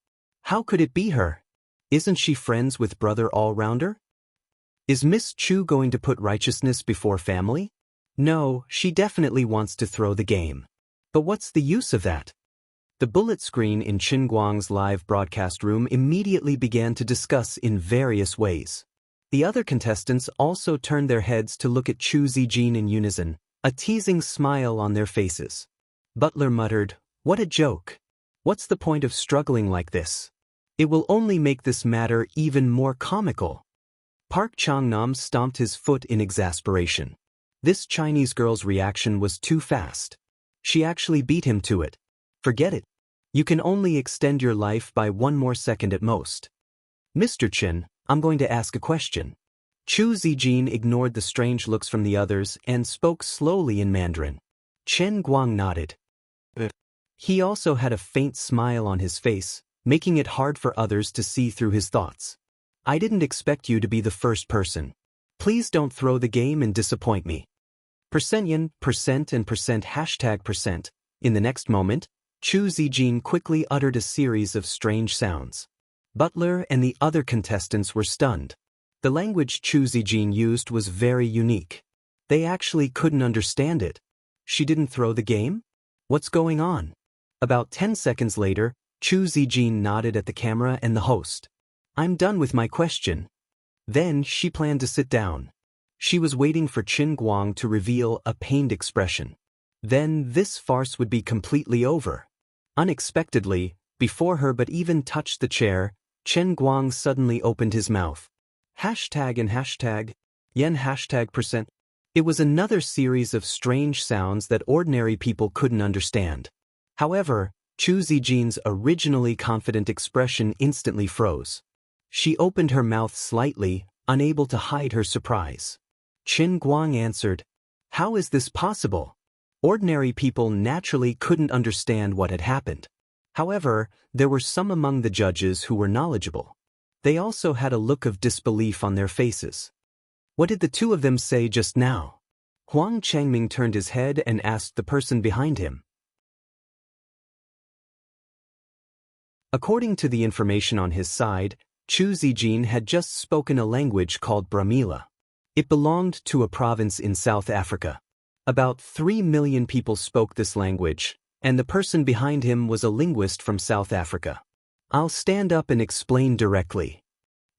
How could it be her? Isn't she friends with Brother All-Rounder? Is Miss Chu going to put righteousness before family? No, she definitely wants to throw the game. But what's the use of that? The bullet screen in Chen Guang's live broadcast room immediately began to discuss in various ways. The other contestants also turned their heads to look at Chu Zijin in unison, a teasing smile on their faces. Butler muttered, "What a joke. What's the point of struggling like this? It will only make this matter even more comical." Park Chung-nam stomped his foot in exasperation. This Chinese girl's reaction was too fast. She actually beat him to it. Forget it. You can only extend your life by one more second at most. "Mr. Chen, I'm going to ask a question." Chu Zijin ignored the strange looks from the others and spoke slowly in Mandarin. Chen Guang nodded. He also had a faint smile on his face, making it hard for others to see through his thoughts. "I didn't expect you to be the first person. Please don't throw the game and disappoint me." Percent yen, percent and percent hashtag percent. In the next moment, Chu Zijin quickly uttered a series of strange sounds. Butler and the other contestants were stunned. The language Chu Zijin used was very unique. They actually couldn't understand it. She didn't throw the game? What's going on? About 10 seconds later, Chu Zijin nodded at the camera and the host. I'm done with my question. Then she planned to sit down. She was waiting for Qin Guang to reveal a pained expression. Then this farce would be completely over. Unexpectedly, before her but even touched the chair, Qin Guang suddenly opened his mouth. Hashtag and hashtag, yen hashtag percent. It was another series of strange sounds that ordinary people couldn't understand. However, Chu Zijin's originally confident expression instantly froze. She opened her mouth slightly, unable to hide her surprise. Qin Guang answered, "How is this possible?" Ordinary people naturally couldn't understand what had happened. However, there were some among the judges who were knowledgeable. They also had a look of disbelief on their faces. What did the two of them say just now? Huang Changming turned his head and asked the person behind him. According to the information on his side, Chu Zijin had just spoken a language called Brahmila. It belonged to a province in South Africa. About 3 million people spoke this language, and the person behind him was a linguist from South Africa. I'll stand up and explain directly.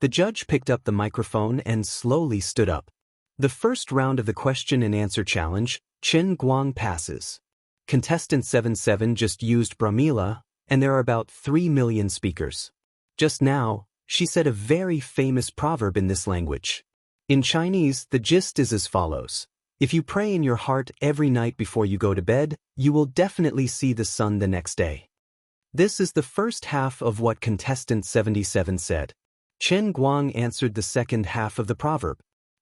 The judge picked up the microphone and slowly stood up. The first round of the question and answer challenge, Qin Guang passes. Contestant 77 just used Brahmila, and there are about 3 million speakers. Just now, she said a very famous proverb in this language. In Chinese, the gist is as follows. If you pray in your heart every night before you go to bed, you will definitely see the sun the next day. This is the first half of what contestant 77 said. Qin Guang answered the second half of the proverb.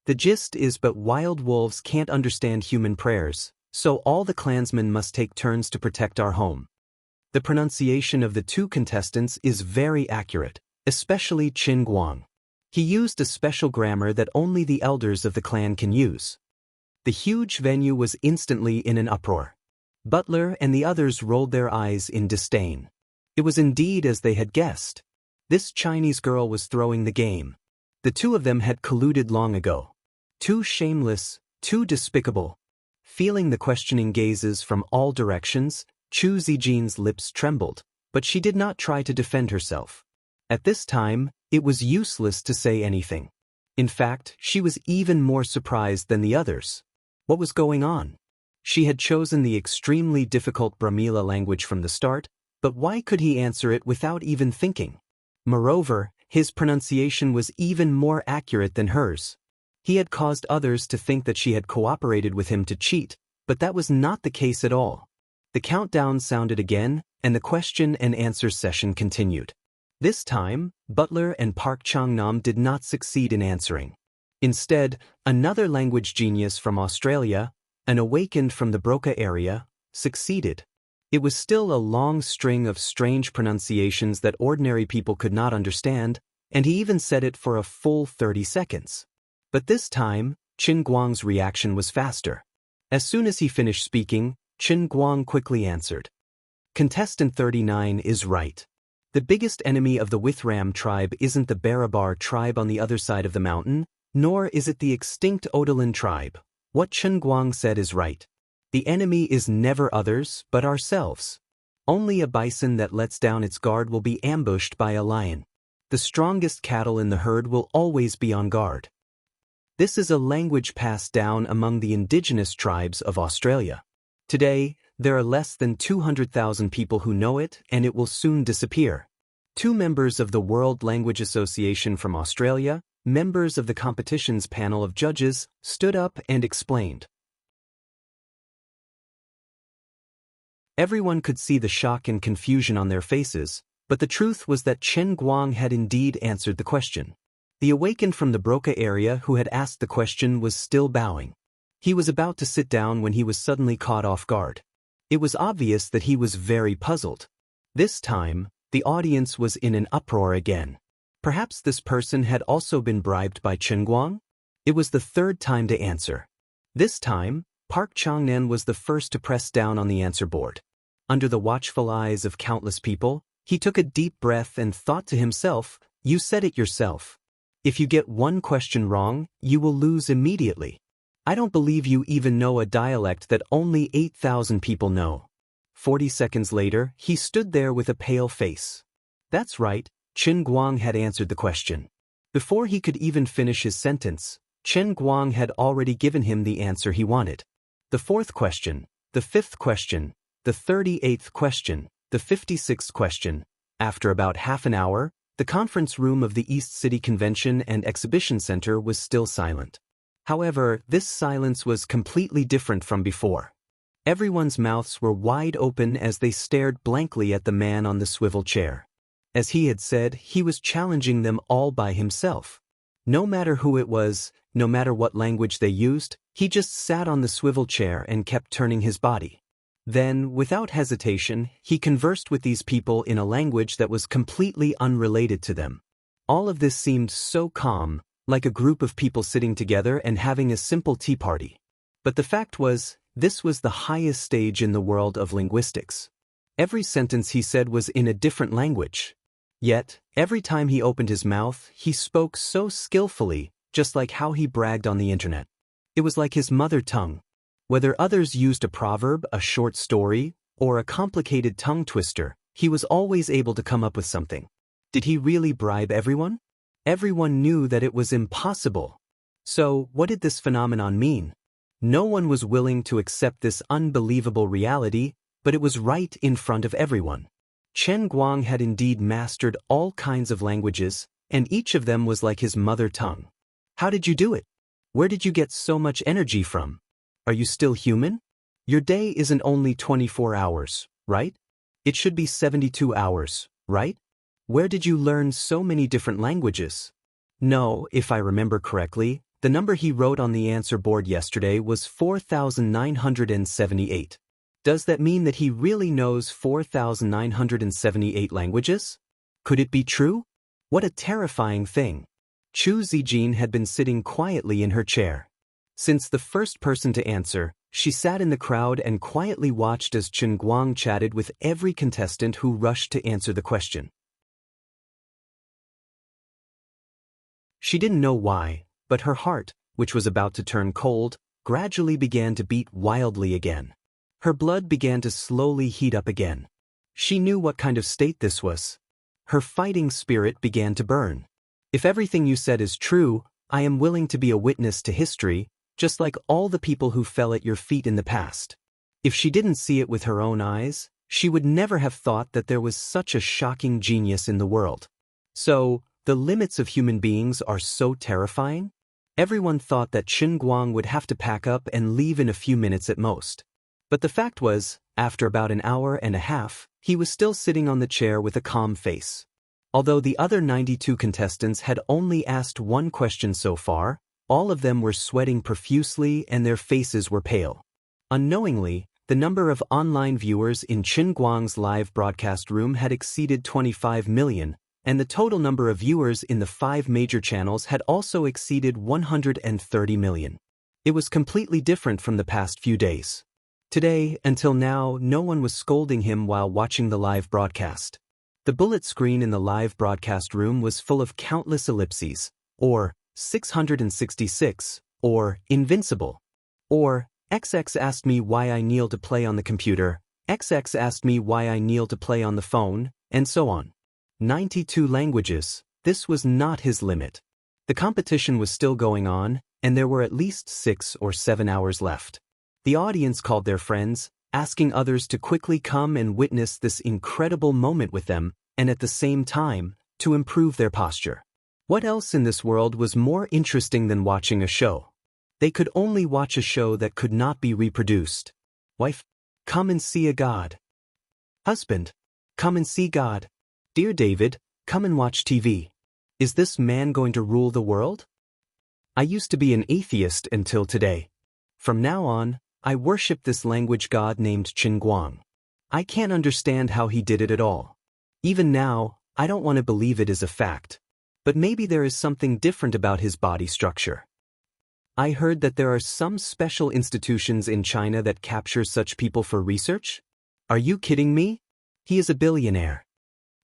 The gist is but wild wolves can't understand human prayers, so all the clansmen must take turns to protect our home. The pronunciation of the two contestants is very accurate, especially Qin Guang. He used a special grammar that only the elders of the clan can use. The huge venue was instantly in an uproar. Butler and the others rolled their eyes in disdain. It was indeed as they had guessed. This Chinese girl was throwing the game. The two of them had colluded long ago. Too shameless, too despicable. Feeling the questioning gazes from all directions, Chu Zijin's lips trembled, but she did not try to defend herself. At this time, it was useless to say anything. In fact, she was even more surprised than the others. What was going on? She had chosen the extremely difficult Brahmila language from the start, but why could he answer it without even thinking? Moreover, his pronunciation was even more accurate than hers. He had caused others to think that she had cooperated with him to cheat, but that was not the case at all. The countdown sounded again, and the question and answer session continued. This time, Butler and Park Changnam did not succeed in answering. Instead, another language genius from Australia, an awakened from the Broca area, succeeded. It was still a long string of strange pronunciations that ordinary people could not understand, and he even said it for a full 30 seconds. But this time, Qin Guang's reaction was faster. As soon as he finished speaking, Qin Guang quickly answered. Contestant 39 is right. The biggest enemy of the Withram tribe isn't the Barabar tribe on the other side of the mountain, nor is it the extinct Odolin tribe. What Qin Guang said is right. The enemy is never others, but ourselves. Only a bison that lets down its guard will be ambushed by a lion. The strongest cattle in the herd will always be on guard. This is a language passed down among the indigenous tribes of Australia. Today, there are less than 200,000 people who know it, and it will soon disappear. Two members of the World Language Association from Australia, members of the competition's panel of judges, stood up and explained. Everyone could see the shock and confusion on their faces, but the truth was that Qin Guang had indeed answered the question. The awakened from the Broca area who had asked the question was still bowing. He was about to sit down when he was suddenly caught off guard. It was obvious that he was very puzzled. This time, the audience was in an uproar again. Perhaps this person had also been bribed by Qin Guang? It was the third time to answer. This time, Park Changnan was the first to press down on the answer board. Under the watchful eyes of countless people, he took a deep breath and thought to himself, "You said it yourself. If you get one question wrong, you will lose immediately. I don't believe you even know a dialect that only 8,000 people know." 40 seconds later, he stood there with a pale face. That's right, Qin Guang had answered the question. Before he could even finish his sentence, Qin Guang had already given him the answer he wanted. The fourth question, the fifth question, the 38th question, the 56th question. After about half an hour, the conference room of the East City Convention and Exhibition Center was still silent. However, this silence was completely different from before. Everyone's mouths were wide open as they stared blankly at the man on the swivel chair. As he had said, he was challenging them all by himself. No matter who it was, no matter what language they used, he just sat on the swivel chair and kept turning his body. Then, without hesitation, he conversed with these people in a language that was completely unrelated to them. All of this seemed so calm, like a group of people sitting together and having a simple tea party. But the fact was, this was the highest stage in the world of linguistics. Every sentence he said was in a different language. Yet, every time he opened his mouth, he spoke so skillfully, just like how he bragged on the internet. It was like his mother tongue. Whether others used a proverb, a short story, or a complicated tongue twister, he was always able to come up with something. Did he really bribe everyone? Everyone knew that it was impossible. So, what did this phenomenon mean? No one was willing to accept this unbelievable reality, but it was right in front of everyone. Qin Guang had indeed mastered all kinds of languages, and each of them was like his mother tongue. How did you do it? Where did you get so much energy from? Are you still human? Your day isn't only 24 hours, right? It should be 72 hours, right? Where did you learn so many different languages? No, if I remember correctly, the number he wrote on the answer board yesterday was 4,978. Does that mean that he really knows 4,978 languages? Could it be true? What a terrifying thing. Chu Zijin had been sitting quietly in her chair. Since the first person to answer, she sat in the crowd and quietly watched as Qin Guang chatted with every contestant who rushed to answer the question. She didn't know why, but her heart, which was about to turn cold, gradually began to beat wildly again. Her blood began to slowly heat up again. She knew what kind of state this was. Her fighting spirit began to burn. If everything you said is true, I am willing to be a witness to history, just like all the people who fell at your feet in the past. If she didn't see it with her own eyes, she would never have thought that there was such a shocking genius in the world. So, the limits of human beings are so terrifying? Everyone thought that Qin Guang would have to pack up and leave in a few minutes at most. But the fact was, after about an hour and a half, he was still sitting on the chair with a calm face. Although the other 92 contestants had only asked one question so far, all of them were sweating profusely and their faces were pale. Unknowingly, the number of online viewers in Qin Guang's live broadcast room had exceeded 25 million, and the total number of viewers in the 5 major channels had also exceeded 130 million. It was completely different from the past few days. Today, until now, no one was scolding him while watching the live broadcast. The bullet screen in the live broadcast room was full of countless ellipses, or 666, or invincible, or XX asked me why I kneel to play on the computer, XX asked me why I kneel to play on the phone, and so on. 92 languages, this was not his limit. The competition was still going on, and there were at least 6 or 7 hours left. The audience called their friends, asking others to quickly come and witness this incredible moment with them, and at the same time, to improve their posture. What else in this world was more interesting than watching a show? They could only watch a show that could not be reproduced. Wife, come and see a god. Husband, come and see God. Dear David, come and watch TV. Is this man going to rule the world? I used to be an atheist until today. From now on, I worship this language god named Qin Guang. I can't understand how he did it at all. Even now, I don't want to believe it is a fact. But maybe there is something different about his body structure. I heard that there are some special institutions in China that capture such people for research? Are you kidding me? He is a billionaire.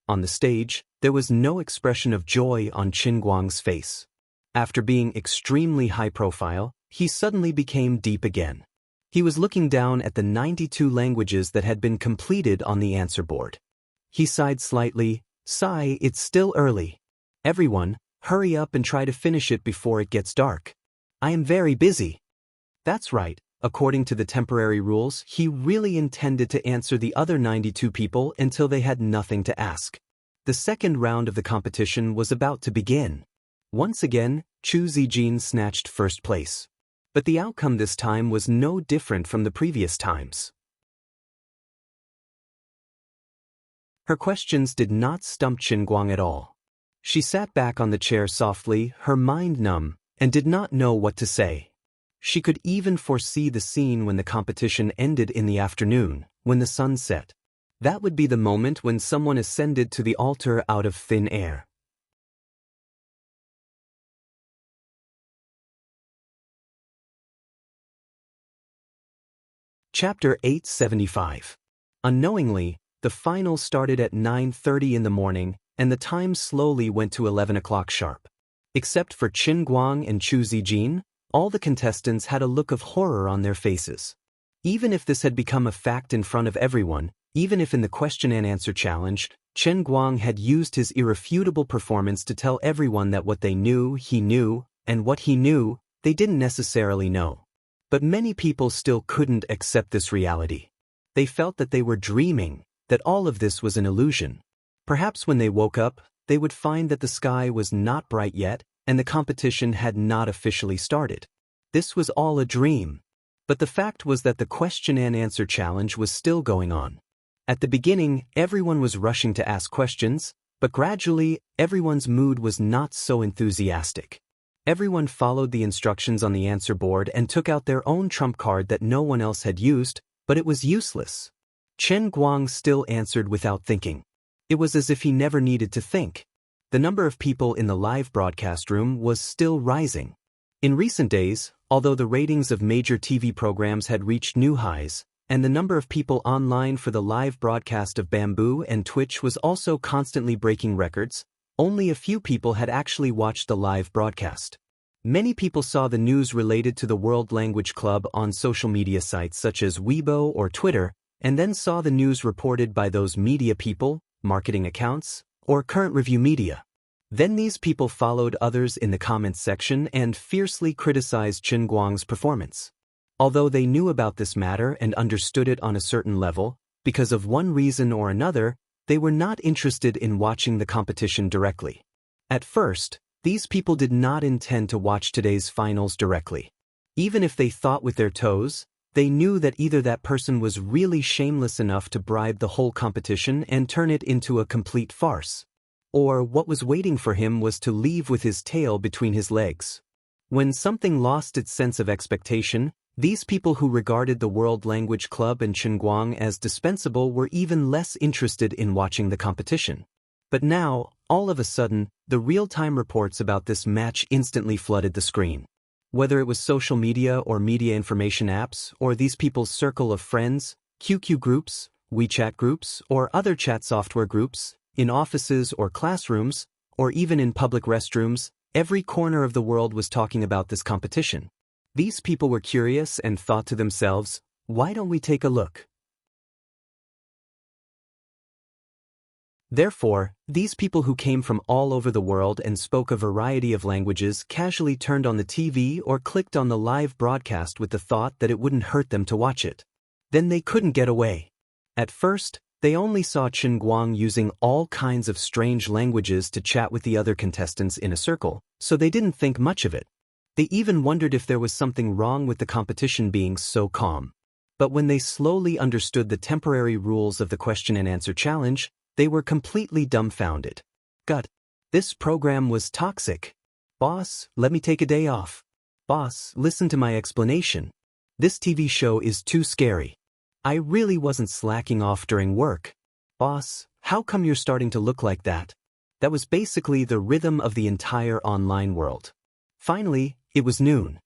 On the stage, there was no expression of joy on Qin Guang's face. After being extremely high-profile, he suddenly became deep again. He was looking down at the 92 languages that had been completed on the answer board. He sighed slightly. Sigh, it's still early. Everyone, hurry up and try to finish it before it gets dark. I am very busy. That's right. According to the temporary rules, he really intended to answer the other 92 people until they had nothing to ask. The second round of the competition was about to begin. Once again, Chu Zijin snatched first place. But the outcome this time was no different from the previous times. Her questions did not stump Qin Guang at all. She sat back on the chair softly, her mind numb, and did not know what to say. She could even foresee the scene when the competition ended in the afternoon, when the sun set. That would be the moment when someone ascended to the altar out of thin air. Chapter 875. Unknowingly, the final started at 9:30 in the morning, and the time slowly went to 11 o'clock sharp. Except for Qin Guang and Chu Zijin, all the contestants had a look of horror on their faces. Even if this had become a fact in front of everyone, even if in the question and answer challenge, Qin Guang had used his irrefutable performance to tell everyone that what they knew, he knew, and what he knew, they didn't necessarily know. But many people still couldn't accept this reality. They felt that they were dreaming, that all of this was an illusion. Perhaps when they woke up, they would find that the sky was not bright yet, and the competition had not officially started. This was all a dream. But the fact was that the question and answer challenge was still going on. At the beginning, everyone was rushing to ask questions, but gradually, everyone's mood was not so enthusiastic. Everyone followed the instructions on the answer board and took out their own trump card that no one else had used, but it was useless. Qin Guang still answered without thinking. It was as if he never needed to think. The number of people in the live broadcast room was still rising. In recent days, although the ratings of major TV programs had reached new highs, and the number of people online for the live broadcast of Bamboo and Twitch was also constantly breaking records, only a few people had actually watched the live broadcast. Many people saw the news related to the World Language Club on social media sites such as Weibo or Twitter, and then saw the news reported by those media people, marketing accounts, or current review media. Then these people followed others in the comments section and fiercely criticized Qin Guang's performance. Although they knew about this matter and understood it on a certain level, because of one reason or another, they were not interested in watching the competition directly. At first, these people did not intend to watch today's finals directly. Even if they thought with their toes, they knew that either that person was really shameless enough to bribe the whole competition and turn it into a complete farce, or what was waiting for him was to leave with his tail between his legs. When something lost its sense of expectation, these people who regarded the World Language Club and Qin Guang as dispensable were even less interested in watching the competition. But now, all of a sudden, the real-time reports about this match instantly flooded the screen. Whether it was social media or media information apps, or these people's circle of friends, QQ groups, WeChat groups, or other chat software groups, in offices or classrooms, or even in public restrooms, every corner of the world was talking about this competition. These people were curious and thought to themselves, why don't we take a look? Therefore, these people who came from all over the world and spoke a variety of languages casually turned on the TV or clicked on the live broadcast with the thought that it wouldn't hurt them to watch it. Then they couldn't get away. At first, they only saw Qin Guang using all kinds of strange languages to chat with the other contestants in a circle, so they didn't think much of it. They even wondered if there was something wrong with the competition being so calm. But when they slowly understood the temporary rules of the question and answer challenge, they were completely dumbfounded. Gut. This program was toxic. Boss, let me take a day off. Boss, listen to my explanation. This TV show is too scary. I really wasn't slacking off during work. Boss, how come you're starting to look like that? That was basically the rhythm of the entire online world. Finally, it was noon.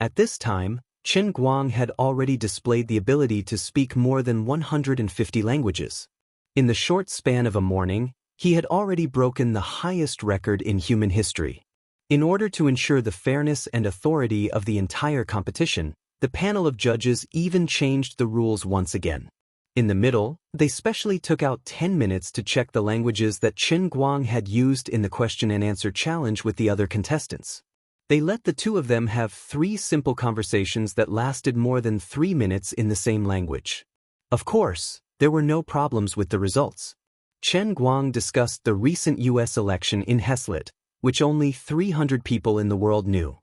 At this time, Chen Guang had already displayed the ability to speak more than 150 languages. In the short span of a morning, he had already broken the highest record in human history. In order to ensure the fairness and authority of the entire competition, the panel of judges even changed the rules once again. In the middle, they specially took out 10 minutes to check the languages that Chen Guang had used in the question and answer challenge with the other contestants. They let the two of them have 3 simple conversations that lasted more than 3 minutes in the same language. Of course, there were no problems with the results. Chen Guang discussed the recent U.S. election in Heslet, which only 300 people in the world knew.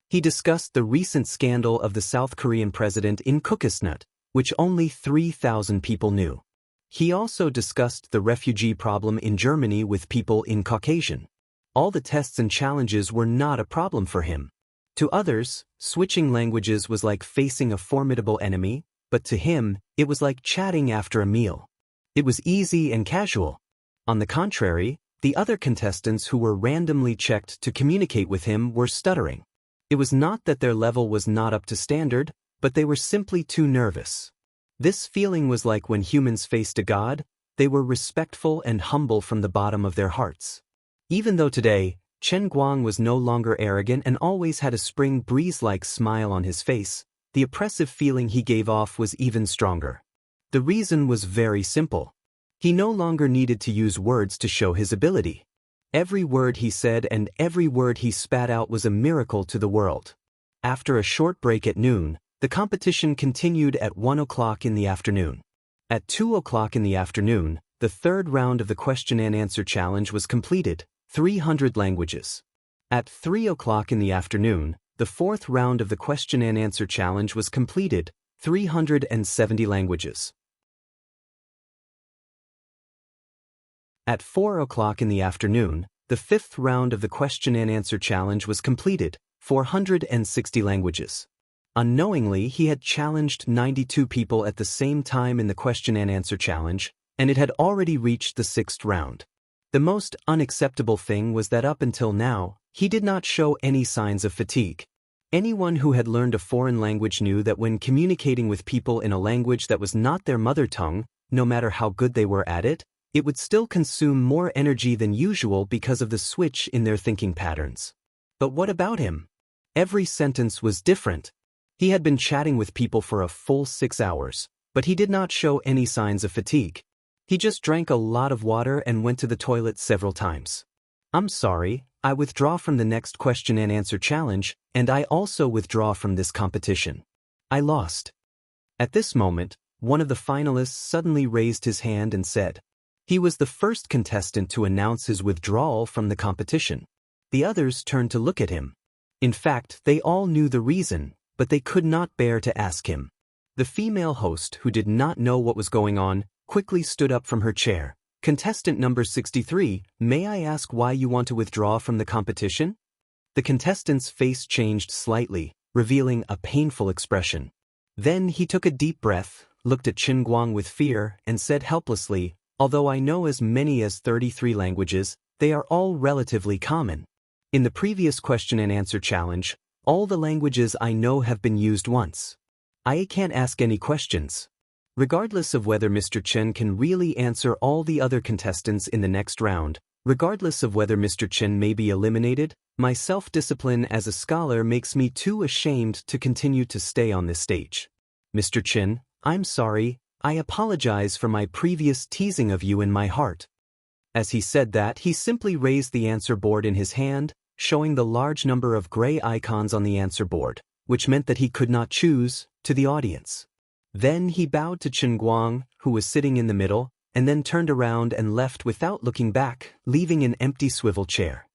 He discussed the recent scandal of the South Korean president in Kookisnut, which only 3,000 people knew. He also discussed the refugee problem in Germany with people in Caucasian. All the tests and challenges were not a problem for him. To others, switching languages was like facing a formidable enemy, but to him, it was like chatting after a meal. It was easy and casual. On the contrary, the other contestants who were randomly checked to communicate with him were stuttering. It was not that their level was not up to standard, but they were simply too nervous. This feeling was like when humans faced a god, they were respectful and humble from the bottom of their hearts. Even though today, Chen Guang was no longer arrogant and always had a spring breeze-like smile on his face, the oppressive feeling he gave off was even stronger. The reason was very simple. He no longer needed to use words to show his ability. Every word he said and every word he spat out was a miracle to the world. After a short break at noon, the competition continued at 1 o'clock in the afternoon. At 2 o'clock in the afternoon, the third round of the question and answer challenge was completed, 300 languages. At 3 o'clock in the afternoon, the fourth round of the question and answer challenge was completed, 370 languages. At 4 o'clock in the afternoon, the fifth round of the question and answer challenge was completed, 460 languages. Unknowingly, he had challenged 92 people at the same time in the question and answer challenge, and it had already reached the sixth round. The most unacceptable thing was that up until now, he did not show any signs of fatigue. Anyone who had learned a foreign language knew that when communicating with people in a language that was not their mother tongue, no matter how good they were at it, it would still consume more energy than usual because of the switch in their thinking patterns. But what about him? Every sentence was different. He had been chatting with people for a full 6 hours, but he did not show any signs of fatigue. He just drank a lot of water and went to the toilet several times. I'm sorry, I withdraw from the next question and answer challenge, and I also withdraw from this competition. I lost. At this moment, one of the finalists suddenly raised his hand and said, he was the first contestant to announce his withdrawal from the competition. The others turned to look at him. In fact, they all knew the reason, but they could not bear to ask him. The female host, who did not know what was going on, quickly stood up from her chair. Contestant number 63, may I ask why you want to withdraw from the competition? The contestant's face changed slightly, revealing a painful expression. Then he took a deep breath, looked at Chen Guang with fear, and said helplessly, although I know as many as 33 languages, they are all relatively common. In the previous question and answer challenge, all the languages I know have been used once. I can't ask any questions. Regardless of whether Mr. Chen can really answer all the other contestants in the next round, regardless of whether Mr. Chen may be eliminated, my self-discipline as a scholar makes me too ashamed to continue to stay on this stage. Mr. Chen, I'm sorry, I apologize for my previous teasing of you in my heart. As he said that, he simply raised the answer board in his hand, showing the large number of gray icons on the answer board, which meant that he could not choose, to the audience. Then he bowed to Chen Guang, who was sitting in the middle, and then turned around and left without looking back, leaving an empty swivel chair.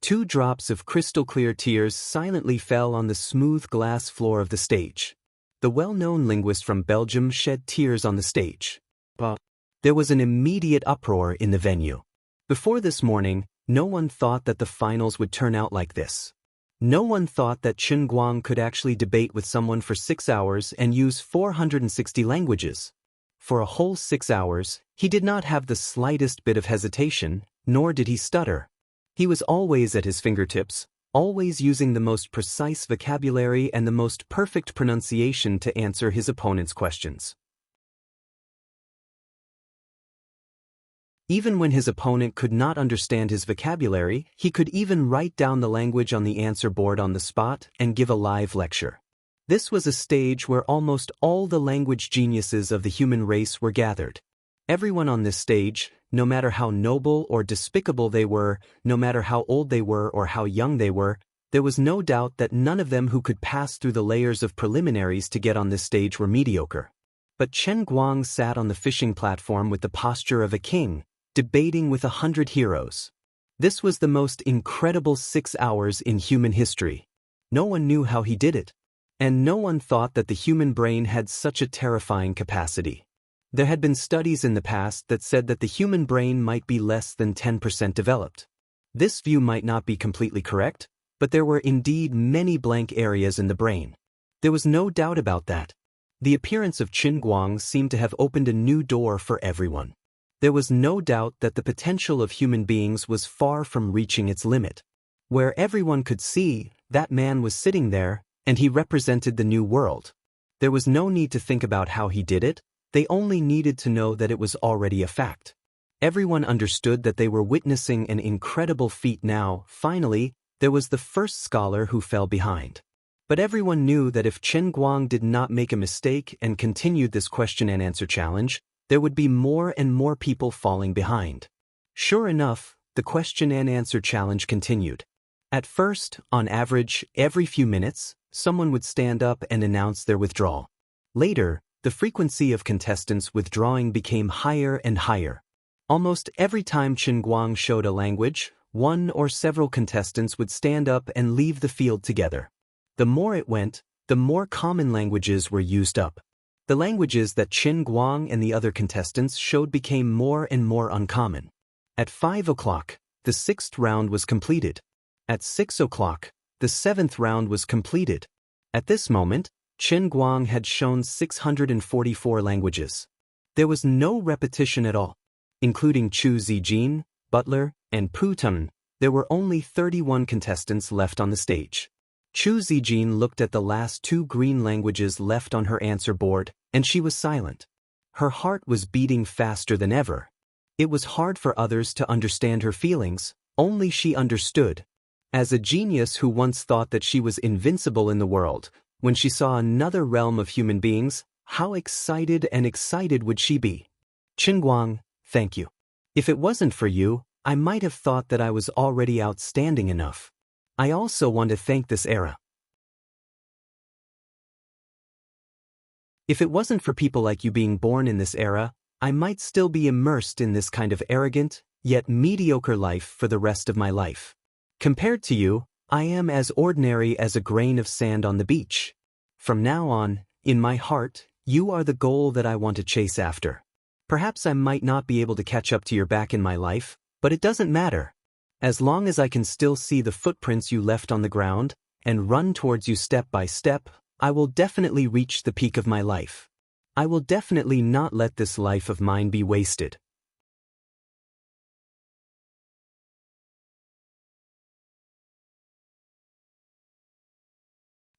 2 drops of crystal-clear tears silently fell on the smooth glass floor of the stage. The well-known linguist from Belgium shed tears on the stage. But there was an immediate uproar in the venue. Before this morning, no one thought that the finals would turn out like this. No one thought that Chen Guang could actually debate with someone for 6 hours and use 460 languages. For a whole 6 hours, he did not have the slightest bit of hesitation, nor did he stutter. He was always at his fingertips, always using the most precise vocabulary and the most perfect pronunciation to answer his opponent's questions. Even when his opponent could not understand his vocabulary, he could even write down the language on the answer board on the spot and give a live lecture. This was a stage where almost all the language geniuses of the human race were gathered. Everyone on this stage, no matter how noble or despicable they were, no matter how old they were or how young they were, there was no doubt that none of them who could pass through the layers of preliminaries to get on this stage were mediocre. But Chen Guang sat on the fishing platform with the posture of a king, debating with 100 heroes. This was the most incredible 6 hours in human history. No one knew how he did it. And no one thought that the human brain had such a terrifying capacity. There had been studies in the past that said that the human brain might be less than 10% developed. This view might not be completely correct, but there were indeed many blank areas in the brain. There was no doubt about that. The appearance of Chen Guang seemed to have opened a new door for everyone. There was no doubt that the potential of human beings was far from reaching its limit. Where everyone could see, that man was sitting there, and he represented the new world. There was no need to think about how he did it, they only needed to know that it was already a fact. Everyone understood that they were witnessing an incredible feat now. Finally, there was the first scholar who fell behind. But everyone knew that if Chen Guang did not make a mistake and continued this question and answer challenge, there would be more and more people falling behind. Sure enough, the question and answer challenge continued. At first, on average, every few minutes, someone would stand up and announce their withdrawal. Later, the frequency of contestants withdrawing became higher and higher. Almost every time Chen Guang showed a language, one or several contestants would stand up and leave the field together. The more it went, the more common languages were used up. The languages that Chen Guang and the other contestants showed became more and more uncommon. At 5 o'clock, the 6th round was completed. At 6 o'clock, the 7th round was completed. At this moment, Chen Guang had shown 644 languages. There was no repetition at all. Including Chu Zijin, Butler, and Pu Tun, there were only 31 contestants left on the stage. Chu Zijin looked at the last 2 green languages left on her answer board, and she was silent. Her heart was beating faster than ever. It was hard for others to understand her feelings, only she understood. As a genius who once thought that she was invincible in the world, when she saw another realm of human beings, how excited would she be? Chen Guang, thank you. If it wasn't for you, I might have thought that I was already outstanding enough. I also want to thank this era. If it wasn't for people like you being born in this era, I might still be immersed in this kind of arrogant, yet mediocre life for the rest of my life. Compared to you, I am as ordinary as a grain of sand on the beach. From now on, in my heart, you are the goal that I want to chase after. Perhaps I might not be able to catch up to your back in my life, but it doesn't matter. As long as I can still see the footprints you left on the ground, and run towards you step by step, I will definitely reach the peak of my life. I will definitely not let this life of mine be wasted.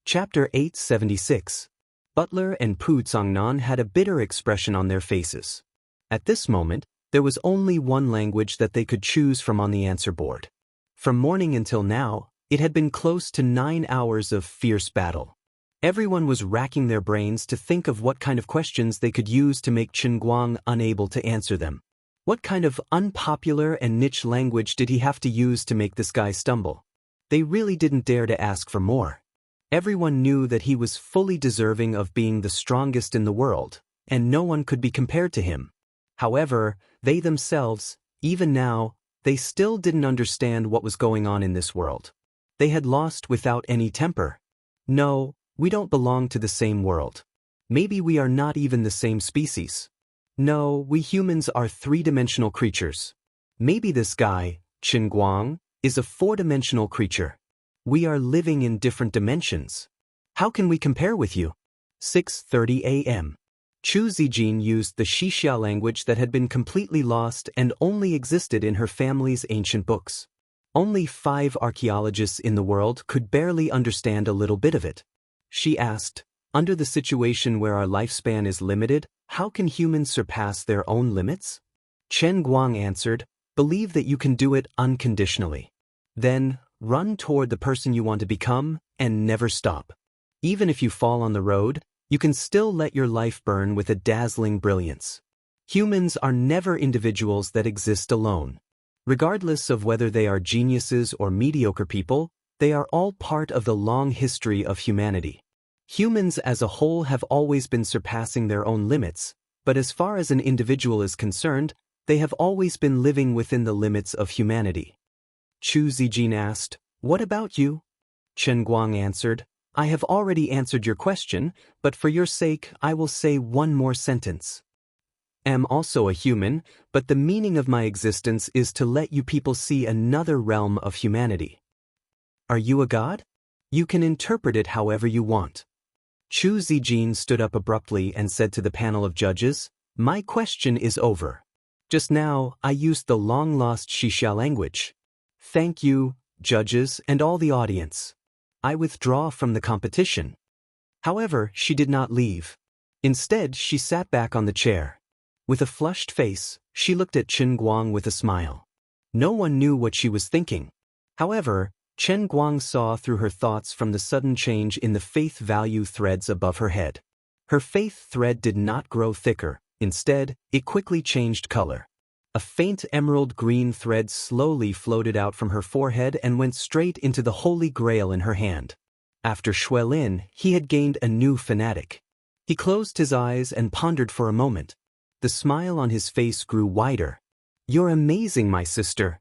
Chapter 876. Butler and Pu Tsangnan had a bitter expression on their faces. At this moment, there was only one language that they could choose from on the answer board. From morning until now, it had been close to 9 hours of fierce battle. Everyone was racking their brains to think of what kind of questions they could use to make Chen Guang unable to answer them. What kind of unpopular and niche language did he have to use to make this guy stumble? They really didn't dare to ask for more. Everyone knew that he was fully deserving of being the strongest in the world, and no one could be compared to him. However, they themselves, even now, they still didn't understand what was going on in this world. They had lost without any temper. No, we don't belong to the same world. Maybe we are not even the same species. No, we humans are 3-dimensional creatures. Maybe this guy, Chen Guang, is a 4-dimensional creature. We are living in different dimensions. How can we compare with you? 6:30 a.m. Chu Zijin used the Xianxia language that had been completely lost and only existed in her family's ancient books. Only 5 archaeologists in the world could barely understand a little bit of it. She asked, under the situation where our lifespan is limited, how can humans surpass their own limits? Chen Guang answered, believe that you can do it unconditionally. Then, run toward the person you want to become and never stop. Even if you fall on the road, you can still let your life burn with a dazzling brilliance. Humans are never individuals that exist alone. Regardless of whether they are geniuses or mediocre people, they are all part of the long history of humanity. Humans as a whole have always been surpassing their own limits, but as far as an individual is concerned, they have always been living within the limits of humanity. Chu Zijin asked, what about you? Chen Guang answered, I have already answered your question, but for your sake I will say one more sentence. Am also a human, but the meaning of my existence is to let you people see another realm of humanity. Are you a god? You can interpret it however you want. Chu Zijin stood up abruptly and said to the panel of judges, my question is over. Just now, I used the long-lost Xixia language. Thank you, judges and all the audience. I withdraw from the competition. However, she did not leave. Instead, she sat back on the chair. With a flushed face, she looked at Chen Guang with a smile. No one knew what she was thinking. However, Chen Guang saw through her thoughts from the sudden change in the faith value threads above her head. Her faith thread did not grow thicker. Instead, it quickly changed color. A faint emerald green thread slowly floated out from her forehead and went straight into the holy grail in her hand. After Lin, he had gained a new fanatic. He closed his eyes and pondered for a moment. The smile on his face grew wider. You're amazing, my sister.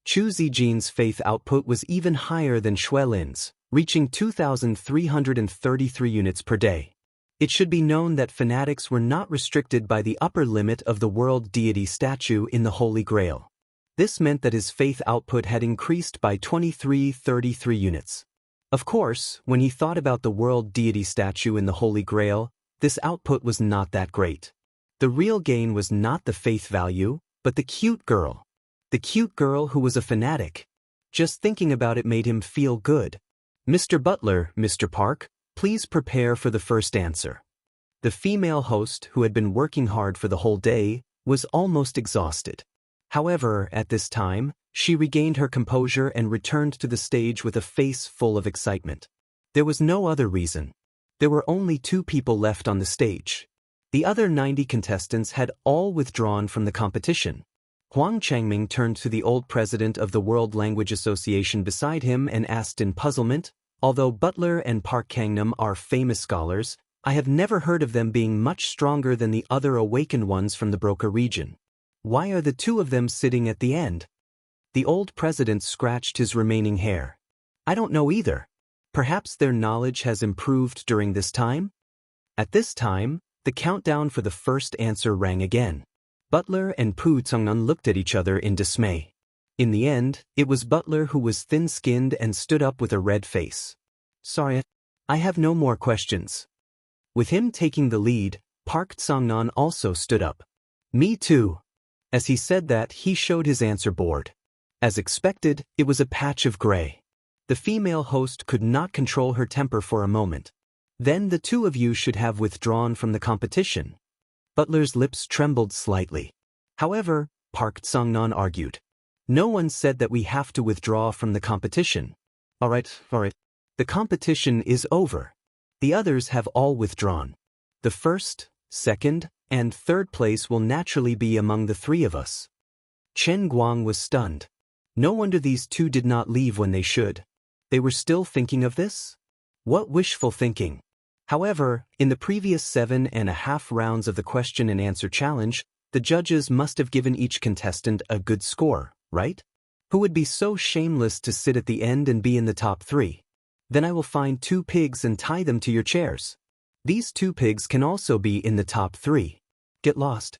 Chu Zijin's faith output was even higher than Lin's, reaching 2,333 units per day. It should be known that fanatics were not restricted by the upper limit of the world deity statue in the Holy Grail. This meant that his faith output had increased by 2,333 units. Of course, when he thought about the world deity statue in the Holy Grail, this output was not that great. The real gain was not the faith value, but the cute girl. The cute girl who was a fanatic. Just thinking about it made him feel good. Mr. Butler, Mr. Park, please prepare for the first answer. The female host, who had been working hard for the whole day, was almost exhausted. However, at this time, she regained her composure and returned to the stage with a face full of excitement. There was no other reason. There were only 2 people left on the stage. The other 90 contestants had all withdrawn from the competition. Huang Changming turned to the old president of the World Language Association beside him and asked in puzzlement, although Butler and Park Kangnam are famous scholars, I have never heard of them being much stronger than the other awakened ones from the Broca region. Why are the 2 of them sitting at the end? The old president scratched his remaining hair. I don't know either. Perhaps their knowledge has improved during this time? At this time, the countdown for the first answer rang again. Butler and Pu Tsungnan looked at each other in dismay. In the end, it was Butler who was thin-skinned and stood up with a red face. Sorry, I have no more questions. With him taking the lead, Park Tsongnan also stood up. Me too. As he said that, he showed his answer board. As expected, it was a patch of gray. The female host could not control her temper for a moment. Then the 2 of you should have withdrawn from the competition. Butler's lips trembled slightly. However, Park Tsongnan argued. No one said that we have to withdraw from the competition. All right. The competition is over. The others have all withdrawn. The first, second, and third place will naturally be among the 3 of us. Chen Guang was stunned. No wonder these 2 did not leave when they should. They were still thinking of this? What wishful thinking. However, in the previous 7.5 rounds of the question and answer challenge, the judges must have given each contestant a good score, right? Who would be so shameless to sit at the end and be in the top 3? Then I will find 2 pigs and tie them to your chairs. These 2 pigs can also be in the top 3. Get lost.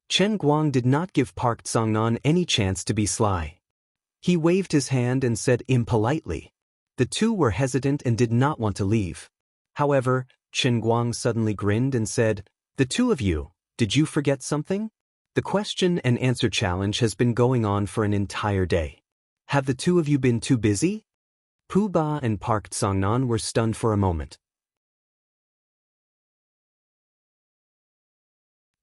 Chen Guang did not give Park Tsongnan any chance to be sly. He waved his hand and said impolitely. The 2 were hesitant and did not want to leave. However, Chen Guang suddenly grinned and said, the 2 of you, did you forget something? The question and answer challenge has been going on for an entire day. Have the two of you been too busy? Pooh Bah and Park Tsongnan were stunned for a moment.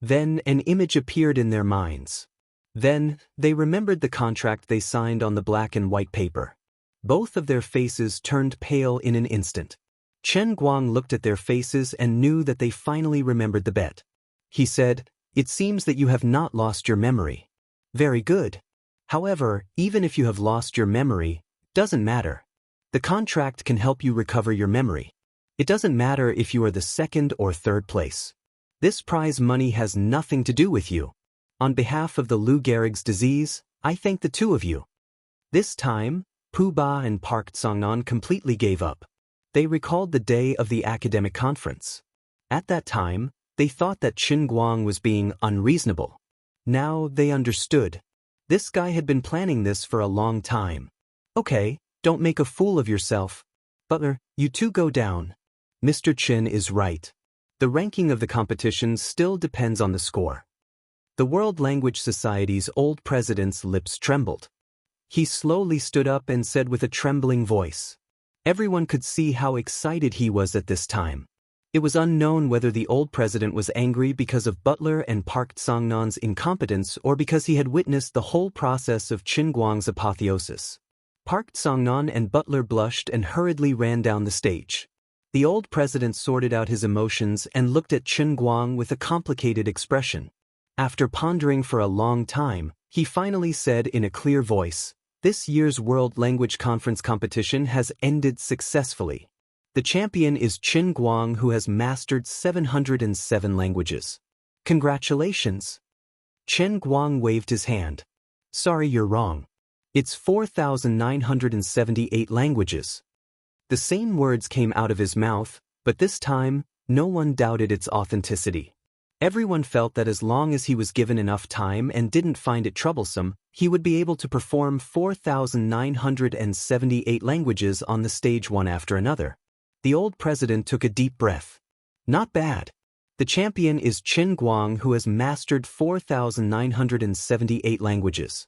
Then an image appeared in their minds. Then they remembered the contract they signed on the black and white paper. Both of their faces turned pale in an instant. Chen Guang looked at their faces and knew that they finally remembered the bet. He said, "It seems that you have not lost your memory." "Very good. However, even if you have lost your memory, doesn't matter. The contract can help you recover your memory. It doesn't matter if you are the second or third place. This prize money has nothing to do with you. On behalf of the Lou Gehrig's disease, I thank the two of you." This time, Pooh Bah and Park Tsongnan completely gave up. They recalled the day of the academic conference. At that time, they thought that Chen Guang was being unreasonable. Now they understood. This guy had been planning this for a long time. "Okay, don't make a fool of yourself. Butler, you two go down." Mr. Chen is right. The ranking of the competition still depends on the score. The World Language Society's old president's lips trembled. He slowly stood up and said with a trembling voice. Everyone could see how excited he was at this time. It was unknown whether the old president was angry because of Butler and Park Tsongnan's incompetence or because he had witnessed the whole process of Chen Guang's apotheosis. Park Tsongnan and Butler blushed and hurriedly ran down the stage. The old president sorted out his emotions and looked at Chen Guang with a complicated expression. After pondering for a long time, he finally said in a clear voice, "This year's World Language Conference competition has ended successfully. The champion is Chen Guang, who has mastered 707 languages. Congratulations." Chen Guang waved his hand. "Sorry, you're wrong. It's 4,978 languages." The same words came out of his mouth, but this time, no one doubted its authenticity. Everyone felt that as long as he was given enough time and didn't find it troublesome, he would be able to perform 4,978 languages on the stage one after another. The old president took a deep breath. "Not bad. The champion is Chen Guang, who has mastered 4,978 languages."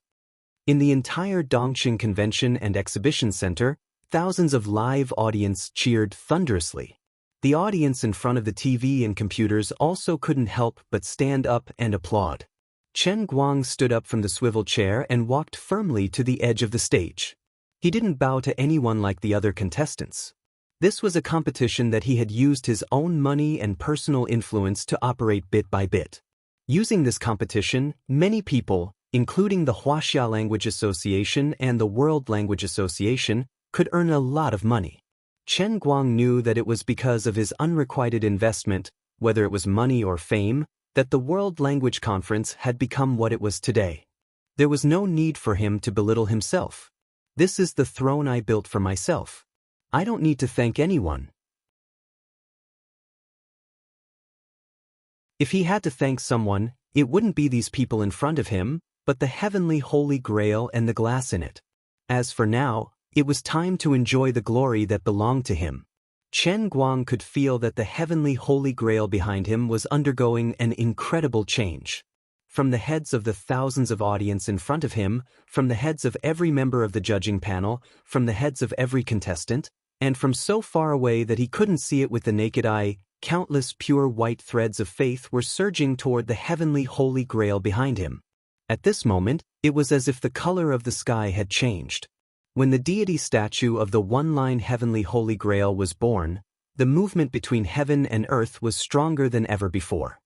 In the entire Dongqing Convention and Exhibition Center, thousands of live audience cheered thunderously. The audience in front of the TV and computers also couldn't help but stand up and applaud. Chen Guang stood up from the swivel chair and walked firmly to the edge of the stage. He didn't bow to anyone like the other contestants. This was a competition that he had used his own money and personal influence to operate bit by bit. Using this competition, many people, including the Wuxia Language Association and the World Language Association, could earn a lot of money. Chen Guang knew that it was because of his unrequited investment, whether it was money or fame, that the World Language Conference had become what it was today. There was no need for him to belittle himself. "This is the throne I built for myself. I don't need to thank anyone." If he had to thank someone, it wouldn't be these people in front of him, but the heavenly Holy Grail and the glass in it. As for now, it was time to enjoy the glory that belonged to him. Chen Guang could feel that the heavenly Holy Grail behind him was undergoing an incredible change. From the heads of the thousands of audience in front of him, from the heads of every member of the judging panel, from the heads of every contestant, and from so far away that he couldn't see it with the naked eye, countless pure white threads of faith were surging toward the heavenly Holy Grail behind him. At this moment, it was as if the color of the sky had changed. When the deity statue of the one-line heavenly Holy Grail was born, the movement between heaven and earth was stronger than ever before.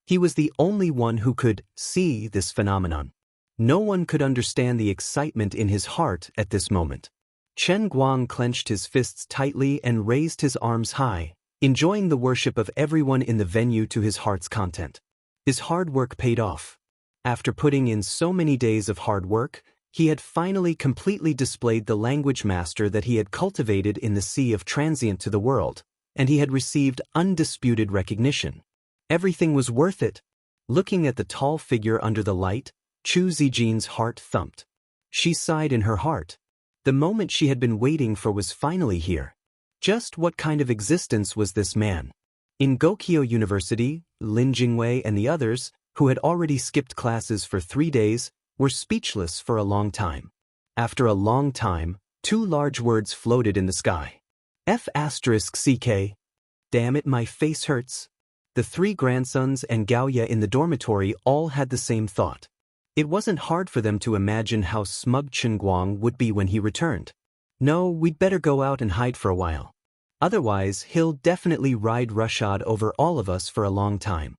He was the only one who could see this phenomenon. No one could understand the excitement in his heart at this moment. Chen Guang clenched his fists tightly and raised his arms high, enjoying the worship of everyone in the venue to his heart's content. His hard work paid off. After putting in so many days of hard work, he had finally completely displayed the language master that he had cultivated in the sea of transient to the world, and he had received undisputed recognition. Everything was worth it. Looking at the tall figure under the light, Chu Zijin's heart thumped. She sighed in her heart. The moment she had been waiting for was finally here. Just what kind of existence was this man? In Gokyo University, Lin Jingwei and the others, who had already skipped classes for 3 days, were speechless for a long time. After a long time, 2 large words floated in the sky. F***CK. Damn it, my face hurts. The 3 grandsons and Gaoya in the dormitory all had the same thought. It wasn't hard for them to imagine how smug Qinguang would be when he returned. No, we'd better go out and hide for a while. Otherwise, he'll definitely ride roughshod over all of us for a long time.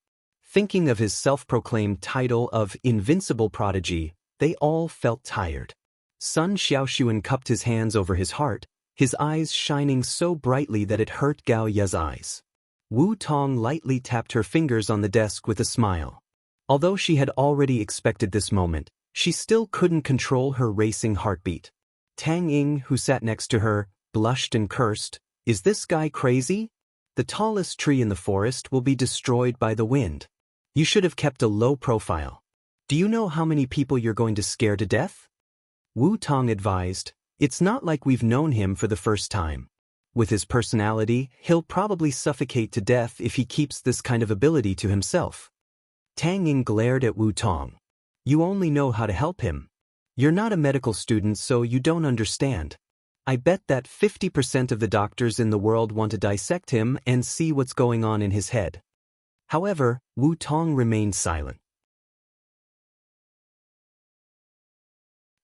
Thinking of his self-proclaimed title of invincible prodigy, they all felt tired. Sun Xiaoxuan cupped his hands over his heart, his eyes shining so brightly that it hurt Gao Ye's eyes. Wu Tong lightly tapped her fingers on the desk with a smile. Although she had already expected this moment, she still couldn't control her racing heartbeat. Tang Ying, who sat next to her, blushed and cursed. Is this guy crazy? The tallest tree in the forest will be destroyed by the wind. You should have kept a low profile. Do you know how many people you're going to scare to death? Wu Tong advised, it's not like we've known him for the first time. With his personality, he'll probably suffocate to death if he keeps this kind of ability to himself. Tang Ying glared at Wu Tong. You only know how to help him. You're not a medical student, so you don't understand. I bet that 50% of the doctors in the world want to dissect him and see what's going on in his head. However, Wu Tong remained silent.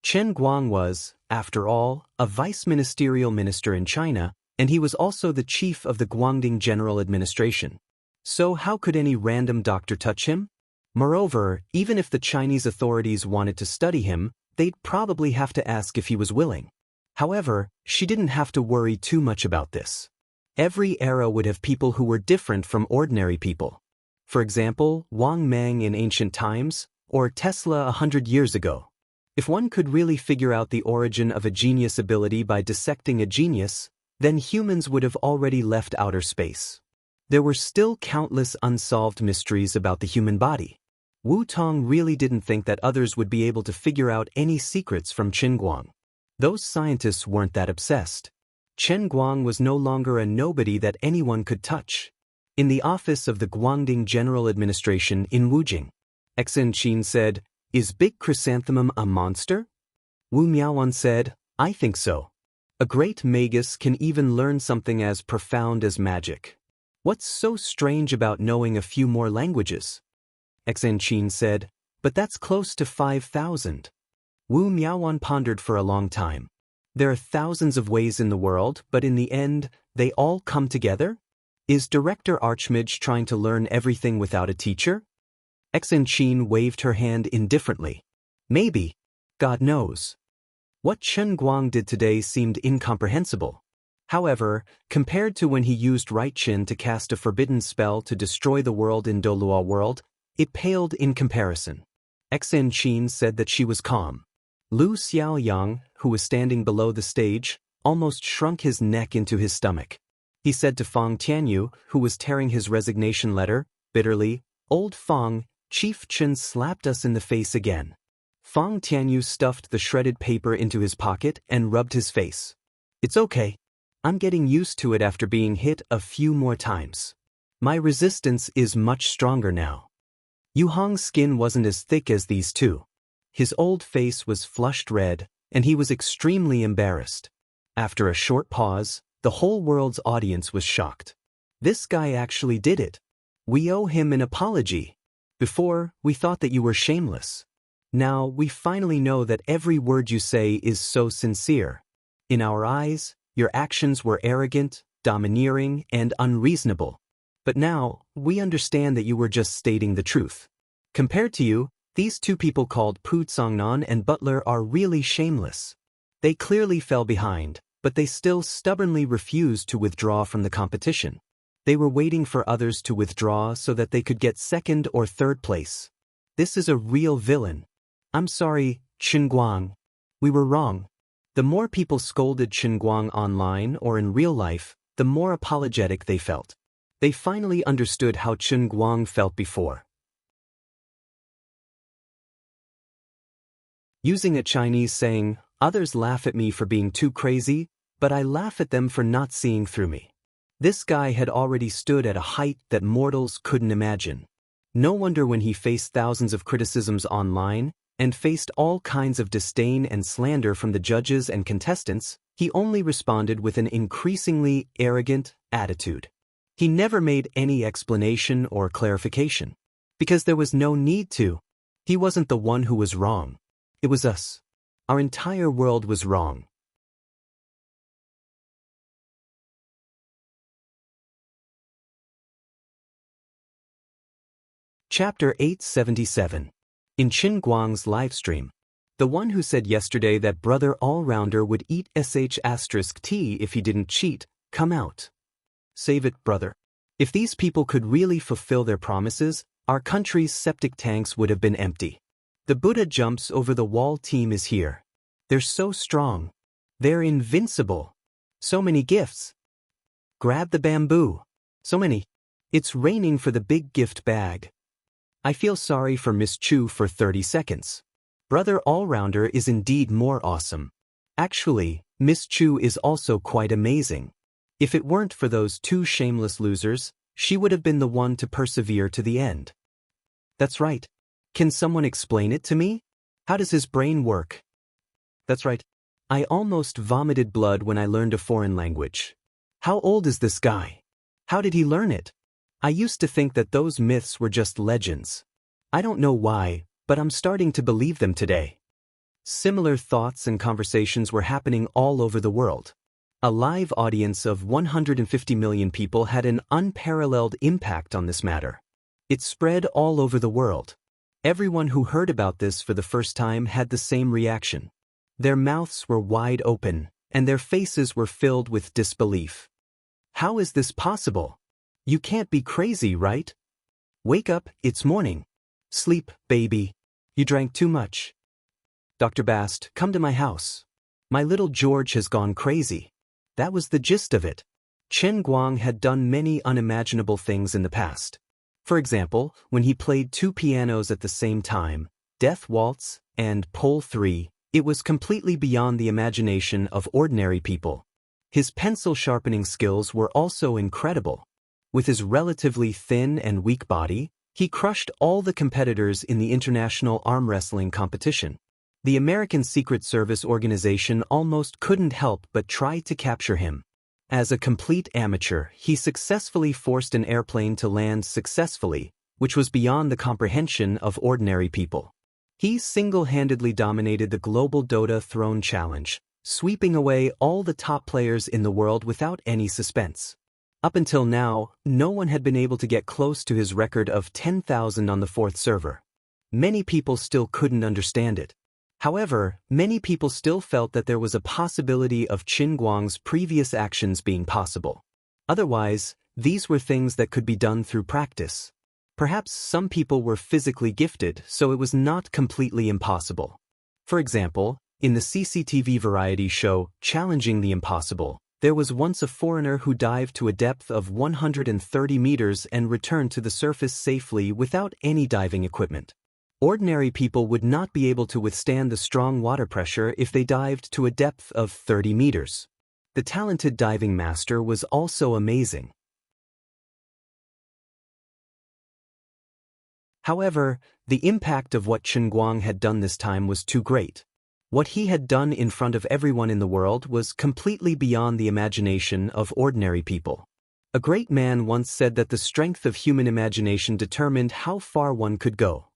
Chen Guang was, after all, a vice-ministerial minister in China, and he was also the chief of the Guangdong General Administration. So how could any random doctor touch him? Moreover, even if the Chinese authorities wanted to study him, they'd probably have to ask if he was willing. However, she didn't have to worry too much about this. Every era would have people who were different from ordinary people. For example, Wang Mang in ancient times, or Tesla 100 years ago. If one could really figure out the origin of a genius ability by dissecting a genius, then humans would have already left outer space. There were still countless unsolved mysteries about the human body. Wu Tong really didn't think that others would be able to figure out any secrets from Qinguang. Those scientists weren't that obsessed. Chen Guang was no longer a nobody that anyone could touch. In the office of the Guangdong General Administration in Wujing, Xen Qin said, Is Big Chrysanthemum a monster? Wu Miaoan said, I think so. A great magus can even learn something as profound as magic. What's so strange about knowing a few more languages? Xen Qin said, But that's close to 5,000. Wu Miaoan pondered for a long time. There are thousands of ways in the world, but in the end, they all come together? Is Director Archmage trying to learn everything without a teacher? Xen Qin waved her hand indifferently. Maybe. God knows. What Chen Guang did today seemed incomprehensible. However, compared to when he used Right Qin to cast a forbidden spell to destroy the world in Dolua World, it paled in comparison. Xen Qin said that she was calm. Lu Xiaoyang, who was standing below the stage, almost shrunk his neck into his stomach. He said to Fang Tianyu, who was tearing his resignation letter, bitterly, Old Fang, Chief Chen slapped us in the face again. Fang Tianyu stuffed the shredded paper into his pocket and rubbed his face. It's okay. I'm getting used to it after being hit a few more times. My resistance is much stronger now. Yu Hong's skin wasn't as thick as these two. His old face was flushed red, and he was extremely embarrassed. After a short pause, the whole world's audience was shocked. This guy actually did it. We owe him an apology. Before, we thought that you were shameless. Now, we finally know that every word you say is so sincere. In our eyes, your actions were arrogant, domineering, and unreasonable. But now, we understand that you were just stating the truth. Compared to you, these two people called Pu Tsongnan and Butler are really shameless. They clearly fell behind, but they still stubbornly refused to withdraw from the competition. They were waiting for others to withdraw so that they could get second or third place. This is a real villain. I'm sorry, Qinguang. We were wrong. The more people scolded Qinguang online or in real life, the more apologetic they felt. They finally understood how Qinguang felt before. Using a Chinese saying, others laugh at me for being too crazy, but I laugh at them for not seeing through me. This guy had already stood at a height that mortals couldn't imagine. No wonder when he faced thousands of criticisms online, and faced all kinds of disdain and slander from the judges and contestants, he only responded with an increasingly arrogant attitude. He never made any explanation or clarification, because there was no need to. He wasn't the one who was wrong. It was us. Our entire world was wrong. Chapter 877. In Qin Guang's livestream. The one who said yesterday that Brother All-Rounder would eat *T if he didn't cheat, come out. Save it, brother. If these people could really fulfill their promises, our country's septic tanks would have been empty. The Buddha jumps over the wall team is here. They're so strong. They're invincible. So many gifts. Grab the bamboo. So many. It's raining for the big gift bag. I feel sorry for Miss Chu for 30 seconds. Brother All-Rounder is indeed more awesome. Actually, Miss Chu is also quite amazing. If it weren't for those two shameless losers, she would have been the one to persevere to the end. That's right. Can someone explain it to me? How does his brain work? That's right. I almost vomited blood when I learned a foreign language. How old is this guy? How did he learn it? I used to think that those myths were just legends. I don't know why, but I'm starting to believe them today. Similar thoughts and conversations were happening all over the world. A live audience of 150 million people had an unparalleled impact on this matter. It spread all over the world. Everyone who heard about this for the first time had the same reaction. Their mouths were wide open, and their faces were filled with disbelief. How is this possible? You can't be crazy, right? Wake up, it's morning. Sleep, baby. You drank too much. Dr. Bast, come to my house. My little George has gone crazy. That was the gist of it. Qin Guang had done many unimaginable things in the past. For example, when he played two pianos at the same time, Death Waltz and Pole 3, it was completely beyond the imagination of ordinary people. His pencil sharpening skills were also incredible. With his relatively thin and weak body, he crushed all the competitors in the international arm wrestling competition. The American Secret Service organization almost couldn't help but try to capture him. As a complete amateur, he successfully forced an airplane to land successfully, which was beyond the comprehension of ordinary people. He single-handedly dominated the global Dota Throne Challenge, sweeping away all the top players in the world without any suspense. Up until now, no one had been able to get close to his record of 10,000 on the fourth server. Many people still couldn't understand it. However, many people still felt that there was a possibility of Qin Guang's previous actions being possible. Otherwise, these were things that could be done through practice. Perhaps some people were physically gifted, so it was not completely impossible. For example, in the CCTV variety show Challenging the Impossible, there was once a foreigner who dived to a depth of 130 meters and returned to the surface safely without any diving equipment. Ordinary people would not be able to withstand the strong water pressure if they dived to a depth of 30 meters. The talented diving master was also amazing. However, the impact of what Qin Guang had done this time was too great. What he had done in front of everyone in the world was completely beyond the imagination of ordinary people. A great man once said that the strength of human imagination determined how far one could go.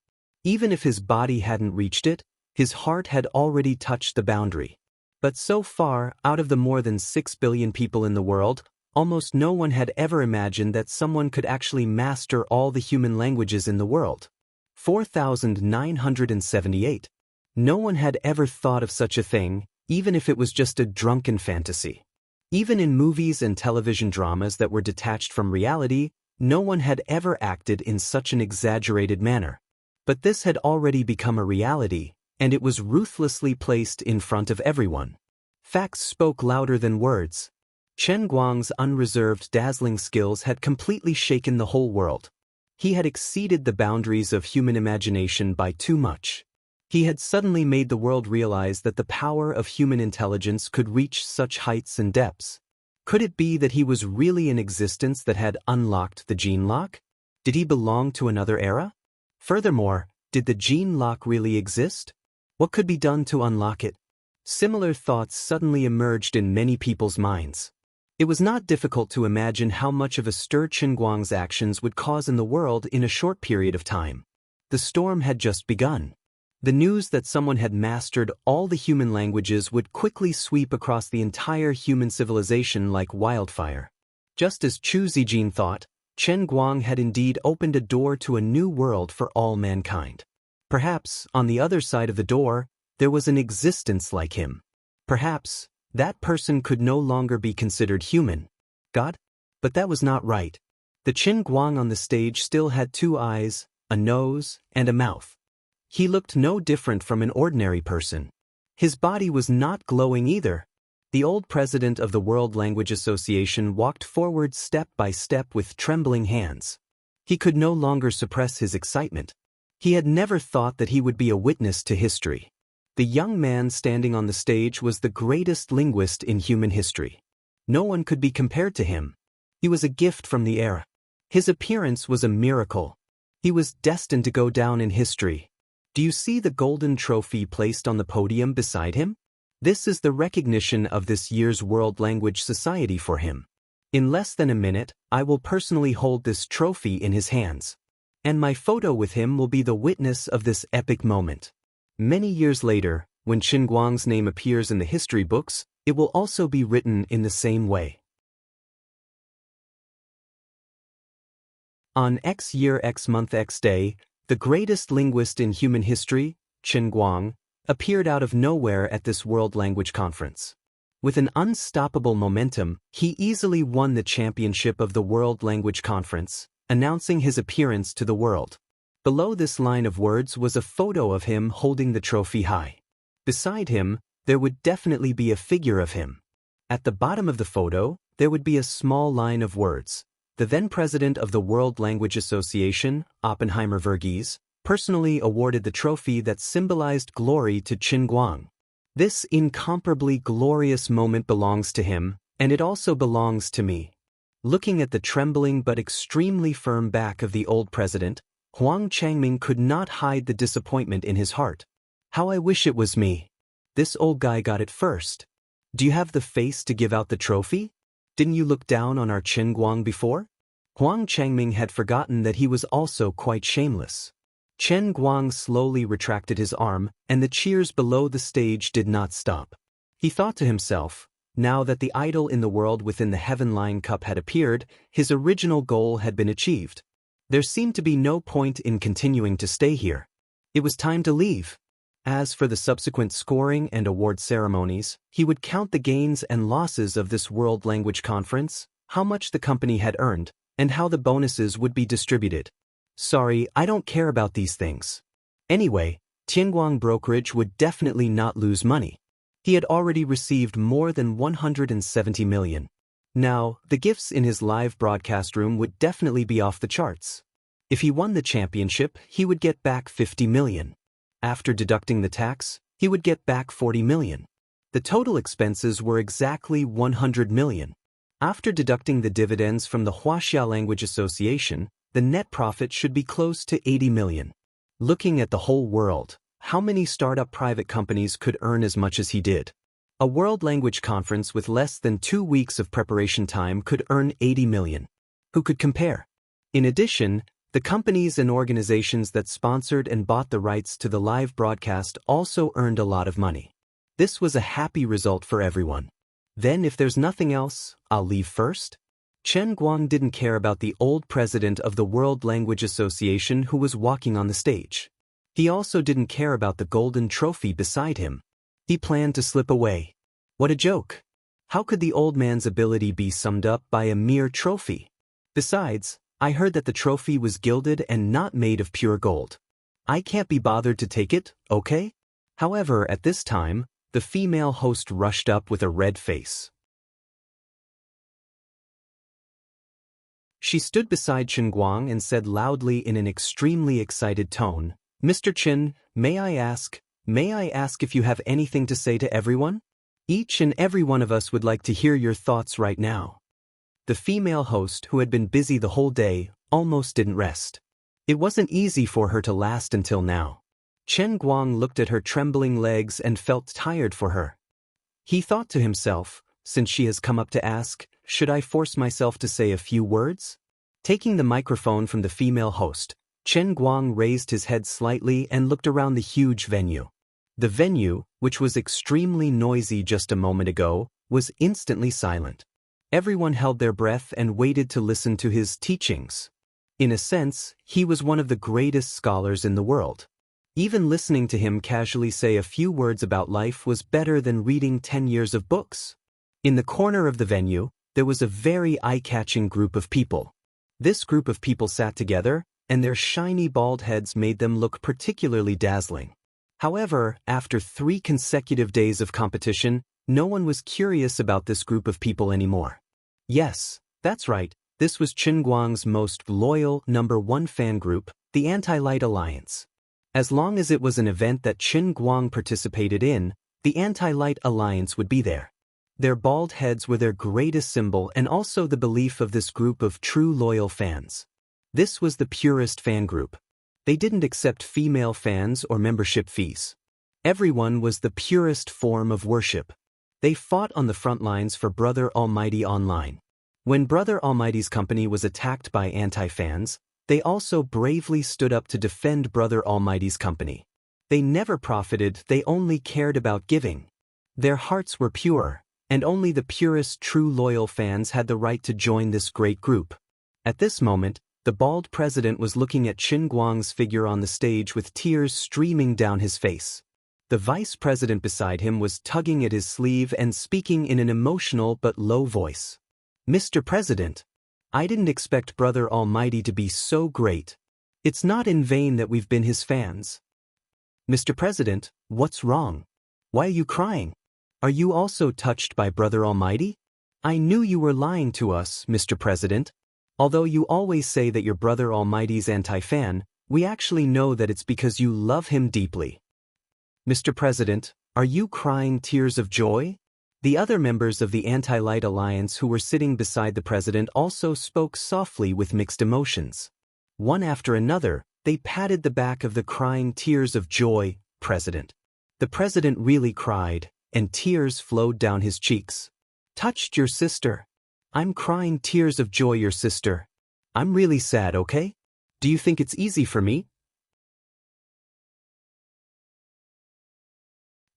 Even if his body hadn't reached it, his heart had already touched the boundary. But so far, out of the more than 6 billion people in the world, almost no one had ever imagined that someone could actually master all the human languages in the world. 4,978. No one had ever thought of such a thing, even if it was just a drunken fantasy. Even in movies and television dramas that were detached from reality, no one had ever acted in such an exaggerated manner. But this had already become a reality, and it was ruthlessly placed in front of everyone. Facts spoke louder than words. Qin Guang's unreserved, dazzling skills had completely shaken the whole world. He had exceeded the boundaries of human imagination by too much. He had suddenly made the world realize that the power of human intelligence could reach such heights and depths. Could it be that he was really an existence that had unlocked the gene lock? Did he belong to another era? Furthermore, did the gene lock really exist? What could be done to unlock it? Similar thoughts suddenly emerged in many people's minds. It was not difficult to imagine how much of a stir Qin Guang's actions would cause in the world in a short period of time. The storm had just begun. The news that someone had mastered all the human languages would quickly sweep across the entire human civilization like wildfire. Just as Chu Zijin thought, Qin Guang had indeed opened a door to a new world for all mankind. Perhaps, on the other side of the door, there was an existence like him. Perhaps, that person could no longer be considered human. God? But that was not right. The Qin Guang on the stage still had 2 eyes, a nose, and a mouth. He looked no different from an ordinary person. His body was not glowing either. The old president of the World Language Association walked forward step by step with trembling hands. He could no longer suppress his excitement. He had never thought that he would be a witness to history. The young man standing on the stage was the greatest linguist in human history. No one could be compared to him. He was a gift from the era. His appearance was a miracle. He was destined to go down in history. Do you see the golden trophy placed on the podium beside him? This is the recognition of this year's World Language Society for him. In less than a minute, I will personally hold this trophy in his hands. And my photo with him will be the witness of this epic moment. Many years later, when Qin Guang's name appears in the history books, it will also be written in the same way. On X year X month X day, the greatest linguist in human history, Qin Guang, appeared out of nowhere at this World Language Conference. With an unstoppable momentum, he easily won the championship of the World Language Conference, announcing his appearance to the world. Below this line of words was a photo of him holding the trophy high. Beside him, there would definitely be a figure of him. At the bottom of the photo, there would be a small line of words. The then president of the World Language Association, Oppenheimer Verghese, personally awarded the trophy that symbolized glory to Qin Guang. This incomparably glorious moment belongs to him, and it also belongs to me. Looking at the trembling but extremely firm back of the old president, Huang Changming could not hide the disappointment in his heart. How I wish it was me. This old guy got it first. Do you have the face to give out the trophy? Didn't you look down on our Qin Guang before? Huang Changming had forgotten that he was also quite shameless. Qin Guang slowly retracted his arm, and the cheers below the stage did not stop. He thought to himself, now that the idol in the world within the Heaven Line Cup had appeared, his original goal had been achieved. There seemed to be no point in continuing to stay here. It was time to leave. As for the subsequent scoring and award ceremonies, he would count the gains and losses of this World Language Conference, how much the company had earned, and how the bonuses would be distributed. Sorry, I don't care about these things. Anyway, Tianguang Brokerage would definitely not lose money. He had already received more than 170 million. Now, the gifts in his live broadcast room would definitely be off the charts. If he won the championship, he would get back 50 million. After deducting the tax, he would get back 40 million. The total expenses were exactly 100 million. After deducting the dividends from the Wuxia Language Association, the net profit should be close to 80 million. Looking at the whole world, how many startup private companies could earn as much as he did? A World Language Conference with less than 2 weeks of preparation time could earn 80 million. Who could compare? In addition, the companies and organizations that sponsored and bought the rights to the live broadcast also earned a lot of money. This was a happy result for everyone. Then if there's nothing else, I'll leave first. Qin Guang didn't care about the old president of the World Language Association who was walking on the stage. He also didn't care about the golden trophy beside him. He planned to slip away. What a joke! How could the old man's ability be summed up by a mere trophy? Besides, I heard that the trophy was gilded and not made of pure gold. I can't be bothered to take it, okay? However, at this time, the female host rushed up with a red face. She stood beside Qin Guang and said loudly in an extremely excited tone, "Mr. Qin, may I ask if you have anything to say to everyone? Each and every one of us would like to hear your thoughts right now." The female host, who had been busy the whole day, almost didn't rest. It wasn't easy for her to last until now. Chen Guang looked at her trembling legs and felt tired for her. He thought to himself, since she has come up to ask, should I force myself to say a few words? Taking the microphone from the female host, Chen Guang raised his head slightly and looked around the huge venue. The venue, which was extremely noisy just a moment ago, was instantly silent. Everyone held their breath and waited to listen to his teachings. In a sense, he was one of the greatest scholars in the world. Even listening to him casually say a few words about life was better than reading 10 years of books. In the corner of the venue, there was a very eye-catching group of people. This group of people sat together, and their shiny bald heads made them look particularly dazzling. However, after 3 consecutive days of competition, no one was curious about this group of people anymore. Yes, that's right, this was Chen Guang's most loyal #1 fan group, the Anti-Light Alliance. As long as it was an event that Chen Guang participated in, the Anti-Light Alliance would be there. Their bald heads were their greatest symbol and also the belief of this group of true loyal fans. This was the purest fan group. They didn't accept female fans or membership fees. Everyone was the purest form of worship. They fought on the front lines for Brother Almighty online. When Brother Almighty's company was attacked by anti-fans, they also bravely stood up to defend Brother Almighty's company. They never profited, they only cared about giving. Their hearts were pure, and only the purest true loyal fans had the right to join this great group. At this moment, the bald president was looking at Chen Guang's figure on the stage with tears streaming down his face. The vice president beside him was tugging at his sleeve and speaking in an emotional but low voice. "Mr. President, I didn't expect Brother Almighty to be so great. It's not in vain that we've been his fans." "Mr. President, what's wrong? Why are you crying? Are you also touched by Brother Almighty? I knew you were lying to us, Mr. President. Although you always say that you're Brother Almighty's anti-fan, we actually know that it's because you love him deeply." "Mr. President, are you crying tears of joy?" The other members of the Anti-Light Alliance who were sitting beside the president also spoke softly with mixed emotions. One after another, they patted the back of the crying tears of joy president. The president really cried, and tears flowed down his cheeks. "Touched your sister. I'm crying tears of joy, your sister. I'm really sad, okay? Do you think it's easy for me?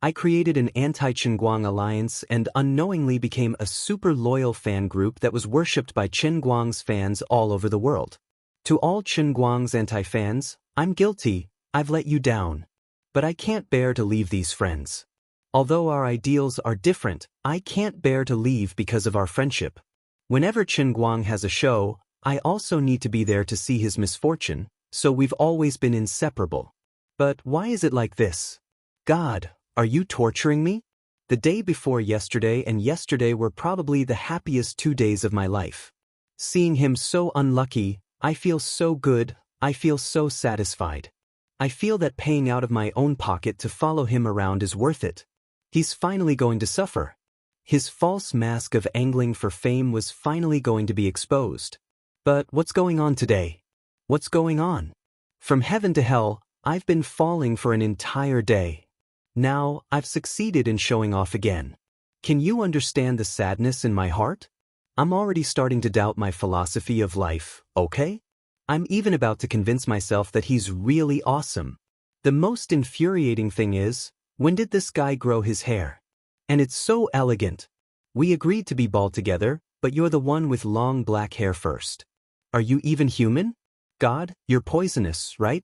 I created an anti-Chen Guang alliance and unknowingly became a super loyal fan group that was worshipped by Chen Guang's fans all over the world. To all Chen Guang's anti-fans, I'm guilty, I've let you down. But I can't bear to leave these friends. Although our ideals are different, I can't bear to leave because of our friendship. Whenever Chen Guang has a show, I also need to be there to see his misfortune, so we've always been inseparable. But why is it like this? God, are you torturing me? The day before yesterday and yesterday were probably the happiest 2 days of my life. Seeing him so unlucky, I feel so good, I feel so satisfied. I feel that paying out of my own pocket to follow him around is worth it. He's finally going to suffer. His false mask of angling for fame was finally going to be exposed. But what's going on today? What's going on? From heaven to hell, I've been falling for an entire day. Now, I've succeeded in showing off again. Can you understand the sadness in my heart? I'm already starting to doubt my philosophy of life, okay? I'm even about to convince myself that he's really awesome. The most infuriating thing is, when did this guy grow his hair? And it's so elegant. We agreed to be bald together, but you're the one with long black hair first. Are you even human? God, you're poisonous, right?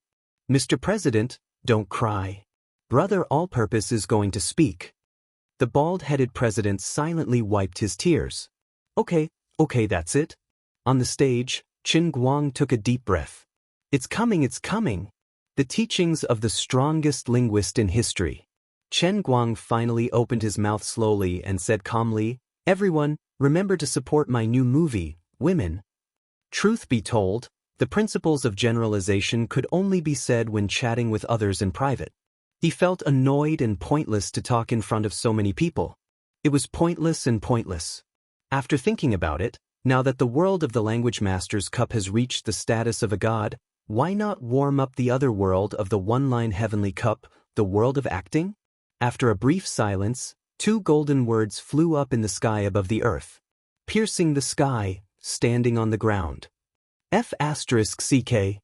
Mr. President, don't cry. Brother All-Purpose is going to speak. The bald-headed president silently wiped his tears. Okay, that's it. On the stage, Chen Guang took a deep breath. It's coming, it's coming. The teachings of the strongest linguist in history. Chen Guang finally opened his mouth slowly and said calmly, "Everyone, remember to support my new movie, Women." Truth be told, the principles of generalization could only be said when chatting with others in private. He felt annoyed and pointless to talk in front of so many people. It was pointless and pointless. After thinking about it, Now that the world of the Language Master's Cup has reached the status of a god, why not warm up the other world of the one-line heavenly cup, the world of acting? After a brief silence, 2 golden words flew up in the sky above the earth. Piercing the sky, standing on the ground. F***CK.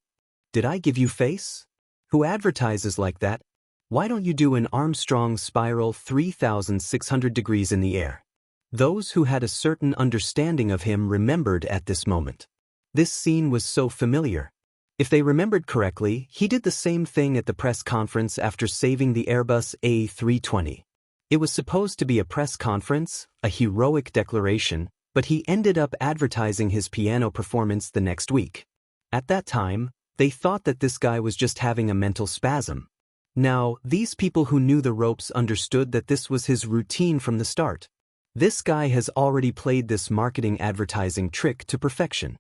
Did I give you face? Who advertises like that? Why don't you do an Armstrong spiral 3,600 degrees in the air? Those who had a certain understanding of him remembered at this moment. This scene was so familiar. If they remembered correctly, he did the same thing at the press conference after saving the Airbus A320. It was supposed to be a press conference, a heroic declaration, but he ended up advertising his piano performance the next week. At that time, they thought that this guy was just having a mental spasm. Now, these people who knew the ropes understood that this was his routine from the start. This guy has already played this marketing advertising trick to perfection.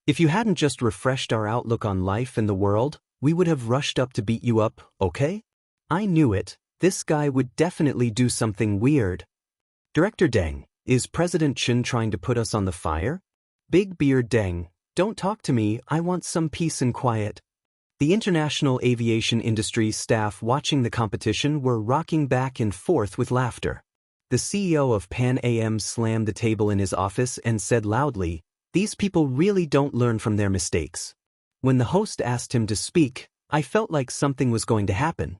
If you hadn't just refreshed our outlook on life and the world, we would have rushed up to beat you up, okay? I knew it. This guy would definitely do something weird. Director Deng, is President Chen trying to put us on the fire? Big Beard Deng, don't talk to me, I want some peace and quiet. The international aviation industry staff watching the competition were rocking back and forth with laughter. The CEO of Pan Am slammed the table in his office and said loudly, "These people really don't learn from their mistakes." When the host asked him to speak, I felt like something was going to happen.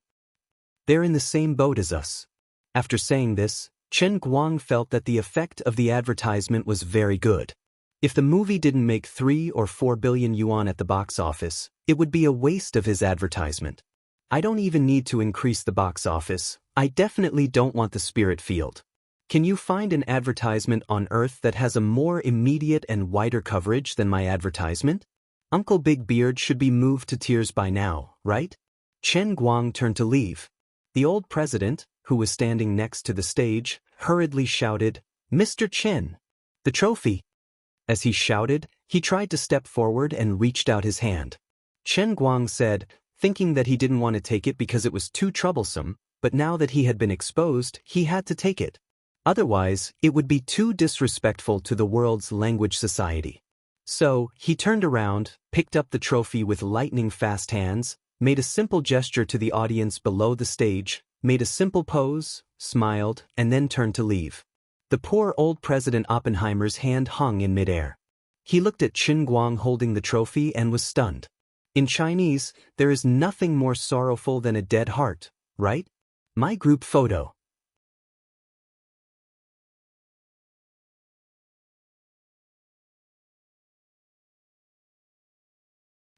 They're in the same boat as us. After saying this, Chen Guang felt that the effect of the advertisement was very good. If the movie didn't make 3 or 4 billion yuan at the box office, it would be a waste of his advertisement. I don't even need to increase the box office, I definitely don't want the spirit field. Can you find an advertisement on Earth that has a more immediate and wider coverage than my advertisement? Uncle Big Beard should be moved to tears by now, right? Chen Guang turned to leave. The old president, who was standing next to the stage, hurriedly shouted, "Mr. Chen! The trophy!" As he shouted, he tried to step forward and reached out his hand. Chen Guang said, thinking that he didn't want to take it because it was too troublesome, but now that he had been exposed, he had to take it. Otherwise, it would be too disrespectful to the world's language society. So, he turned around, picked up the trophy with lightning-fast hands, made a simple gesture to the audience below the stage, made a simple pose, smiled, and then turned to leave. The poor old President Oppenheimer's hand hung in midair. He looked at Chen Guang holding the trophy and was stunned. In Chinese, there is nothing more sorrowful than a dead heart, right? My group photo.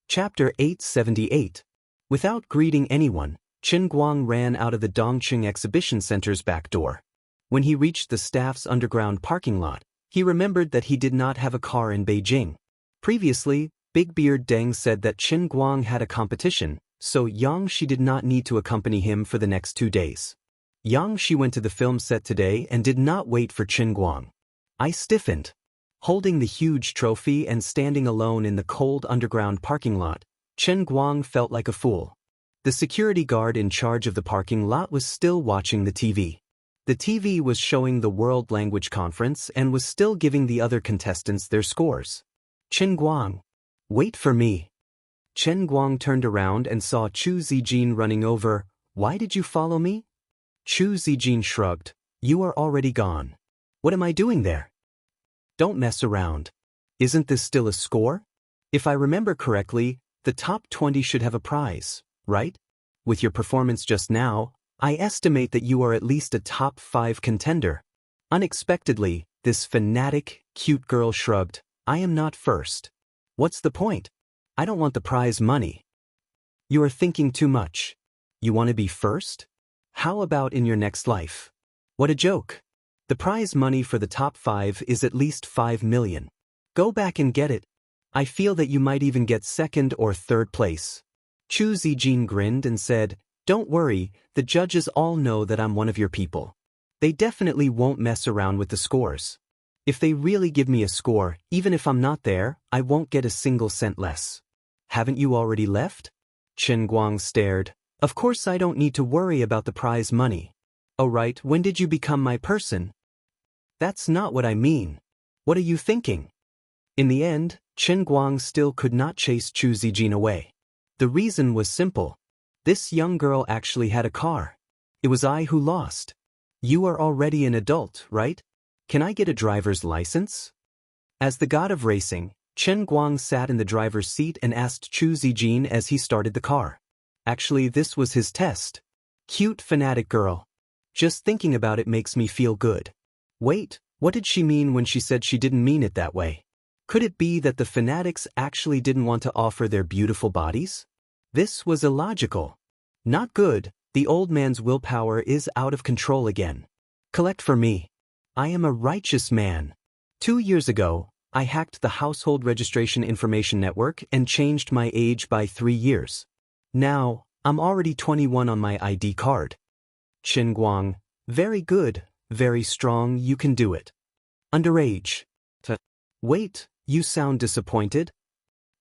Chapter 878. Without greeting anyone, Chen Guang ran out of the Dongqing Exhibition Center's back door. When he reached the staff's underground parking lot, he remembered that he did not have a car in Beijing. Previously, Big Beard Deng said that Chen Guang had a competition, so Yang Shi did not need to accompany him for the next 2 days. Yang Shi went to the film set today and did not wait for Chen Guang. I stiffened. Holding the huge trophy and standing alone in the cold underground parking lot, Chen Guang felt like a fool. The security guard in charge of the parking lot was still watching the TV. The TV was showing the World Language Conference and was still giving the other contestants their scores. Chen Guang, wait for me. Chen Guang turned around and saw Chu Zijin running over. Why did you follow me? Chu Zijin shrugged. You are already gone. What am I doing there? Don't mess around. Isn't this still a score? If I remember correctly, the top 20 should have a prize, right? With your performance just now, I estimate that you are at least a top 5 contender. Unexpectedly, this fanatic, cute girl shrugged. I am not first. What's the point? I don't want the prize money. You are thinking too much. You want to be first? How about in your next life? What a joke. The prize money for the top 5 is at least 5 million. Go back and get it. I feel that you might even get second or third place. Chu Zijin grinned and said, Don't worry, the judges all know that I'm one of your people. They definitely won't mess around with the scores. If they really give me a score, even if I'm not there, I won't get a single cent less. Haven't you already left? Chen Guang stared. Of course I don't need to worry about the prize money. Oh right, when did you become my person? That's not what I mean. What are you thinking? In the end, Chen Guang still could not chase Chu Zijin away. The reason was simple. This young girl actually had a car. It was I who lost. You are already an adult, right? Can I get a driver's license? As the god of racing, Chen Guang sat in the driver's seat and asked Chu Zijin as he started the car. Actually, this was his test. Cute fanatic girl. Just thinking about it makes me feel good. Wait, what did she mean when she said she didn't mean it that way? Could it be that the fanatics actually didn't want to offer their beautiful bodies? This was illogical. Not good, the old man's willpower is out of control again. Collect for me. I am a righteous man. 2 years ago, I hacked the Household Registration Information Network and changed my age by 3 years. Now, I'm already 21 on my ID card. Chen Guang, very good, very strong, you can do it. Underage. Wait, you sound disappointed?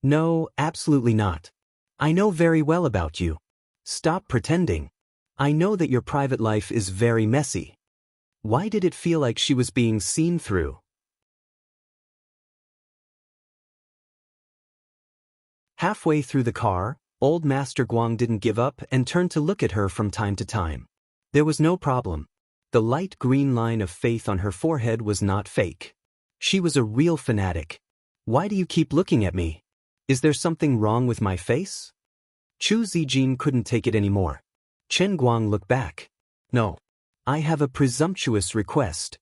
No, absolutely not. I know very well about you. Stop pretending. I know that your private life is very messy. Why did it feel like she was being seen through? Halfway through the car, old Master Guang didn't give up and turned to look at her from time to time. There was no problem. The light green line of faith on her forehead was not fake. She was a real fanatic. Why do you keep looking at me? Is there something wrong with my face? Chu Zijin couldn't take it anymore. Chen Guang looked back. No. I have a presumptuous request.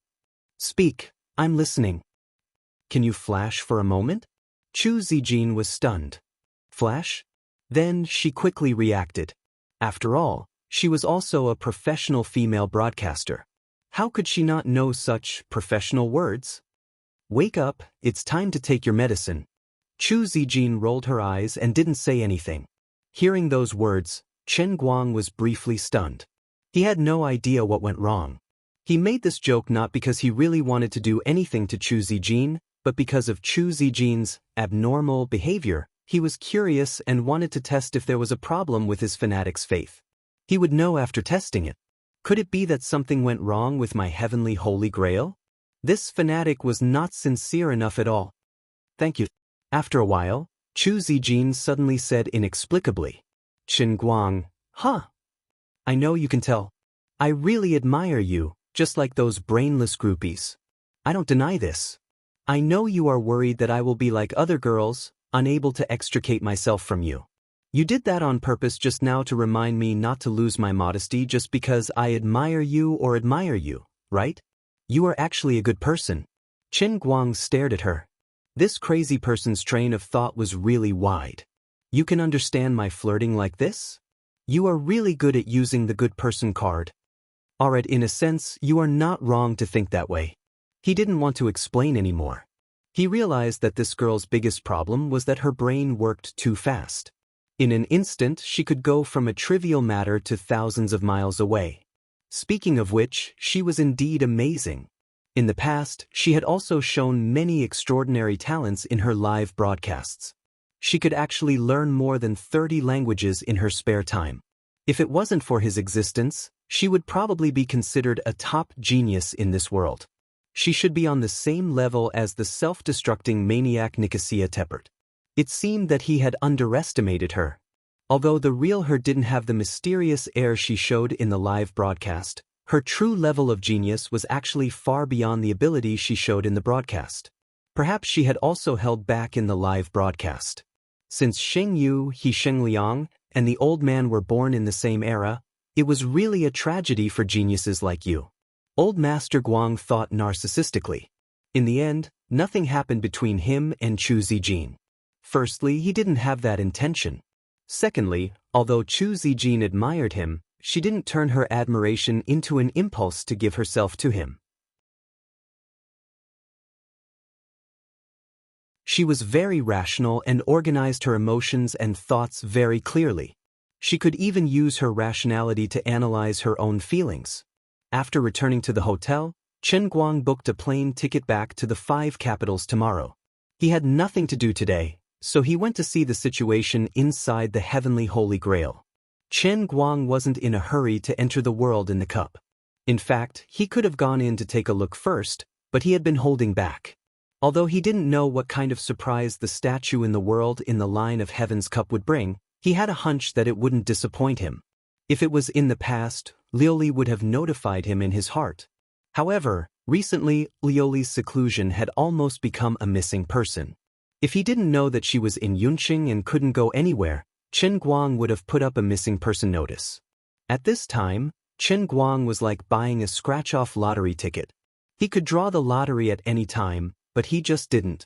Speak, I'm listening. Can you flash for a moment? Chu Zijin was stunned. Flash? Then she quickly reacted. After all, she was also a professional female broadcaster. How could she not know such professional words? Wake up, it's time to take your medicine. Chu Zijin rolled her eyes and didn't say anything. Hearing those words, Chen Guang was briefly stunned. He had no idea what went wrong. He made this joke not because he really wanted to do anything to Chu Zijin, but because of Chu Zijin's abnormal behavior. He was curious and wanted to test if there was a problem with his fanatic's faith. He would know after testing it. Could it be that something went wrong with my heavenly holy grail? This fanatic was not sincere enough at all. Thank you. After a while, Chu Zijin suddenly said inexplicably, Chen Guang, huh? I know you can tell. I really admire you, just like those brainless groupies. I don't deny this. I know you are worried that I will be like other girls, unable to extricate myself from you. You did that on purpose just now to remind me not to lose my modesty just because I admire you, right? You are actually a good person. Chen Guang stared at her. This crazy person's train of thought was really wide. You can understand my flirting like this? You are really good at using the good person card. Alright, in a sense, you are not wrong to think that way. He didn't want to explain anymore. He realized that this girl's biggest problem was that her brain worked too fast. In an instant, she could go from a trivial matter to thousands of miles away. Speaking of which, she was indeed amazing. In the past, she had also shown many extraordinary talents in her live broadcasts. She could actually learn more than 30 languages in her spare time. If it wasn't for his existence, she would probably be considered a top genius in this world. She should be on the same level as the self-destructing maniac Nicosia Teppert. It seemed that he had underestimated her. Although the real her didn't have the mysterious air she showed in the live broadcast, her true level of genius was actually far beyond the ability she showed in the broadcast. Perhaps she had also held back in the live broadcast. Since Sheng Yu, He Sheng Liang, and the old man were born in the same era, it was really a tragedy for geniuses like you. Old Master Guang thought narcissistically. In the end, nothing happened between him and Chu Zijin. Firstly, he didn't have that intention. Secondly, although Chu Zijin admired him, she didn't turn her admiration into an impulse to give herself to him. She was very rational and organized her emotions and thoughts very clearly. She could even use her rationality to analyze her own feelings. After returning to the hotel, Chen Guang booked a plane ticket back to the 5 capitals tomorrow. He had nothing to do today, so he went to see the situation inside the heavenly Holy Grail. Chen Guang wasn't in a hurry to enter the world in the cup. In fact, he could have gone in to take a look first, but he had been holding back. Although he didn't know what kind of surprise the statue in the world in the line of Heaven's Cup would bring, he had a hunch that it wouldn't disappoint him. If it was in the past, Lioli would have notified him in his heart. However, recently, Lioli's seclusion had almost become a missing person. If he didn't know that she was in Yunqing and couldn't go anywhere, Chen Guang would have put up a missing person notice. At this time, Chen Guang was like buying a scratch-off lottery ticket. He could draw the lottery at any time, but he just didn't.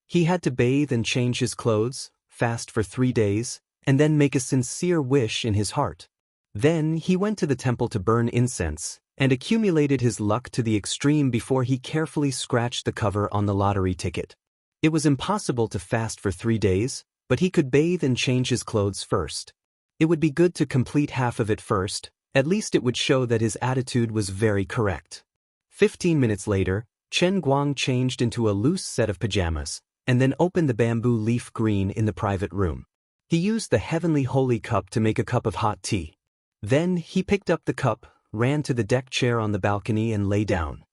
He had to bathe and change his clothes, fast for 3 days, and then make a sincere wish in his heart. Then he went to the temple to burn incense, and accumulated his luck to the extreme before he carefully scratched the cover on the lottery ticket. It was impossible to fast for 3 days, but he could bathe and change his clothes first. It would be good to complete half of it first, at least it would show that his attitude was very correct. 15 minutes later, Chen Guang changed into a loose set of pajamas, and then opened the bamboo leaf green in the private room. He used the heavenly holy cup to make a cup of hot tea. Then he picked up the cup, ran to the deck chair on the balcony and lay down.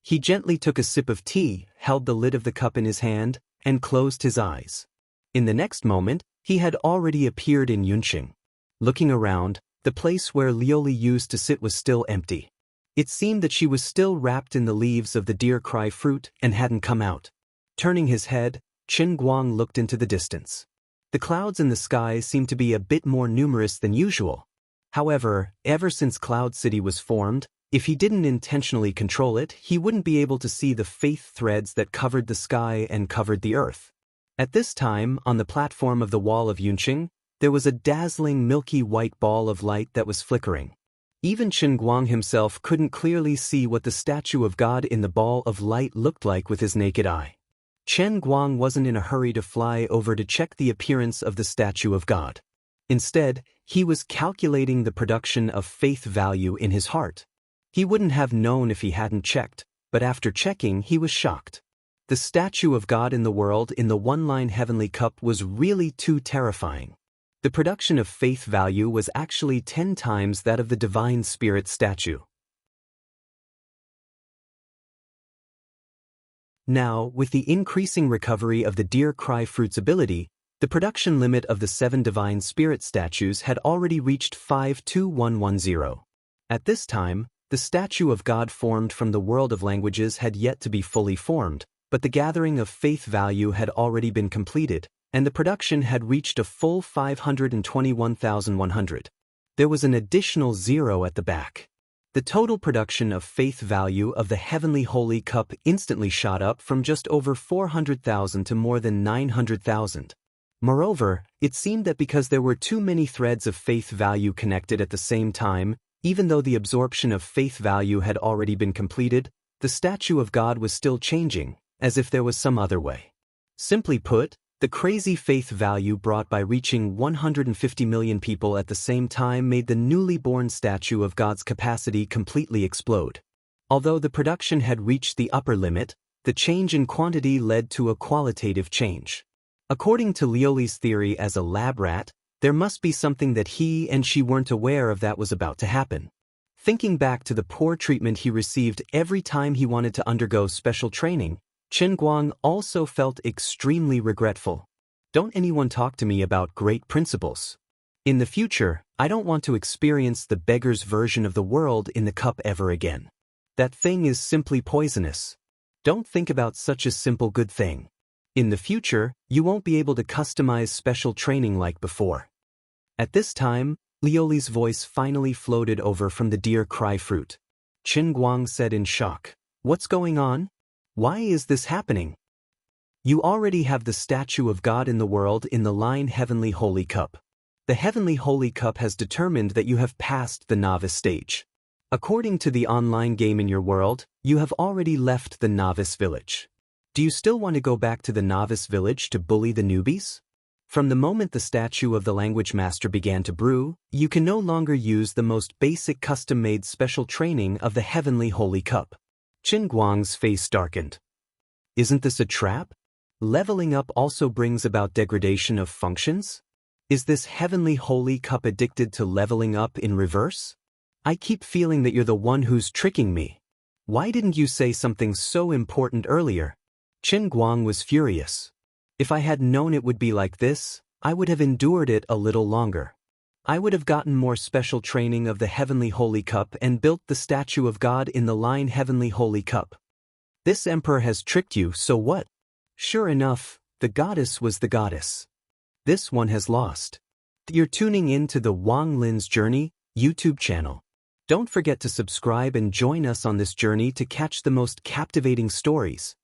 He gently took a sip of tea, held the lid of the cup in his hand, and closed his eyes. In the next moment, he had already appeared in Yunqing. Looking around, the place where Lioli used to sit was still empty. It seemed that she was still wrapped in the leaves of the deer cry fruit and hadn't come out. Turning his head, Chen Guang looked into the distance. The clouds in the sky seemed to be a bit more numerous than usual. However, ever since Cloud City was formed, if he didn't intentionally control it, he wouldn't be able to see the faith threads that covered the sky and covered the earth. At this time, on the platform of the wall of Yunqing, there was a dazzling milky white ball of light that was flickering. Even Chen Guang himself couldn't clearly see what the statue of God in the ball of light looked like with his naked eye. Chen Guang wasn't in a hurry to fly over to check the appearance of the statue of God. Instead, he was calculating the production of faith value in his heart. He wouldn't have known if he hadn't checked, but after checking he was shocked. The statue of God in the world in the one-line heavenly cup was really too terrifying. The production of faith value was actually 10 times that of the Divine Spirit statue. Now, with the increasing recovery of the deer cry fruit's ability, the production limit of the 7 Divine Spirit statues had already reached 52110. At this time, the statue of God formed from the world of languages had yet to be fully formed, but the gathering of faith value had already been completed, and the production had reached a full 521,100. There was an additional 0 at the back. The total production of faith value of the Heavenly Holy Cup instantly shot up from just over 400,000 to more than 900,000. Moreover, it seemed that because there were too many threads of faith value connected at the same time, even though the absorption of faith value had already been completed, the statue of God was still changing, as if there was some other way. Simply put, the crazy faith value brought by reaching 150 million people at the same time made the newly born statue of God's capacity completely explode. Although the production had reached the upper limit, the change in quantity led to a qualitative change. According to Lioli's theory as a lab rat, there must be something that he and she weren't aware of that was about to happen. Thinking back to the poor treatment he received every time he wanted to undergo special training, Chen Guang also felt extremely regretful. Don't anyone talk to me about great principles. In the future, I don't want to experience the beggar's version of the world in the cup ever again. That thing is simply poisonous. Don't think about such a simple good thing. In the future, you won't be able to customize special training like before. At this time, Lioli's voice finally floated over from the deer cry fruit. Chen Guang said in shock, "What's going on? Why is this happening? You already have the statue of God in the world in the line Heavenly Holy Cup. The Heavenly Holy Cup has determined that you have passed the novice stage. According to the online game in your world, you have already left the novice village. Do you still want to go back to the novice village to bully the newbies? From the moment the statue of the language master began to brew, you can no longer use the most basic custom-made special training of the Heavenly Holy Cup." Chen Guang's face darkened. Isn't this a trap? Leveling up also brings about degradation of functions? Is this Heavenly Holy Cup addicted to leveling up in reverse? I keep feeling that you're the one who's tricking me. Why didn't you say something so important earlier? Qin Guang was furious. If I had known it would be like this, I would have endured it a little longer. I would have gotten more special training of the Heavenly Holy Cup and built the statue of God in the line Heavenly Holy Cup. This emperor has tricked you, so what? Sure enough, the goddess was the goddess. This one has lost. You're tuning in to the Wang Lin's Journey YouTube channel. Don't forget to subscribe and join us on this journey to catch the most captivating stories.